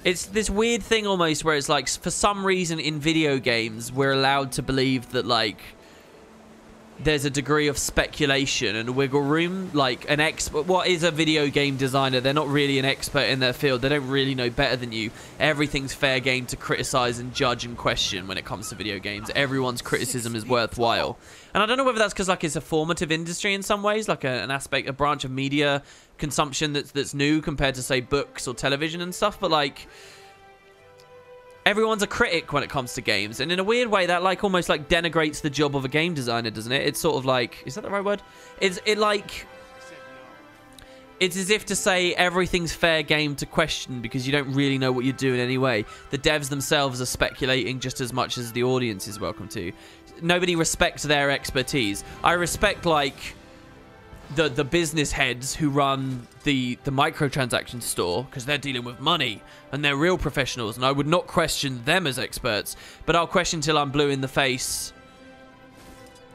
it's this weird thing almost where it's like, for some reason in video games, we're allowed to believe that, like, there's a degree of speculation and wiggle room. Like, an expert, what is a video game designer? They're not really an expert in their field. They don't really know better than you. Everything's fair game to criticize and judge and question when it comes to video games. Everyone's criticism is worthwhile. And I don't know whether that's because, like, it's a formative industry in some ways, like an aspect, a branch of media consumption that's new compared to, say, books or television and stuff, but, like, everyone's a critic when it comes to games, and in a weird way that, like, almost, like, denigrates the job of a game designer, doesn't it? It's sort of like, is that the right word? It's as if to say everything's fair game to question because you don't really know what you're doing anyway. The devs themselves are speculating just as much as the audience is welcome to. Nobody respects their expertise. I respect, like, the business heads who run the microtransaction store because they're dealing with money and they're real professionals, and I would not question them as experts, but I'll question till I'm blue in the face,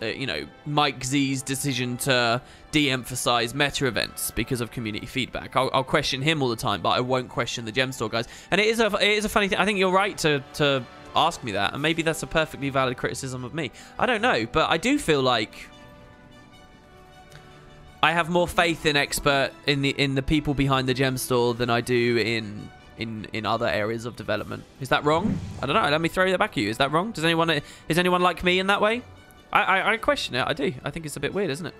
you know, Mike Z's decision to de-emphasize meta events because of community feedback. I'll question him all the time, but I won't question the gem store guys. And it is a funny thing. I think you're right to ask me that, and maybe that's a perfectly valid criticism of me. I don't know, but I do feel like I have more faith in the people behind the gem store than I do in other areas of development. Is that wrong? I don't know. Let me throw that back at you. Is that wrong? Is anyone like me in that way? I question it. I do. I think it's a bit weird, isn't it?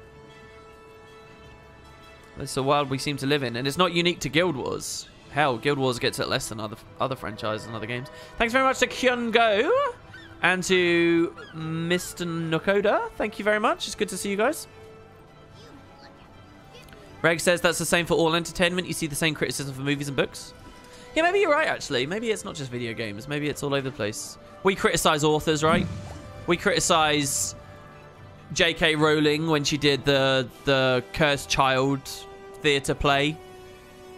It's a world we seem to live in, and it's not unique to Guild Wars. Hell, Guild Wars gets it less than other franchises and other games. Thanks very much to Kyungo and to Mr. Nokoda. Thank you very much. It's good to see you guys. Reg says that's the same for all entertainment. You see the same criticism for movies and books. Yeah, maybe you're right, actually. Maybe it's not just video games. Maybe it's all over the place. We criticize authors, right? We criticize J.K. Rowling when she did the Cursed Child theatre play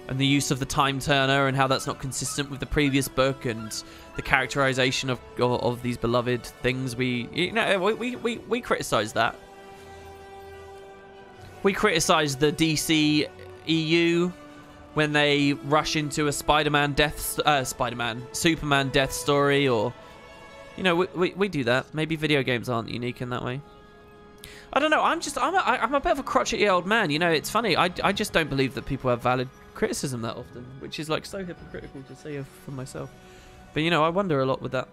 and the use of the time turner and how that's not consistent with the previous book and the characterization of these beloved things. We criticize that. We criticize the DC EU when they rush into a Superman death story, or, you know, we do that. Maybe video games aren't unique in that way. I don't know. I'm a bit of a crotchety old man. You know, it's funny. I just don't believe that people have valid criticism that often, which is, like, so hypocritical to say for myself. But, you know, I wonder a lot with that.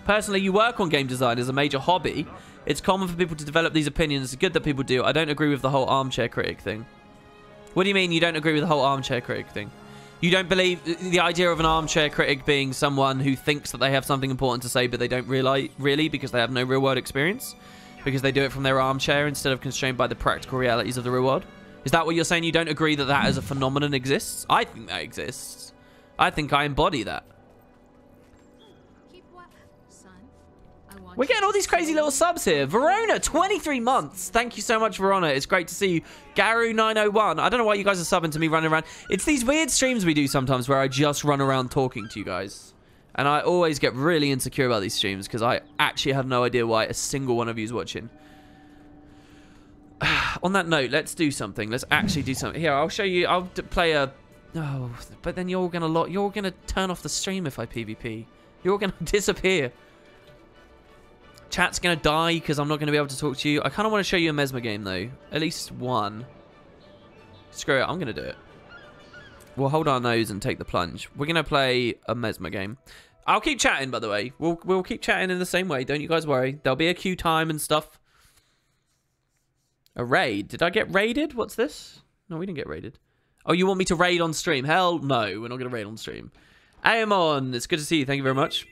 Personally, you work on game design as a major hobby. It's common for people to develop these opinions. It's good that people do. I don't agree with the whole armchair critic thing. What do you mean you don't agree with the whole armchair critic thing? You don't believe the idea of an armchair critic being someone who thinks that they have something important to say, but they don't really because they have no real world experience? Because they do it from their armchair instead of constrained by the practical realities of the real world? Is that what you're saying? You don't agree that that as a phenomenon exists? I think that exists. I think I embody that.
Keep what, son?
We're getting all these crazy little subs here. Verona, 23 months. Thank you so much, Verona. It's great to see you. Garu901. I don't know why you guys are subbing to me running around. It's these weird streams we do sometimes where I just run around talking to you guys. And I always get really insecure about these streams because I actually have no idea why a single one of you is watching. On that note, let's do something. Let's actually do something. Here, I'll show you. I'll play a... Oh, but then you're gonna turn off the stream if I PvP. You're gonna disappear. Chat's gonna die because I'm not gonna be able to talk to you. I kind of want to show you a Mesmer game though. At least one. Screw it, I'm gonna do it. We'll hold our nose and take the plunge. We're gonna play a Mesmer game. I'll keep chatting, by the way. We'll keep chatting in the same way. Don't you guys worry. There'll be a queue time and stuff. A raid. Did I get raided? What's this? No, we didn't get raided. Oh, you want me to raid on stream? Hell no, we're not gonna raid on stream. Aemon, it's good to see you. Thank you very much.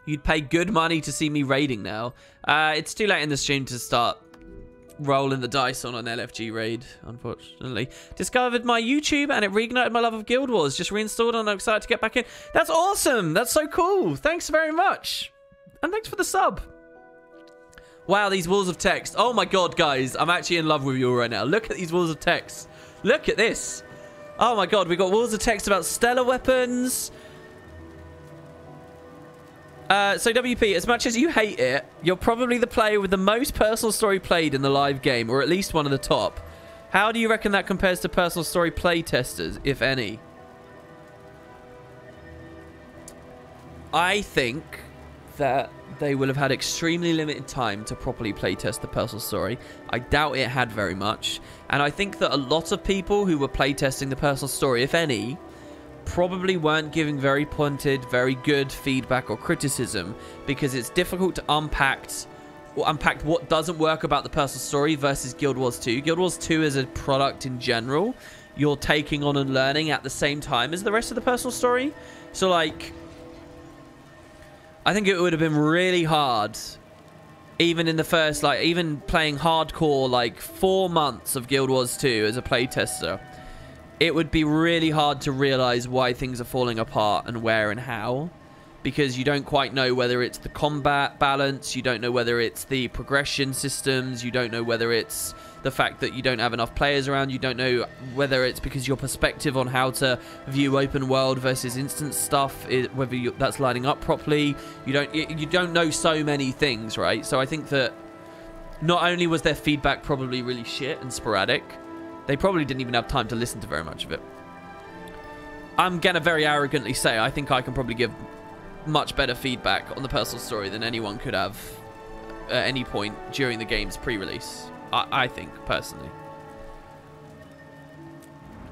You'd pay good money to see me raiding now. It's too late in the stream to start rolling the dice on an LFG raid, unfortunately. Discovered my YouTube and it reignited my love of Guild Wars. Just reinstalled and I'm excited to get back in. That's awesome. That's so cool. Thanks very much. And thanks for the sub. Wow, these walls of text. Oh my god, guys. I'm actually in love with you all right now. Look at these walls of text. Look at this. Oh my god, we got walls of text about stellar weapons. So WP, as much as you hate it, you're probably the player with the most personal story played in the live game, or at least one of the top. How do you reckon that compares to personal story play testers, if any? I think that they will have had extremely limited time to properly playtest the personal story. I doubt it had very much. And I think that a lot of people who were playtesting the personal story, if any, probably weren't giving very pointed, very good feedback or criticism because it's difficult to unpack what doesn't work about the personal story versus Guild Wars 2. Guild Wars 2 as a product in general, you're taking on and learning at the same time as the rest of the personal story. So, like, I think it would have been really hard, even in the first, like, even playing hardcore, like, 4 months of Guild Wars 2 as a playtester. It would be really hard to realize why things are falling apart and where and how, because you don't quite know whether it's the combat balance, you don't know whether it's the progression systems, you don't know whether it's the fact that you don't have enough players around, you don't know whether it's because your perspective on how to view open world versus instance stuff, whether that's lining up properly. You don't know so many things, right? So I think that not only was their feedback probably really shit and sporadic, they probably didn't even have time to listen to very much of it. I'm going to very arrogantly say I think I can probably give much better feedback on the personal story than anyone could have at any point during the game's pre-release. I think, personally.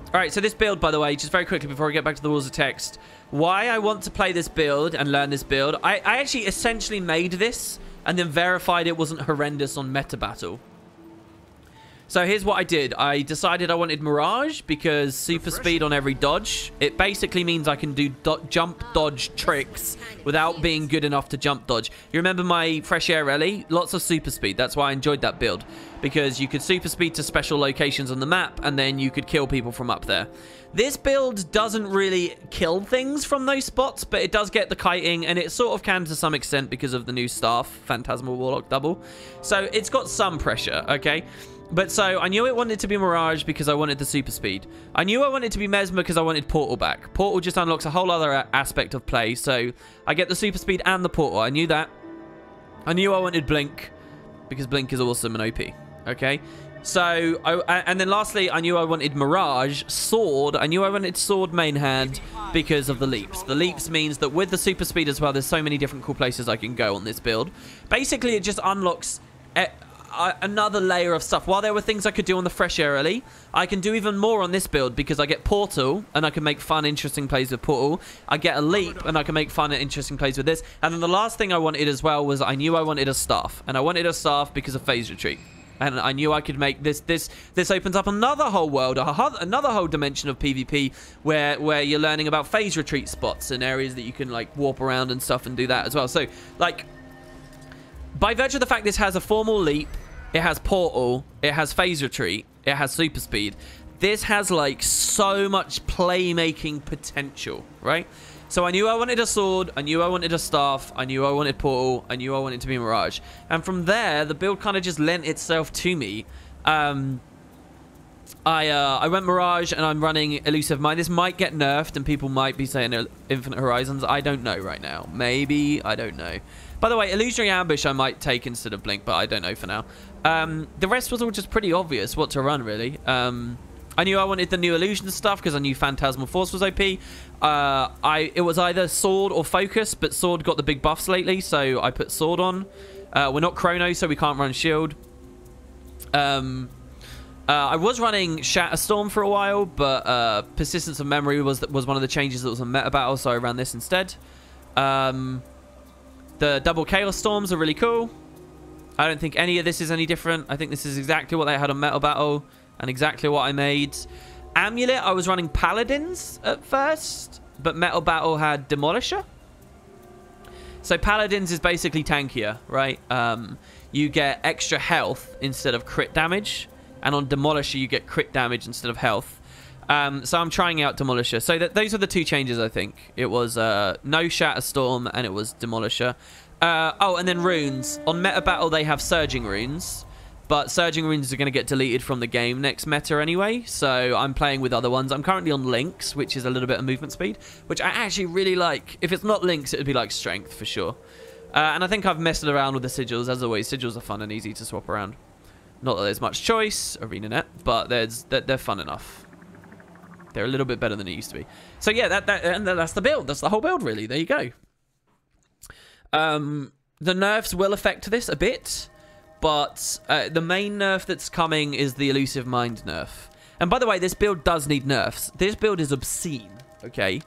Alright, so this build, by the way, just very quickly before I get back to the walls of text. Why I want to play this build and learn this build. I actually essentially made this and then verified it wasn't horrendous on meta battle. So here's what I did. I decided I wanted Mirage because super speed on every dodge. It basically means I can do jump dodge tricks without being good enough to jump dodge. You remember my Fresh Air Rally? Lots of super speed. That's why I enjoyed that build. Because you could super speed to special locations on the map and then you could kill people from up there. This build doesn't really kill things from those spots, but it does get the kiting, and it sort of can to some extent because of the new staff, Phantasmal Warlock Double. So it's got some pressure, okay? But so I knew it wanted to be Mirage because I wanted the super speed. I knew I wanted to be Mesmer because I wanted Portal back. Portal just unlocks a whole other aspect of play, so I get the super speed and the Portal. I knew that. I knew I wanted Blink because Blink is awesome and OP, okay? So, and then lastly, I knew I wanted Mirage, Sword. I knew I wanted Sword main hand because of the leaps. The leaps means that with the super speed as well, there's so many different cool places I can go on this build. Basically, it just unlocks another layer of stuff. While there were things I could do on the Fresh Air Rally, I can do even more on this build because I get Portal and I can make fun, interesting plays with Portal. I get a Leap and I can make fun and interesting plays with this. And then the last thing I wanted as well was I knew I wanted a Staff. And I wanted a Staff because of Phase Retreat. And I knew I could make this opens up another whole world, another whole dimension of PvP where you're learning about Phase Retreat spots and areas that you can like warp around and stuff and do that as well. So like, by virtue of the fact this has a formal Leap, it has Portal, it has Phase Retreat, it has Super Speed, this has like so much playmaking potential, right? So I knew I wanted a sword, I knew I wanted a staff, I knew I wanted portal, I knew I wanted to be Mirage. And from there, the build kind of just lent itself to me. I went Mirage and I'm running Elusive Mind. This might get nerfed and people might be saying Infinite Horizons. I don't know right now. Maybe, I don't know. By the way, Illusionary Ambush I might take instead of Blink, but I don't know for now. The rest was all just pretty obvious what to run, really. I knew I wanted the new illusion stuff because I knew Phantasmal Force was OP. It was either Sword or Focus, but Sword got the big buffs lately, so I put Sword on. We're not Chrono, so we can't run Shield. I was running Shatterstorm for a while, but Persistence of Memory was one of the changes that was on Meta Battle, so I ran this instead. The double Chaos Storms are really cool. I don't think any of this is any different. I think this is exactly what they had on Metal Battle and exactly what I made. Amulet, I was running Paladins at first, but Metal Battle had Demolisher. So Paladins is basically tankier, right? You get extra health instead of crit damage, and on Demolisher you get crit damage instead of health. So I'm trying out Demolisher. So those are the two changes, I think. It was no Shatterstorm and it was Demolisher. Oh, and then runes. On Meta Battle they have Surging runes, but Surging runes are going to get deleted from the game next meta anyway, so I'm playing with other ones. I'm currently on Lynx, which is a little bit of movement speed, which I actually really like. If it's not Lynx, it would be like Strength for sure. And I think I've messed around with the sigils. As always, sigils are fun and easy to swap around. Not that there's much choice, ArenaNet, but they're fun enough. They're a little bit better than it used to be. So yeah, that's the build. That's the whole build, really. There you go. The nerfs will affect this a bit, but the main nerf that's coming is the Elusive Mind nerf. And by the way, this build does need nerfs. This build is obscene, okay?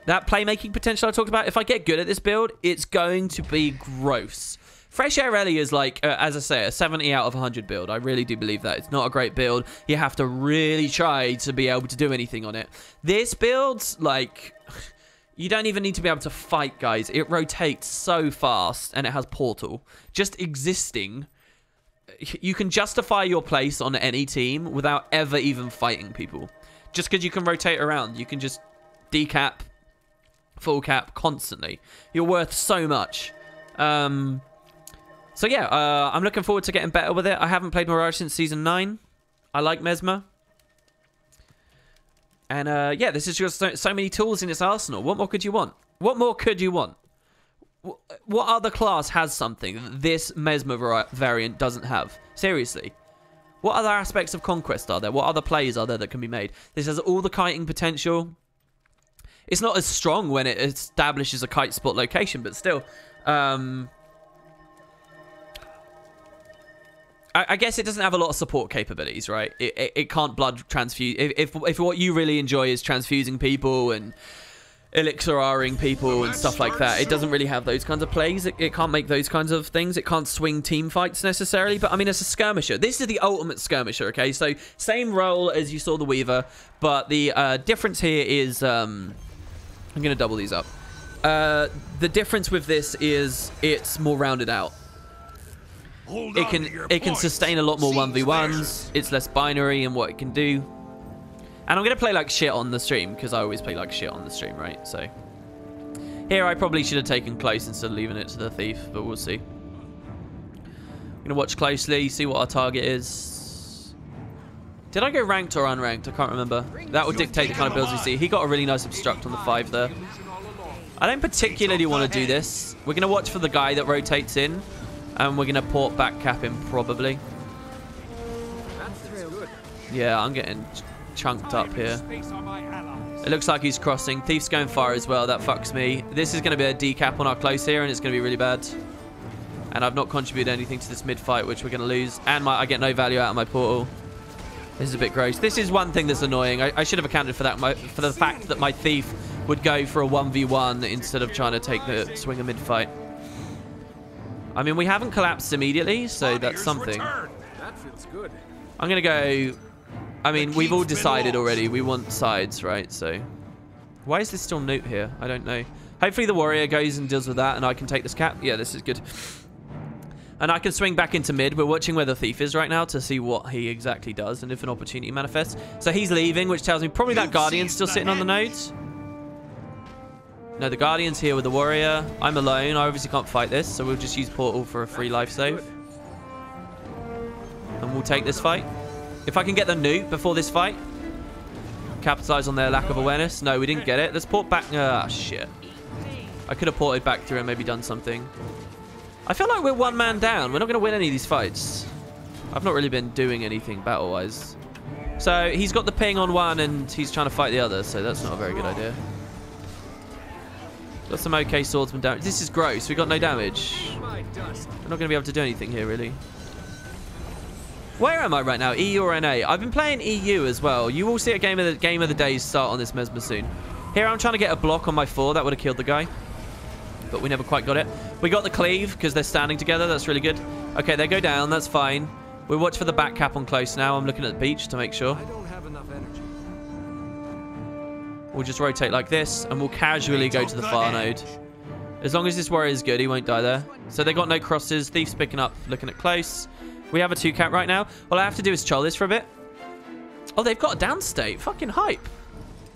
That playmaking potential I talked about, if I get good at this build, it's going to be gross. Fresh Air Ellie is like, as I say, a 70 out of 100 build. I really do believe that. It's not a great build. You have to really try to be able to do anything on it. This build's like... You don't even need to be able to fight, guys. It rotates so fast, and it has portal. Just existing, you can justify your place on any team without ever even fighting people. Just because you can rotate around. You can just decap, full cap constantly. You're worth so much. So yeah, I'm looking forward to getting better with it. I haven't played Mirage since Season 9. I like Mesmer. And yeah, this is just so many tools in its arsenal. What more could you want? What more could you want? What other class has something that this Mesmer variant doesn't have? Seriously. What other aspects of Conquest are there? What other plays are there that can be made? This has all the kiting potential. It's not as strong when it establishes a kite spot location, but still. I guess it doesn't have a lot of support capabilities, right? It can't blood transfuse. If what you really enjoy is transfusing people and elixiraring people and stuff like that, it doesn't really have those kinds of plays. It can't make those kinds of things. It can't swing team fights necessarily. But I mean, it's a skirmisher. This is the ultimate skirmisher, okay? So same role as you saw the Weaver, but the difference here is... I'm going to double these up. The difference with this is it's more rounded out. It can sustain a lot more 1v1s. It's less binary in what it can do. And I'm going to play like shit on the stream, because I always play like shit on the stream, right? So here I probably should have taken close instead of leaving it to the thief, but we'll see. I'm going to watch closely, see what our target is. Did I go ranked or unranked? I can't remember. That would dictate the kind of builds we see. He got a really nice obstruct on the 5 there. I don't particularly want to do this. We're going to watch for the guy that rotates in. And we're going to port back cap him, probably. Yeah, I'm getting chunked up here. It looks like he's crossing. Thief's going far as well. That fucks me. This is going to be a decap on our close here, and it's going to be really bad. And I've not contributed anything to this mid-fight, which we're going to lose. And I get no value out of my portal. This is a bit gross. This is one thing that's annoying. I should have accounted for that, for the fact that my Thief would go for a 1v1 instead of trying to take the swing a mid-fight. I mean, we haven't collapsed immediately, so that's something.
That feels good.
I'm going to go... I mean, we've all decided already. We want sides, right? So, why is this still Newt here? I don't know. Hopefully the warrior goes and deals with that, and I can take this cap. Yeah, this is good. And I can swing back into mid. We're watching where the thief is right now to see what he exactly does and if an opportunity manifests. So he's leaving, which tells me probably that guardian's still sitting on the nodes. No, the Guardian's here with the Warrior. I'm alone. I obviously can't fight this, so we'll just use Portal for a free life save. And we'll take this fight. If I can get the nuke before this fight, capitalize on their lack of awareness. No, we didn't get it. Let's port back. Ah, shit. I could have ported back through and maybe done something. I feel like we're one man down. We're not going to win any of these fights. I've not really been doing anything battle-wise. So he's got the ping on one and he's trying to fight the other, so that's not a very good idea. Got some okay swordsman damage. This is gross. We got no damage. We're not going to be able to do anything here, really. Where am I right now? EU or NA? I've been playing EU as well. You will see a game of the day start on this Mesmer soon. Here I'm trying to get a block on my 4. That would have killed the guy. But we never quite got it. We got the cleave because they're standing together. That's really good. Okay, they go down. That's fine. We'll watch for the back cap on close now. I'm looking at the beach to make sure.
I don't have enough energy.
We'll just rotate like this and we'll casually go to the far node. As long as this warrior is good, he won't die there. So they got no crosses. Thief's picking up, looking at close. We have a 2 cap right now. All I have to do is troll this for a bit. Oh, they've got a downstate. Fucking hype.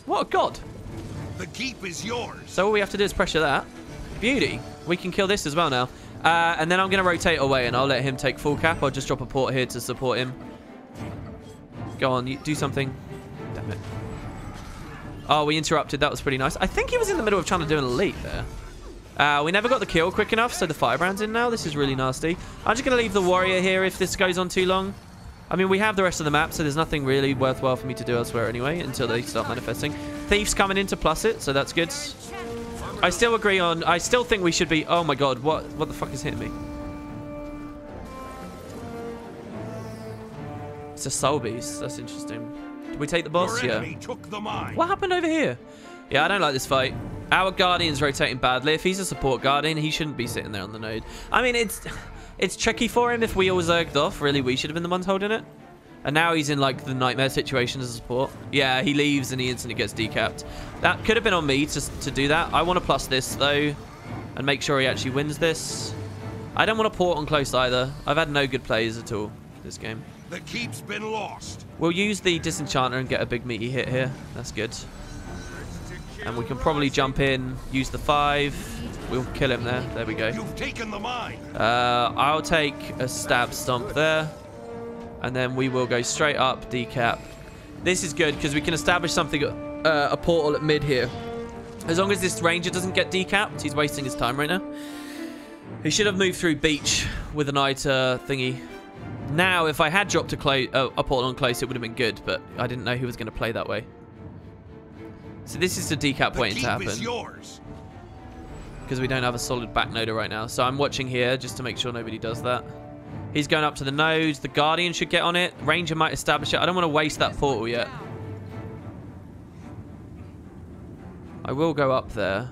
What a god.
The keep is yours.
So all we have to do is pressure that. Beauty. We can kill this as well now. And then I'm going to rotate away and I'll let him take full cap. I'll just drop a port here to support him. Go on, you do something. Damn it. Oh, we interrupted. That was pretty nice. I think he was in the middle of trying to do an elite there. We never got the kill quick enough, so the firebrand's in now. This is really nasty. I'm just going to leave the warrior here if this goes on too long. I mean, we have the rest of the map, so there's nothing really worthwhile for me to do elsewhere anyway until they start manifesting. Thief's coming in to plus it, so that's good. I still agree on... I still think we should be... Oh my god, what the fuck is hitting me? It's a soul beast. That's interesting. Did we take the boss? Yeah.
Took the mine.
What happened over here? Yeah, I don't like this fight. Our Guardian's rotating badly. If he's a support Guardian, he shouldn't be sitting there on the node. I mean, it's tricky for him if we all zerged off. Really, we should have been the ones holding it. And now he's in, like, the nightmare situation as a support. Yeah, he leaves and he instantly gets decapped. That could have been on me to do that. I want to plus this, though, and make sure he actually wins this. I don't want to port on close either. I've had no good plays at all this game.
The keep's been lost.
We'll use the disenchanter and get a big meaty hit here. That's good. And we can probably jump in, use the 5. We'll kill him there. There we go.
You've taken the mine.
I'll take a stab stomp there. And then we will go straight up, decap. This is good because we can establish something, a portal at mid here. As long as this ranger doesn't get decapped, he's wasting his time right now. He should have moved through beach with an eye to thingy. Now, if I had dropped a portal on close, it would have been good, but I didn't know he was going to play that way. So this is the decap waiting to happen. Because we don't have a solid back noder right now. So I'm watching here just to make sure nobody does that. He's going up to the nodes. The Guardian should get on it. Ranger might establish it. I don't want to waste that portal yet. I will go up there.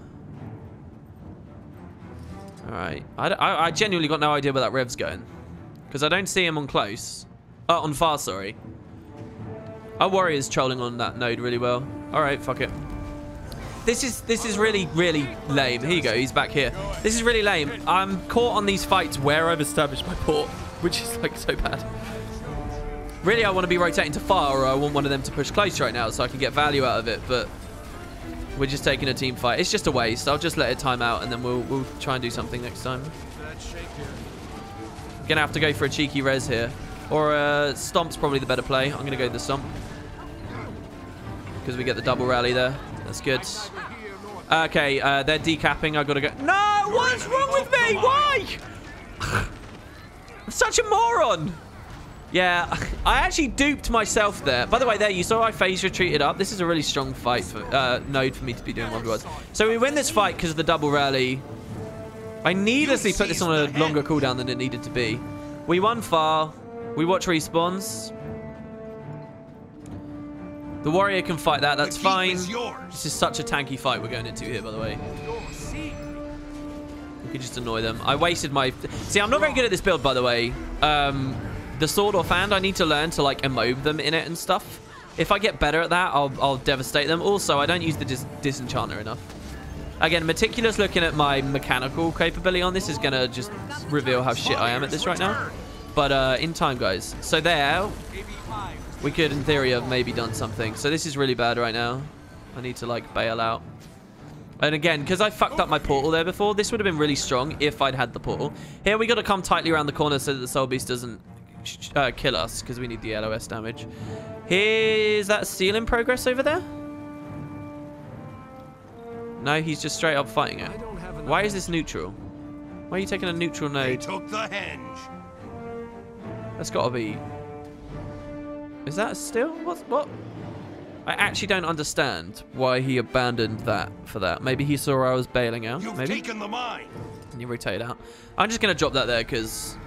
Alright. I genuinely got no idea where that rev's going. Because I don't see him on close. Oh, on far, sorry. Our warrior's trolling on that node really well. Alright, fuck it. This is really, really lame. Here you go, he's back here. This is really lame. I'm caught on these fights where I've established my port, which is like so bad. Really, I want to be rotating to far, or I want one of them to push close right now so I can get value out of it, but we're just taking a team fight. It's just a waste. I'll just let it time out and then we'll try and do something next time. Gonna have to go for a cheeky res here. Or Stomp's probably the better play. I'm gonna go the Stomp. Because we get the double rally there. That's good. Okay, they're decapping. I've got to go. No! What's wrong with me? Why? I'm such a moron. Yeah, I actually duped myself there. By the way, there, you saw I phase retreated up. This is a really strong fight for node for me to be doing otherwise. So we win this fight because of the double rally. I needlessly put this on a longer cooldown than it needed to be. We won far. We watch respawns. The warrior can fight that. That's fine. This is such a tanky fight we're going into here, by the way. We could just annoy them. I wasted my... See, I'm not very good at this build, by the way. The sword or fan, I need to learn to, like, immob them in it and stuff. If I get better at that, I'll devastate them. Also, I don't use the disenchanter enough. Again, meticulous looking at my mechanical capability on this is going to just reveal how shit I am at this right now. But in time, guys. So there, we could, in theory, have maybe done something. So this is really bad right now. I need to, like, bail out. And again, because I fucked up my portal there before, this would have been really strong if I'd had the portal. Here, we got to come tightly around the corner so that the Soul Beast doesn't kill us, because we need the LOS damage. Here's that seal in progress over there? No, he's just straight up fighting it. Why is this neutral? Why are you taking a neutral node?
They took the henge.
That's got to be... Is that still? What? I actually don't understand why he abandoned that for that. Maybe he saw I was bailing out.
You've
Maybe.
taken the mine.
Can you rotate it out? I'm just going to drop that there because...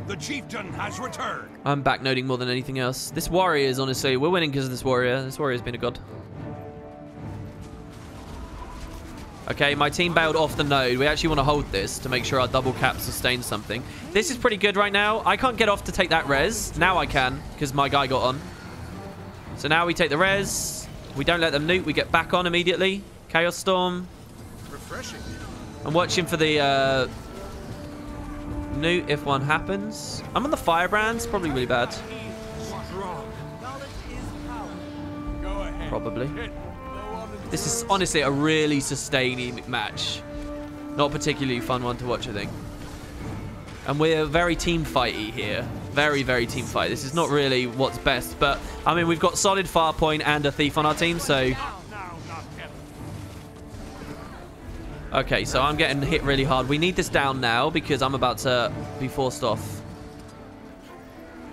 The chieftain has returned.
I'm backnoding more than anything else. This warrior is honestly... We're winning because of this warrior. This warrior's been a god. Okay, my team bailed off the node. We actually want to hold this to make sure our double cap sustains something. This is pretty good right now. I can't get off to take that res. Now I can, because my guy got on. So now we take the res. We don't let them nuke. We get back on immediately. Chaos Storm.
Refreshing.
I'm watching for the nuke if one happens. I'm on the Firebrands. Probably really bad.
Strong.
Probably. This is honestly a really sustaining match. Not a particularly fun one to watch, I think. And we're very team fighty here. Very, very team fight. This is not really what's best, but I mean, we've got solid Farpoint and a Thief on our team, so... Okay, so I'm getting hit really hard. We need this down now because I'm about to be forced off.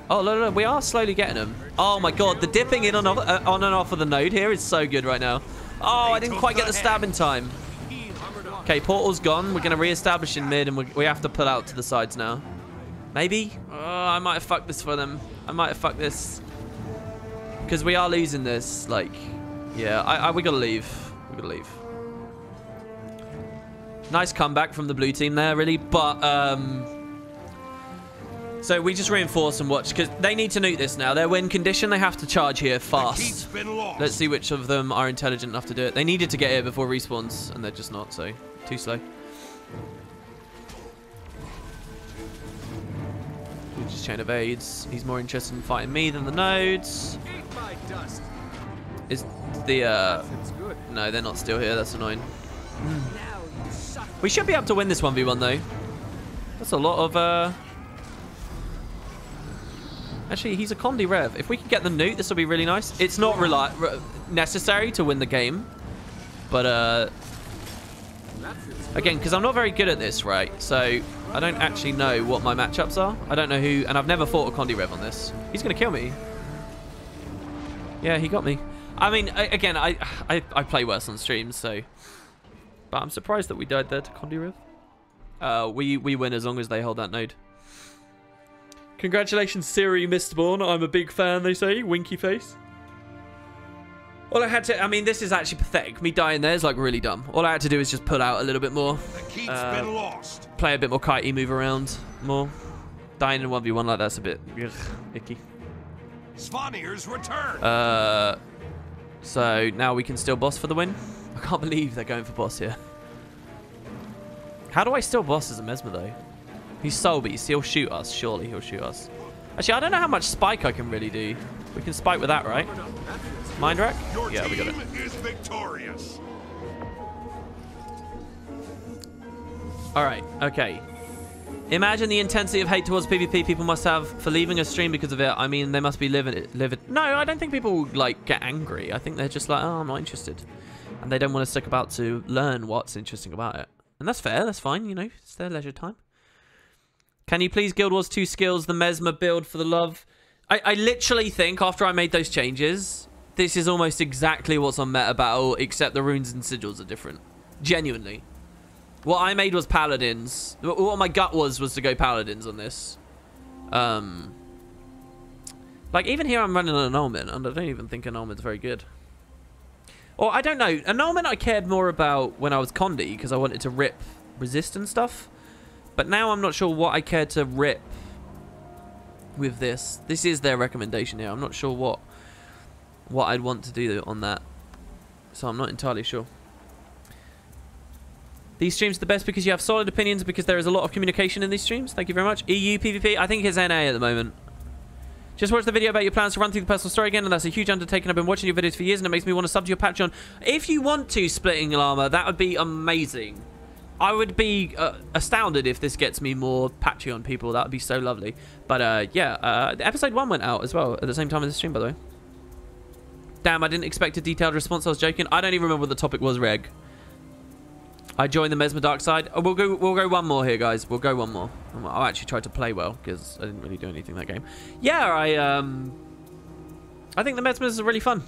Oh, look, we are slowly getting them. Oh my god, the dipping in on and off of the node here is so good right now. Oh, I didn't quite get the stab in time. Okay, portal's gone. We're going to re-establish in mid, and we have to pull out to the sides now. Maybe? Oh, I might have fucked this for them. I might have fucked this. Because we are losing this. Like, yeah, we got to leave. We got to leave. Nice comeback from the blue team there, really. But, so we just reinforce and watch, because they need to nuke this now. Their win condition, they have to charge here fast. Let's see which of them are intelligent enough to do it. They needed to get here before respawns, and they're just not, so too slow. We just chain evades. He's more interested in fighting me than the nodes. Is the no, they're not still here. That's annoying. We should be able to win this 1v1 though. That's a lot of Actually, he's a Condi Rev. If we can get the nuke, this will be really nice. It's not necessary to win the game. But, again, because I'm not very good at this, right? So, I don't actually know what my matchups are. I don't know who... And I've never fought a Condi Rev on this. He's going to kill me. Yeah, he got me. I mean, again, I play worse on streams, so... But I'm surprised that we died there to Condi Rev. We win as long as they hold that node. Congratulations, Siri Mistborn. I'm a big fan, they say. Winky face. All I had to... I mean, this is actually pathetic. Me dying there is, like, really dumb. All I had to do is just pull out a little bit more.
The keep's been lost.
Play a bit more kitey, move around more. Dying in 1v1 like that's a bit... Ugh, icky.
Svanir's return.
So, now we can still boss for the win. I can't believe they're going for boss here. How do I still boss as a Mesmer, though? He's Soul Beast. He'll shoot us. Surely he'll shoot us. Actually, I don't know how much spike I can really do. We can spike with that, right? Mind Rack? Yeah, we got it.
Is victorious.
Alright, okay. Imagine the intensity of hate towards PvP people must have for leaving a stream because of it. I mean, they must be livid. No, I don't think people, like, get angry. I think they're just like, oh, I'm not interested. And they don't want to stick about to learn what's interesting about it. And that's fair. That's fine, you know. It's their leisure time. Can you please Guild Wars 2 skills the Mesmer build for the love? I literally think after I made those changes, this is almost exactly what's on Meta Battle, except the runes and sigils are different. Genuinely. What I made was Paladins. What my gut was to go Paladins on this. Like, even here I'm running an annulment, and I don't even think annulment's very good. Or, I don't know. Annulment I cared more about when I was Condi, because I wanted to rip resist and stuff. But now I'm not sure what I care to rip with this. This is their recommendation here. I'm not sure what I'd want to do on that. So I'm not entirely sure. These streams are the best because you have solid opinions, because there is a lot of communication in these streams. Thank you very much. EU PvP, I think it's NA at the moment. Just watched the video about your plans to run through the personal story again, and that's a huge undertaking. I've been watching your videos for years, and it makes me want to sub to your Patreon. If you want to, Splitting Llama, that would be amazing. I would be astounded if this gets me more Patreon people. That would be so lovely. But yeah, episode 1 went out as well at the same time as the stream, by the way. Damn, I didn't expect a detailed response. I was joking. I don't even remember what the topic was, Reg. I joined the Mesmer Dark Side. Oh, we'll go one more here, guys. We'll go one more. I actually tried to play well because I didn't really do anything that game. Yeah, I think the Mesmers are really fun.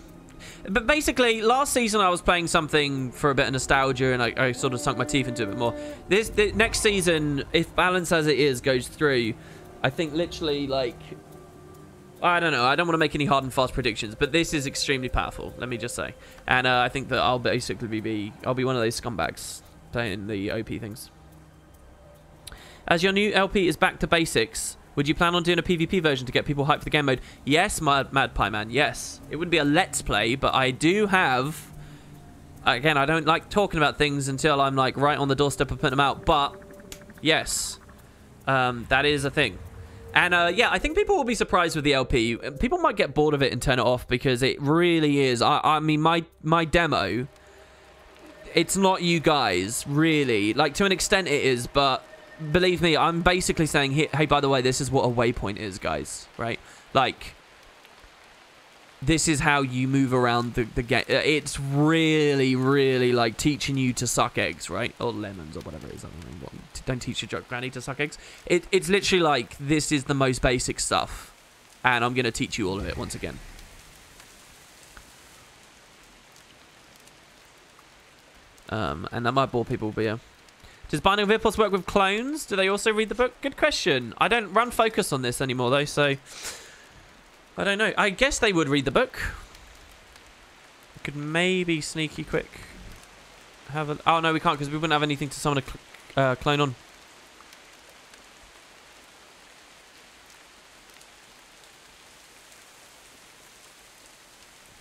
But basically, last season I was playing something for a bit of nostalgia, and I sort of sunk my teeth into it a bit more. The next season, if balance as it is goes through, I think literally like, I don't know. I don't want to make any hard and fast predictions, but this is extremely powerful. Let me just say, and I think that I'll basically I'll be one of those scumbags playing the OP things. As your new LP is back to basics, would you plan on doing a PvP version to get people hyped for the game mode? Yes, Mad Pie Man, yes. It wouldn't be a let's play, but I do have... Again, I don't like talking about things until I'm like right on the doorstep of putting them out, but yes, that is a thing. And yeah, I think people will be surprised with the LP. People might get bored of it and turn it off because it really is. I mean, my demo, it's not you guys, really. Like, to an extent it is, but believe me, I'm basically saying, hey, by the way, this is what a waypoint is, guys, right? Like, this is how you move around the game. It's really, really like teaching you to suck eggs, right? Or lemons or whatever it is. I don't know. Don't teach your granny to suck eggs. It's literally like, this is the most basic stuff. And I'm going to teach you all of it once again. And that might bore people, but yeah. Does Binding of Hippos work with clones? Do they also read the book? Good question. I don't run focus on this anymore, though, so... I don't know. I guess they would read the book. We could maybe sneaky quick have a... Oh, no, we can't, because we wouldn't have anything to summon a clone on.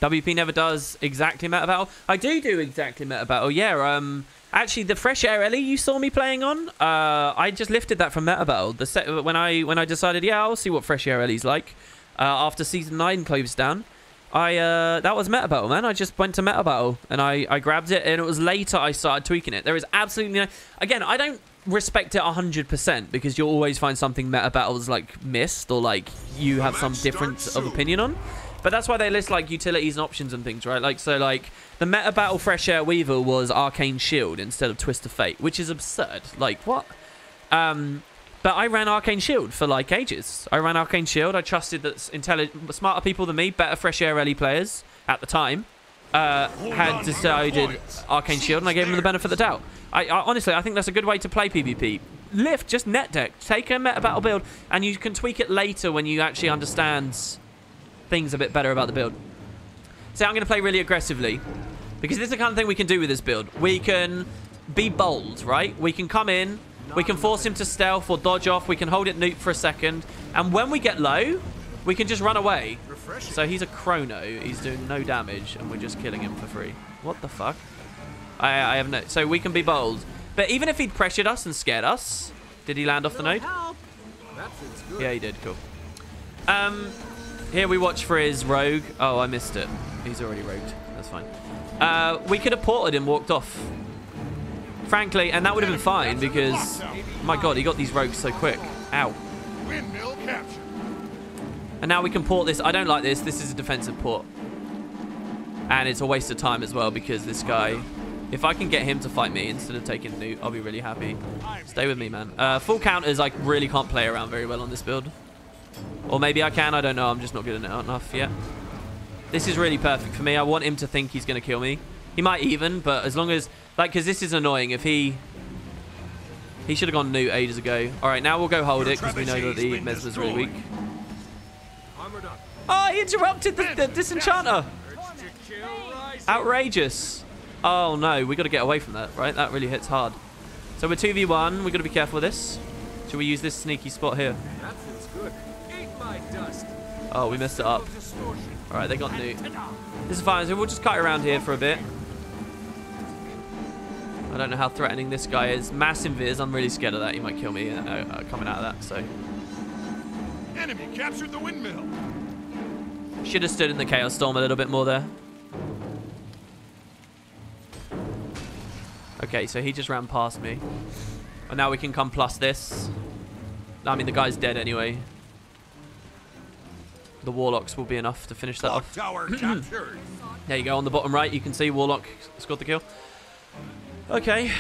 WP never does exactly meta battle. I do exactly meta battle. Yeah, actually, the Fresh Air Ellie you saw me playing on, I just lifted that from meta battle. The set when I decided, yeah, I'll see what Fresh Air Ellie's like. After season 9 closed down, that was meta battle, man. I just went to meta battle and I grabbed it, and it was later I started tweaking it. There is absolutely no... Again, I don't respect it 100% because you'll always find something meta battles like missed or like you have some difference of opinion on. But that's why they list like utilities and options and things, right? Like, so like the meta battle Fresh Air Weaver was Arcane Shield instead of Twist of Fate, which is absurd. Like, what? But I ran Arcane Shield for like ages. I ran Arcane Shield. I trusted that smarter people than me, better Fresh Air Ellie players at the time, had decided Arcane Shield, and I gave them the benefit of the doubt. I honestly, I think that's a good way to play PvP. Lift, just net deck. Take a meta battle build, and you can tweak it later when you actually understand things a bit better about the build. So I'm going to play really aggressively, because this is the kind of thing we can do with this build. We can be bold, right? We can come in, we can force him to stealth or dodge off, we can hold it nuke for a second, and when we get low, we can just run away. So he's a chrono, he's doing no damage, and we're just killing him for free. What the fuck? I have no... So we can be bold. But even if he'd pressured us and scared us... Did he land off the node? Yeah, he did. Cool. Here we watch for his rogue. Oh, I missed it. He's already rogued. That's fine. We could have ported and walked off. Frankly, and that would have been fine because... My god, he got these rogues so quick. Ow. And now we can port this. I don't like this. This is a defensive port. And it's a waste of time as well because this guy... If I can get him to fight me instead of taking loot, I'll be really happy. Stay with me, man. Full counters, I really can't play around very well on this build. Or maybe I can, I don't know. I'm just not good enough yet. This is really perfect for me. I want him to think he's going to kill me. He might even, but as long as... Like, because this is annoying. If he should have gone loot ages ago. Alright, now we'll go hold it because we know that the Mesmer's really weak. Oh, he interrupted the disenchanter. Outrageous. Oh no, we got to get away from that, right? That really hits hard. So we're 2v1. We got to be careful with this. Should we use this sneaky spot here? Oh, we messed it up. All right, they got loot. This is fine. So we'll just cut around here for a bit. I don't know how threatening this guy is. Mass invis. I'm really scared of that. He might kill me coming out of that. So.
Enemy captured the windmill.
Should have stood in the Chaos Storm a little bit more there. Okay, so he just ran past me. And now we can come plus this. I mean, the guy's dead anyway. The Warlocks will be enough to finish that off.
Tower captured.
There you go, on the bottom right, you can see Warlock scored the kill. Okay.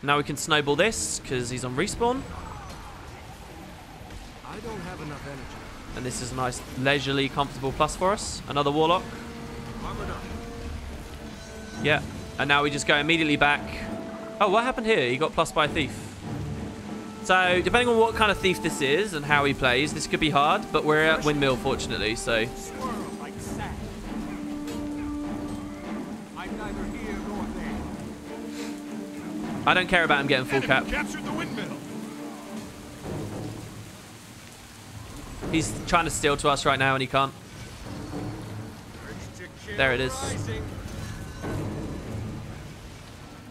Now we can snowball this, because he's on respawn.
I don't have enough energy.
And this is a nice, leisurely, comfortable plus for us. Another Warlock.
Armored up.
Yeah. And now we just go immediately back. Oh, what happened here? He got plus by a thief. So, depending on what kind of thief this is and how he plays, this could be hard, but we're at windmill, fortunately, so...
Swirl like sand. I'm neither here nor there.
I don't care about him getting full cap.
Captured the windmill.
He's trying to steal to us right now, and he can't. There it is.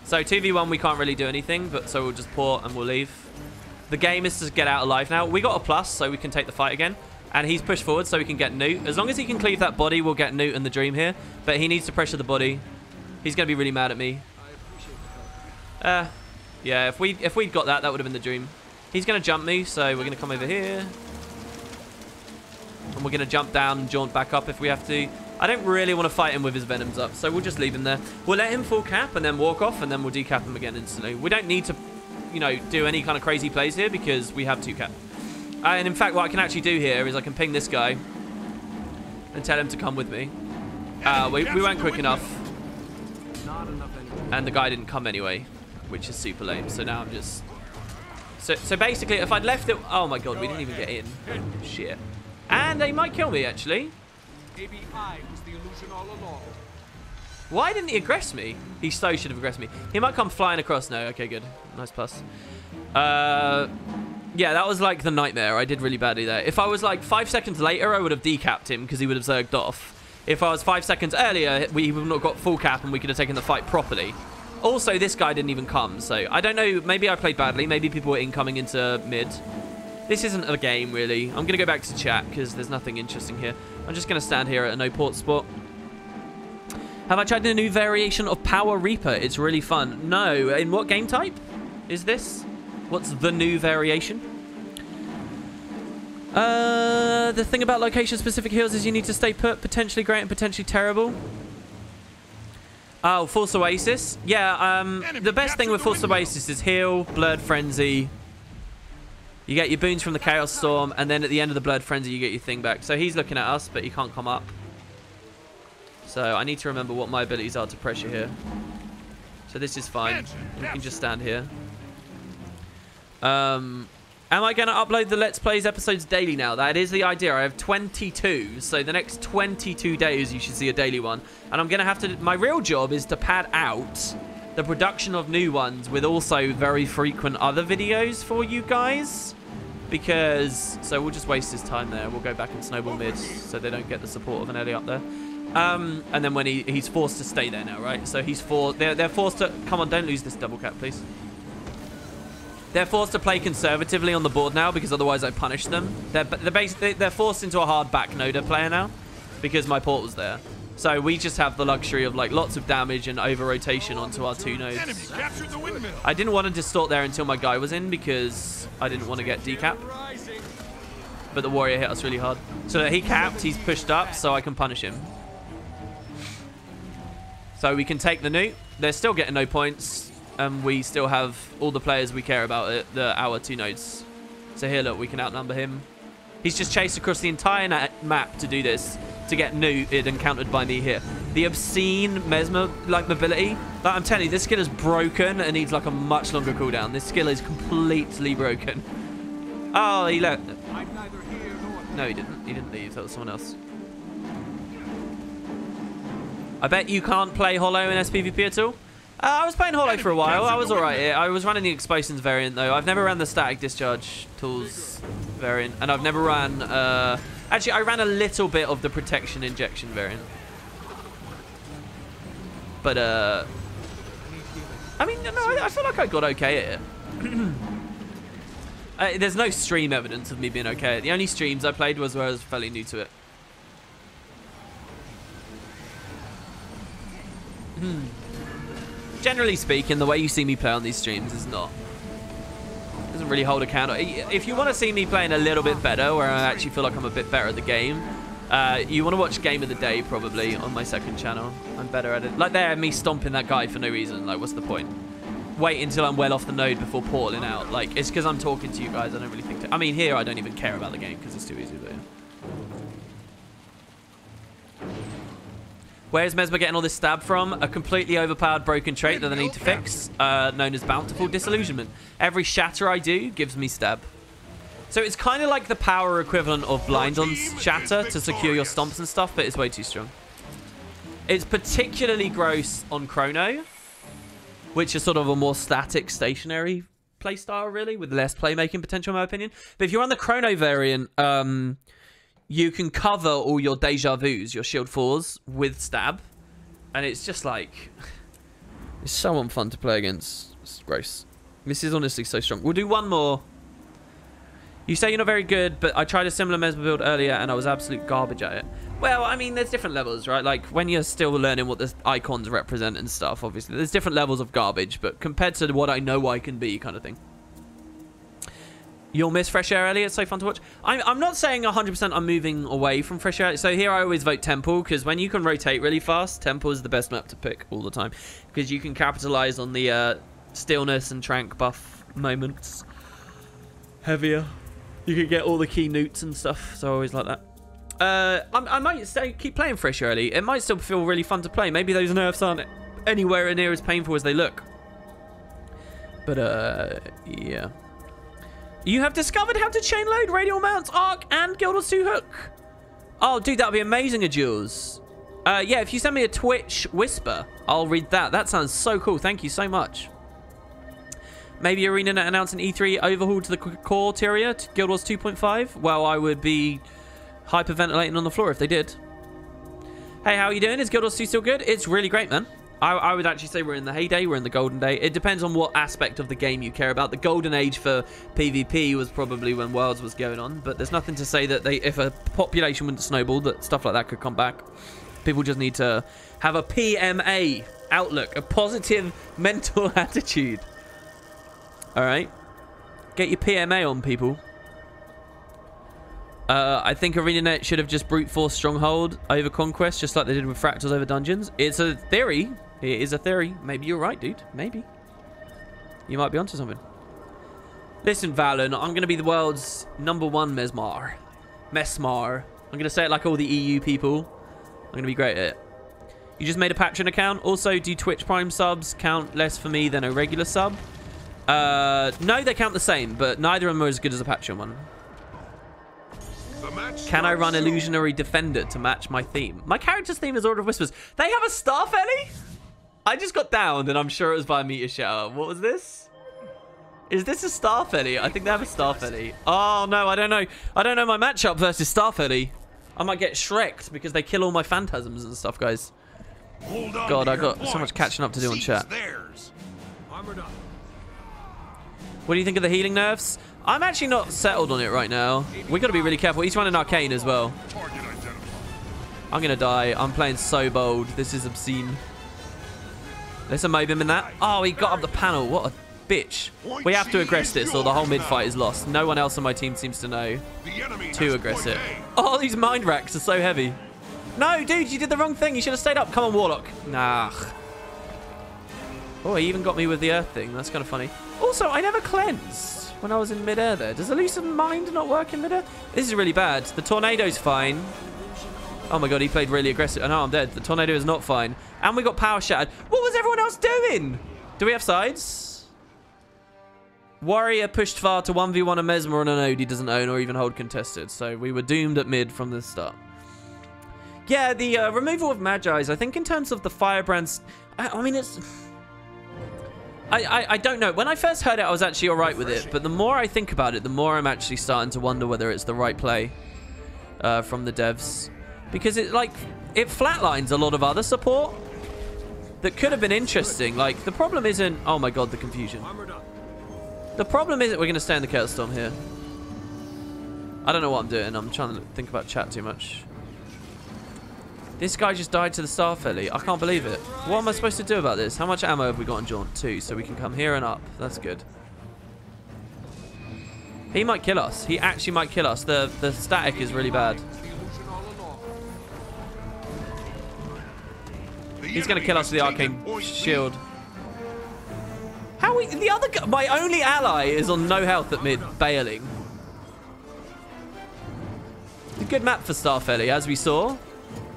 So 2v1 we can't really do anything, but so we'll just port and we'll leave. The game is to get out alive now. We got a plus, so we can take the fight again. And he's pushed forward so we can get Newt. As long as he can cleave that body, we'll get Newt and the Dream here. But he needs to pressure the body. He's going to be really mad at me. Yeah, if we'd got that, that would have been the Dream. He's going to jump me, so we're going to come over here. And we're going to jump down and jaunt back up if we have to. I don't really want to fight him with his Venoms up, so we'll just leave him there. We'll let him full cap and then walk off, and then we'll decap him again instantly. We don't need to, you know, do any kind of crazy plays here because we have 2 cap. And in fact, what I can actually do here is I can ping this guy and tell him to come with me. We weren't quick enough.
Not enough energy.
And the guy didn't come anyway, which is super lame. So now I'm just... So basically, if I'd left it... Oh my god, we didn't even get in. Shit. And they might kill me, actually.
Maybe I was the illusion all along.
Why didn't he aggress me? He so should have aggressed me. He might come flying across. No, okay, good. Nice plus. Yeah, that was like the nightmare. I did really badly there. If I was like 5 seconds later, I would have decapped him because he would have zerged off. If I was 5 seconds earlier, we would not got full cap and we could have taken the fight properly. Also, this guy didn't even come, so I don't know. Maybe I played badly. Maybe people were incoming into mid. This isn't a game, really. I'm going to go back to chat because there's nothing interesting here. I'm just going to stand here at a no port spot. Have I tried a new variation of Power Reaper? It's really fun. No. In what game type is this? What's the new variation? The thing about location-specific heals is you need to stay put. Potentially great and potentially terrible. Oh, Force Oasis. Yeah, the best thing with Force Oasis is heal, Blurred Frenzy. You get your boons from the Chaos Storm, and then at the end of the Blurred Frenzy, you get your thing back. So he's looking at us, but he can't come up. So I need to remember what my abilities are to pressure here. So this is fine. We can just stand here. Am I going to upload the Let's Plays episodes daily now? That is the idea. I have 22. So the next 22 days, you should see a daily one. And I'm going to have to... My real job is to pad out the production of new ones with also very frequent other videos for you guys. Because... So we'll just waste his time there. We'll go back and snowball mid so they don't get the support of an early up there. And then when he's forced to stay there now, right? So he's they're forced to... Come on, don't lose this double cap, please. They're forced to play conservatively on the board now because otherwise I punish them. They're forced into a hard backnoder player now because my port was there. So we just have the luxury of like lots of damage and over rotation onto our 2 nodes.
Enemy captured the windmill.
I didn't want to distort there until my guy was in because I didn't want to get decap. But the warrior hit us really hard. So he capped, he's pushed up, so I can punish him. So we can take the Newt. They're still getting no points. And we still have all the players we care about at our 2 nodes. So here, look, we can outnumber him. He's just chased across the entire map to do this, to get neutered and countered by me here. The obscene mesmer-like mobility. Like, I'm telling you, this skill is broken and needs like a much longer cooldown. This skill is completely broken. Oh, he left. No, he didn't. He didn't leave. That was someone else. I bet you can't play Hollow in SPVP at all. I was playing Hollow for a while. I was alright here. I was running the Explosions variant, though. I've never ran the Static Discharge Tools variant. And I've never ran... Actually, I ran a little bit of the Protection Injection variant. But, I mean, no, I feel like I got okay at it. There's no stream evidence of me being okay. The only streams I played was where I was fairly new to it. Generally speaking, the way you see me play on these streams is not... doesn't really hold a candle. If you want to see me playing a little bit better, where I actually feel like I'm a bit better at the game, you want to watch Game of the Day, probably, on my second channel. I'm better at it. Like, there, me stomping that guy for no reason. Like, what's the point? Wait until I'm well off the node before portaling out. Like, it's because I'm talking to you guys. I don't really think to... I mean, here, I don't even care about the game because it's too easy, but yeah. Where's Mesmer getting all this stab from? A completely overpowered broken trait that I need to fix, known as Bountiful Disillusionment. Every shatter I do gives me stab. So it's kind of like the power equivalent of blind on shatter to secure your stomps and stuff, but it's way too strong. It's particularly gross on Chrono, which is sort of a more static, stationary playstyle, really, with less playmaking potential, in my opinion. But if you're on the Chrono variant, you can cover all your deja vus, your shield 4s, with stab. And it's just like... it's so unfun to play against. It's gross. This is honestly so strong. We'll do one more. You say you're not very good, but I tried a similar Mesmer build earlier and I was absolute garbage at it. Well, I mean, there's different levels, right? Like, when you're still learning what the icons represent and stuff, obviously. There's different levels of garbage, but compared to what I know I can be, kind of thing. You'll miss Fresh Air, Ellie. It's so fun to watch. I'm not saying 100% I'm moving away from Fresh Air. So here I always vote Temple, because when you can rotate really fast, Temple is the best map to pick all the time. Because you can capitalize on the stillness and trank buff moments. Heavier. You can get all the key newts and stuff, so I always like that. I might keep playing Fresh Early. It might still feel really fun to play. Maybe those nerfs aren't anywhere near as painful as they look. But, yeah. You have discovered how to chain load Radial Mounts, Arc, and Guild Wars 2 Hook. Oh, dude, that'd be amazing, Jules. Yeah, if you send me a Twitch whisper, I'll read that. That sounds so cool. Thank you so much. Maybe ArenaNet announced an E3 overhaul to the core tier to Guild Wars 2.5. Well, I would be hyperventilating on the floor if they did. Hey, how are you doing? Is Guild Wars 2 still good? It's really great, man. I would actually say we're in the heyday. We're in the golden day. It depends on what aspect of the game you care about. The golden age for PvP was probably when Worlds was going on. But there's nothing to say that if a population wouldn't snowball, that stuff like that could come back. People just need to have a PMA outlook, a positive mental attitude. All right, get your PMA on, people. I think ArenaNet should have just brute force Stronghold over Conquest, just like they did with Fractals over Dungeons. It's a theory. It is a theory. Maybe you're right, dude. Maybe. You might be onto something. Listen, Valen, I'm going to be the world's #1 Mesmer. I'm going to say it like all the EU people. I'm going to be great at it. You just made a Patreon account. Also, do Twitch Prime subs count less for me than a regular sub? No, they count the same, but neither of them are as good as a Patreon one. Can I run Illusionary Defender to match my theme? My character's theme is Order of Whispers. They have a Starfelly? I just got downed and I'm sure it was by a meteor shower. What was this? Is this a Starfelly? I think they have a Starfelly. Oh no, I don't know. I don't know my matchup versus Starfelly. I might get Shrek'd because they kill all my phantasms and stuff, guys. God, I got so much catching up to do on chat. What do you think of the healing nerfs? I'm actually not settled on it right now. We got to be really careful. He's running Arcane as well. I'm going to die. I'm playing so bold. This is obscene. There's a Mobim in that. Oh, he got up the panel. What a bitch. We have to aggress this or the whole mid-fight is lost. No one else on my team seems to know to aggress it. Oh, these mind racks are so heavy. No, dude, you did the wrong thing. You should have stayed up. Come on, Warlock. Nah. Oh, he even got me with the Earth thing. That's kind of funny. Also, I never cleansed when I was in midair there. Does Elusive Mind not work in midair? This is really bad. The Tornado's fine. Oh my god, he played really aggressive. Oh no, I'm dead. The Tornado is not fine. And we got Power Shattered. What was everyone else doing? Do we have sides? Warrior pushed far to 1v1 a Mesmer on a node he doesn't own or even hold contested. So we were doomed at mid from the start. Yeah, the removal of Magi's, I think in terms of the Firebrands... I mean, it's... I don't know. When I first heard it, I was actually alright with it. But the more I think about it, the more I'm actually starting to wonder whether it's the right play from the devs. Because it flatlines a lot of other support that could have been interesting. Like, the problem isn't... Oh my god, the confusion. The problem is that we're going to stay in the Chaos Storm here. I don't know what I'm doing. I'm trying to think about chat too much. This guy just died to the Starfelly. I can't believe it. What am I supposed to do about this? How much ammo have we got on Jaunt? 2, so we can come here and up. That's good. He might kill us. He actually might kill us. The static is really bad. He's going to kill us with the Arcane Shield. How we... The other guy... My only ally is on no health at mid, bailing. It's a good map for Starfelly, as we saw.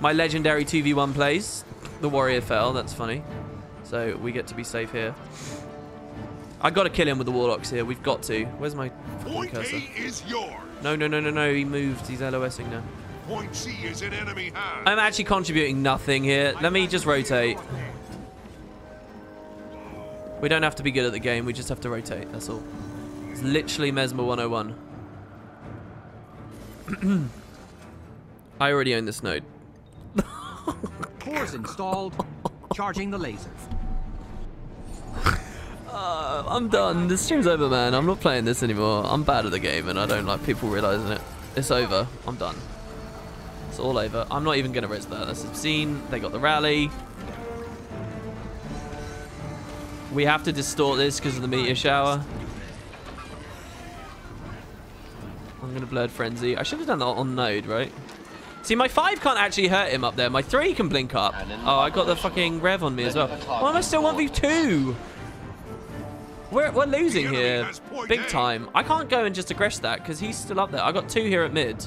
My legendary 2v1 plays. The warrior fell. That's funny. So we get to be safe here. I got to kill him with the warlocks here. We've got to. Where's my fucking cursor?
Is yours.
No, no, no, no, no. He moved. He's LOSing now.
Point C is in enemy hands.
I'm actually contributing nothing here. Let me just rotate. We don't have to be good at the game. We just have to rotate. That's all. It's literally Mesmer 101. I already own this node.
Cores installed. Charging the lasers.
I'm done. This stream's over, man. I'm not playing this anymore. I'm bad at the game, and I don't like people realizing it. It's over. I'm done. It's all over. I'm not even going to risk that. That's obscene. They got the rally. We have to distort this because of the meteor shower. I'm going to Blurred Frenzy. I should have done that on node, right? See, my 5 can't actually hurt him up there. My 3 can blink up. Oh, I got the fucking Rev on me as well. Why am I still 1v2? We're losing here. Big time. I can't go and just aggress that because he's still up there. I got 2 here at mid.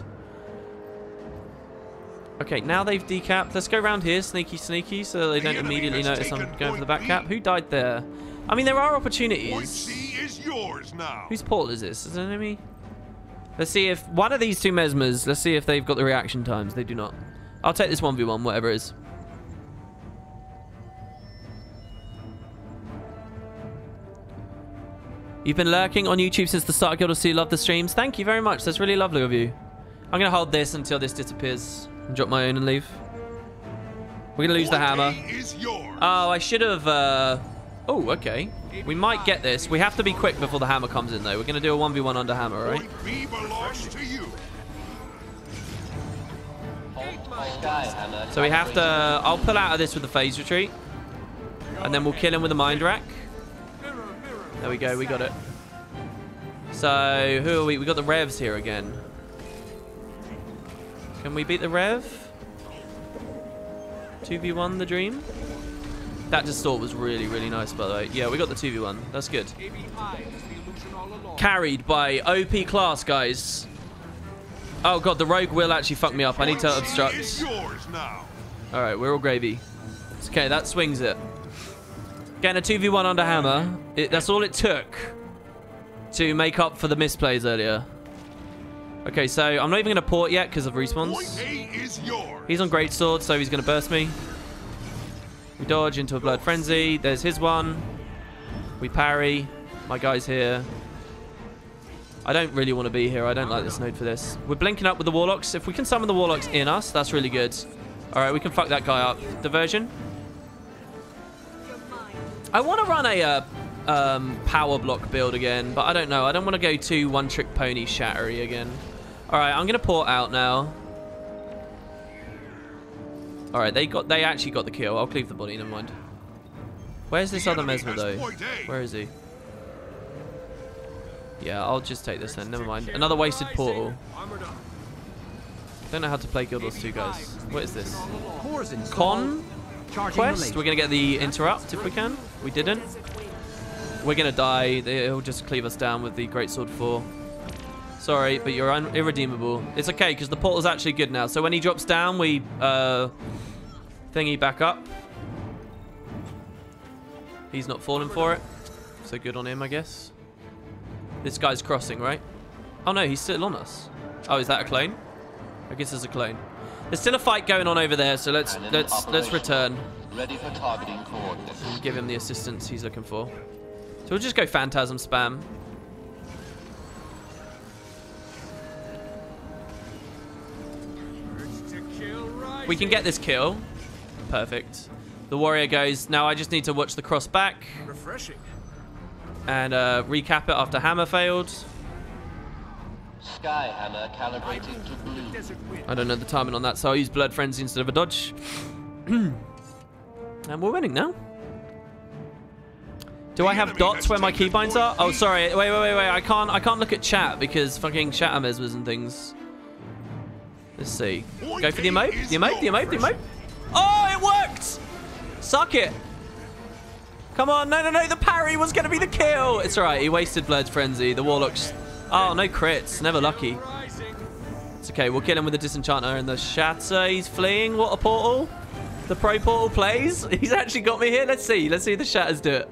Okay, now they've decapped. Let's go around here, sneaky, sneaky, so they don't immediately notice I'm going for the back cap. Who died there? I mean, there are opportunities.
Point C is yours now.
Whose portal is this? Is it an enemy? Let's see if one of these 2 Mesmers, let's see if they've got the reaction times. They do not. I'll take this 1v1, whatever it is. You've been lurking on YouTube since the start of Guild of Sea. Love the streams. Thank you very much. That's really lovely of you. I'm going to hold this until this disappears and drop my own and leave. We're going to lose the hammer. Oh, I should have... Oh, okay. We might get this. We have to be quick before the hammer comes in, though. We're going to do a 1v1 under hammer, right?
Point B belongs to you.
So we have to... I'll pull out of this with the phase retreat. And then we'll kill him with a mind rack. There we go. We got it. So, who are we? We got the Revs here again. Can we beat the Rev? 2v1 the dream? That distort was really, really nice, by the way. Yeah, we got the 2v1. That's good. Carried by OP class, guys. Oh, God, the rogue will actually fuck me up. I need to obstruct. All right, we're all gravy. It's okay, that swings it. Getting a 2v1 under hammer. That's all it took to make up for the misplays earlier. Okay, so I'm not even going to port yet because of respawns. He's on Greatsword, so he's going to burst me. We dodge into a Blood Frenzy. There's his one. We parry. My guy's here. I don't really want to be here. I don't like this node for this. We're blinking up with the Warlocks. If we can summon the Warlocks in us, that's really good. All right, we can fuck that guy up. Diversion. I want to run a power block build again, but I don't know. I don't want to go too one-trick pony shattery again. All right, I'm going to port out now. All right, they actually got the kill. I'll cleave the body, never mind. Where's this other Mesmer, though? Where is he? Yeah, I'll just take this then. Never mind. Another wasted portal. Don't know how to play Guild Wars 2, guys. What is this? Con quest? We're going to get the interrupt if we can. We didn't. We're going to die. He'll just cleave us down with the Greatsword 4. Sorry, but you're irredeemable. It's okay, because the portal's actually good now. So when he drops down, we thingy back up. He's not falling for it. So good on him, I guess. This guy's crossing, right? Oh, no, he's still on us. Oh, is that a clone? I guess it's a clone. There's still a fight going on over there, so let's return.
Ready for targeting coordinates.
And give him the assistance he's looking for. So we'll just go Phantasm spam. We can get this kill. Perfect. The warrior goes. Now I just need to watch the cross back.
Refreshing.
And recap it after hammer failed.
Skyhammer calibrated to blue.
I don't know the timing on that, so I'll use Blood Frenzy instead of a dodge. And we're winning now. Do I have dots where my keybinds are? Oh, sorry. Wait. I can't look at chat because fucking chat mesmers and things. Let's see. Go for the emote. The emote. Oh, it worked! Suck it. Come on. No. The parry was going to be the kill. It's all right. He wasted Blood Frenzy. The Warlock's... Oh, no crits. Never lucky. It's okay. We'll kill him with the Disenchanter and the Shatter. He's fleeing. What a portal. The pro portal plays. He's actually got me here. Let's see. Let's see if the Shatters do it.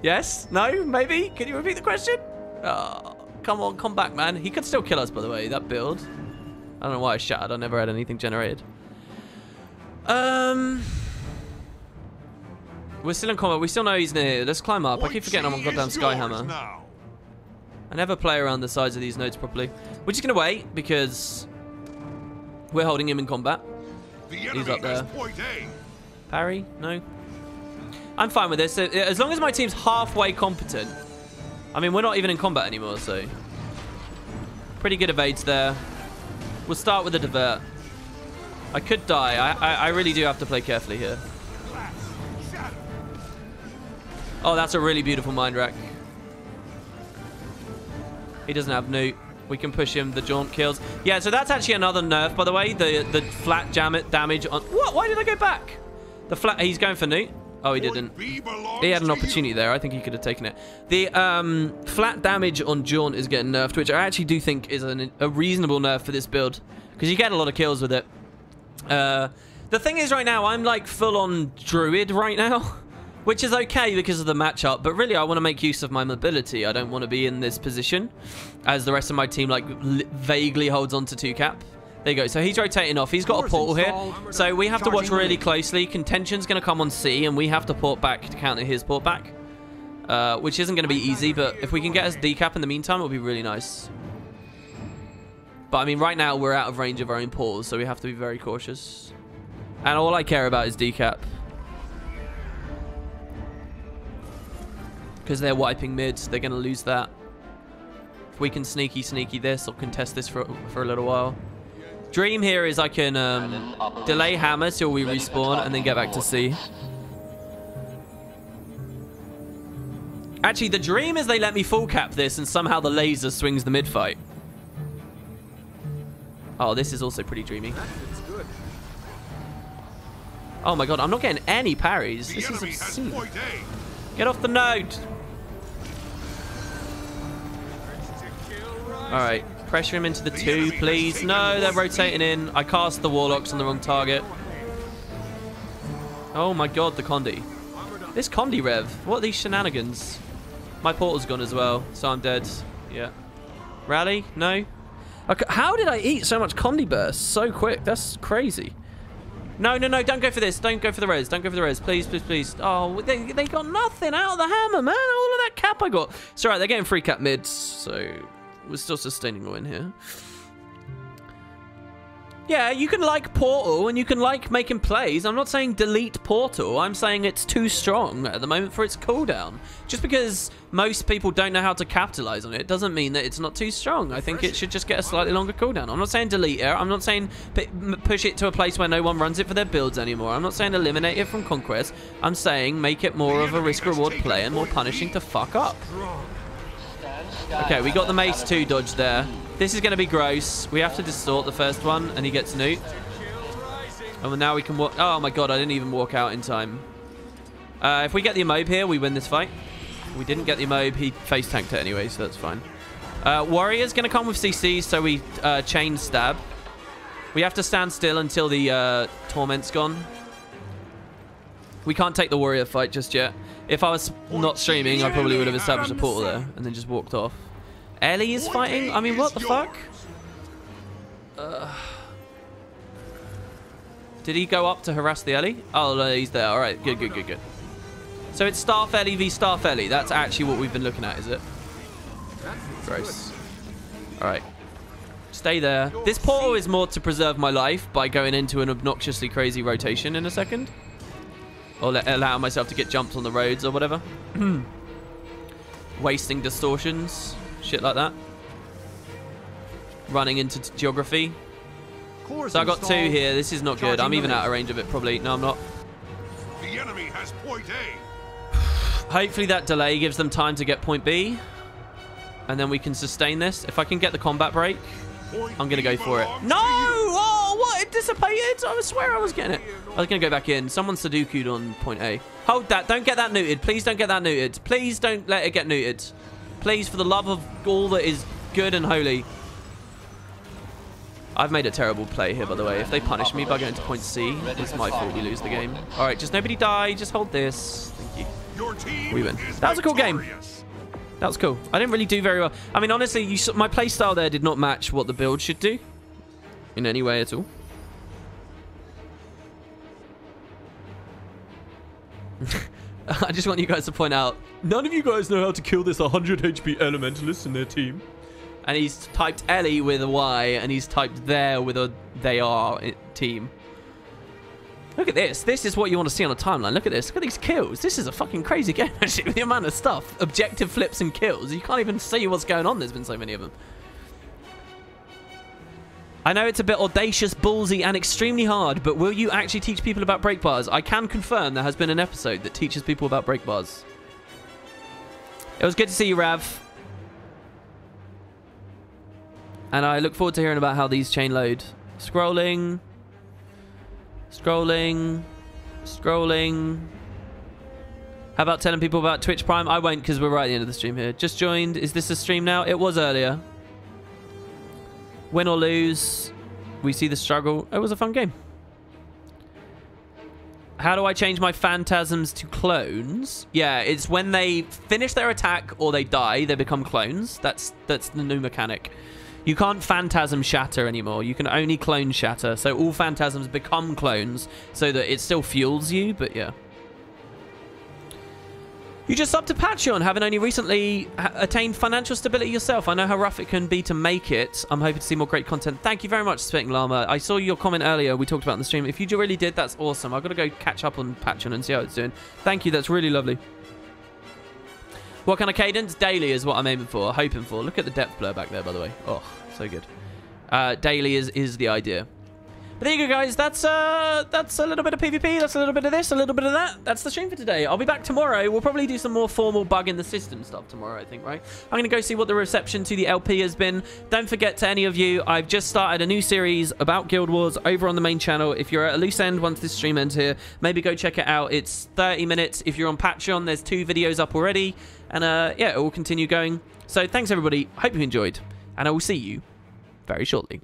Yes? No? Maybe? Can you repeat the question? Oh, come on. Come back, man. He could still kill us, by the way. That build. I don't know why I shattered. I never had anything generated. We're still in combat. We still know he's near. Let's climb up. I keep forgetting I'm on goddamn Skyhammer. I never play around the sides of these nodes properly. We're just going to wait because we're holding him in combat. He's up there. Parry? No. I'm fine with this. As long as my team's halfway competent. I mean, we're not even in combat anymore, so... Pretty good evades there. We'll start with a divert. I could die. I really do have to play carefully here. Oh, that's a really beautiful mind rack. He doesn't have Newt. We can push him. The jaunt kills. Yeah, so that's actually another nerf, by the way. The flat damage on... What? Why did I go back? The flat... He's going for Newt. Oh, he didn't. He had an opportunity there. I think he could have taken it. The flat damage on jaunt is getting nerfed, which I actually do think is a reasonable nerf for this build. Because you get a lot of kills with it. The thing is right now, I'm like full on druid right now. Which is okay because of the matchup, but really I want to make use of my mobility. I don't want to be in this position as the rest of my team like vaguely holds on to 2-cap. There you go. So he's rotating off. He's got a portal here. So we have to watch really closely. Contention's going to come on C, and we have to port back to counter his port back. Which isn't going to be easy, but if we can get us decap in the meantime, it'll be really nice. But I mean, right now we're out of range of our own portals, so we have to be very cautious. And all I care about is decap. Because they're wiping mid, they're going to lose that. If we can sneaky this or contest this for a little while. Dream here is I can delay hammer till we respawn and then get back to C. Actually, the dream is they let me full cap this and somehow the laser swings the mid fight. Oh, this is also pretty dreamy. Oh my god, I'm not getting any parries. This is obscene. Get off the node. Alright, pressure him into the 2, please. No, they're rotating in. I cast the Warlocks on the wrong target. Oh my god, the Condi. This Condi rev. What are these shenanigans? My portal's gone as well, so I'm dead. Yeah. Rally? No? Okay, how did I eat so much Condi burst so quick? That's crazy. No, don't go for this. Don't go for the res. Don't go for the res. Please. Oh, they got nothing out of the hammer, man. All of that cap I got. It's alright, they're getting free cap mids, so we're still sustaining a win here. Yeah, you can like Portal and you can like making plays. I'm not saying delete Portal. I'm saying it's too strong at the moment for its cooldown. Just because most people don't know how to capitalize on it doesn't mean that it's not too strong. I think it should just get a slightly longer cooldown. I'm not saying delete it. I'm not saying push it to a place where no one runs it for their builds anymore. I'm not saying eliminate it from Conquest. I'm saying make it more of a risk-reward play and more punishing to fuck up. Okay, we got the Mace 2 dodge there. This is going to be gross. We have to distort the first one, and he gets nuked. And now we can walk... Oh my god, I didn't even walk out in time. If we get the Emobe here, we win this fight. We didn't get the Emobe. He face tanked it anyway, so that's fine. Warrior's going to come with CC, so we chain stab. We have to stand still until the Torment's gone. We can't take the Warrior fight just yet. If I was not streaming, I probably would have established a portal there and then just walked off. Ellie is fighting? I mean, what the fuck? Did he go up to harass the Ellie? Oh, no, he's there. All right, good. So it's Staff Ellie v Staff Ellie. That's actually what we've been looking at, is it? Gross. All right. Stay there. This portal is more to preserve my life by going into an obnoxiously crazy rotation in a second. Or allow myself to get jumped on the roads or whatever. wasting distortions, shit like that. Running into geography.
Cores
So I got 2
installed.
here. This is not good.
Charging
I'm
the
even out of
laser.
range of it, probably. No, I'm not.
The enemy has point A.
Hopefully that delay gives them time to get point B. And then we can sustain this. If I can get the combat break, I'm going to go for it. No! Oh, what? It dissipated. I swear I was getting it. I was going to go back in. Someone Sudoku'd on point A. Hold that. Don't get that neutered. Please don't get that neutered. Please don't let it get neutered. Please, for the love of all that is good and holy. I've made a terrible play here, by the way. If they punish me by going to point C, it's my fault we lose the game. All right, just nobody die. Just hold this. Thank you.
Your team
We win.
is
That was a cool game.
victorious.
That was cool. I didn't really do very well. I mean, honestly, my playstyle there did not match what the build should do in any way at all. I just want you guys to point out, none of you guys know how to kill this 100 HP elementalist in their team. And he's typed Ellie with a Y, and he's typed there with a they are team. Look at this. This is what you want to see on a timeline. Look at this. Look at these kills. This is a fucking crazy game, actually, with the amount of stuff. Objective flips and kills. You can't even see what's going on. There's been so many of them. I know it's a bit audacious, ballsy, and extremely hard, but will you actually teach people about break bars? I can confirm there has been an episode that teaches people about break bars. It was good to see you, Rav. And I look forward to hearing about how these chain load. Scrolling. Scrolling. Scrolling. How about telling people about Twitch Prime? I won't, because we're right at the end of the stream here. Just joined. Is this a stream now? It was earlier. Win or lose, we see the struggle. It was a fun game. How do I change my phantasms to clones? Yeah, it's when they finish their attack or they die, they become clones. That's the new mechanic. You can't phantasm shatter anymore. You can only clone shatter. So all phantasms become clones so that it still fuels you, but yeah. You just upped to Patreon, having only recently attained financial stability yourself. I know how rough it can be to make it. I'm hoping to see more great content. Thank you very much, Spitting Llama. I saw your comment earlier. We talked about it in the stream. If you really did, that's awesome. I've got to go catch up on Patreon and see how it's doing. Thank you. That's really lovely. What kind of cadence? Daily is what I'm aiming for, hoping for. Look at the depth blur back there, by the way. Oh, so good. Daily is the idea. But there you go, guys. That's a little bit of PvP. That's a little bit of this, a little bit of that. That's the stream for today. I'll be back tomorrow. We'll probably do some more formal bug in the system stuff tomorrow, I think, right? I'm going to go see what the reception to the LP has been. Don't forget, to any of you, I've just started a new series about Guild Wars over on the main channel. If you're at a loose end once this stream ends here, maybe go check it out. It's 30 minutes. If you're on Patreon, there's 2 videos up already. And yeah, it will continue going. So thanks, everybody. Hope you enjoyed. And I will see you very shortly.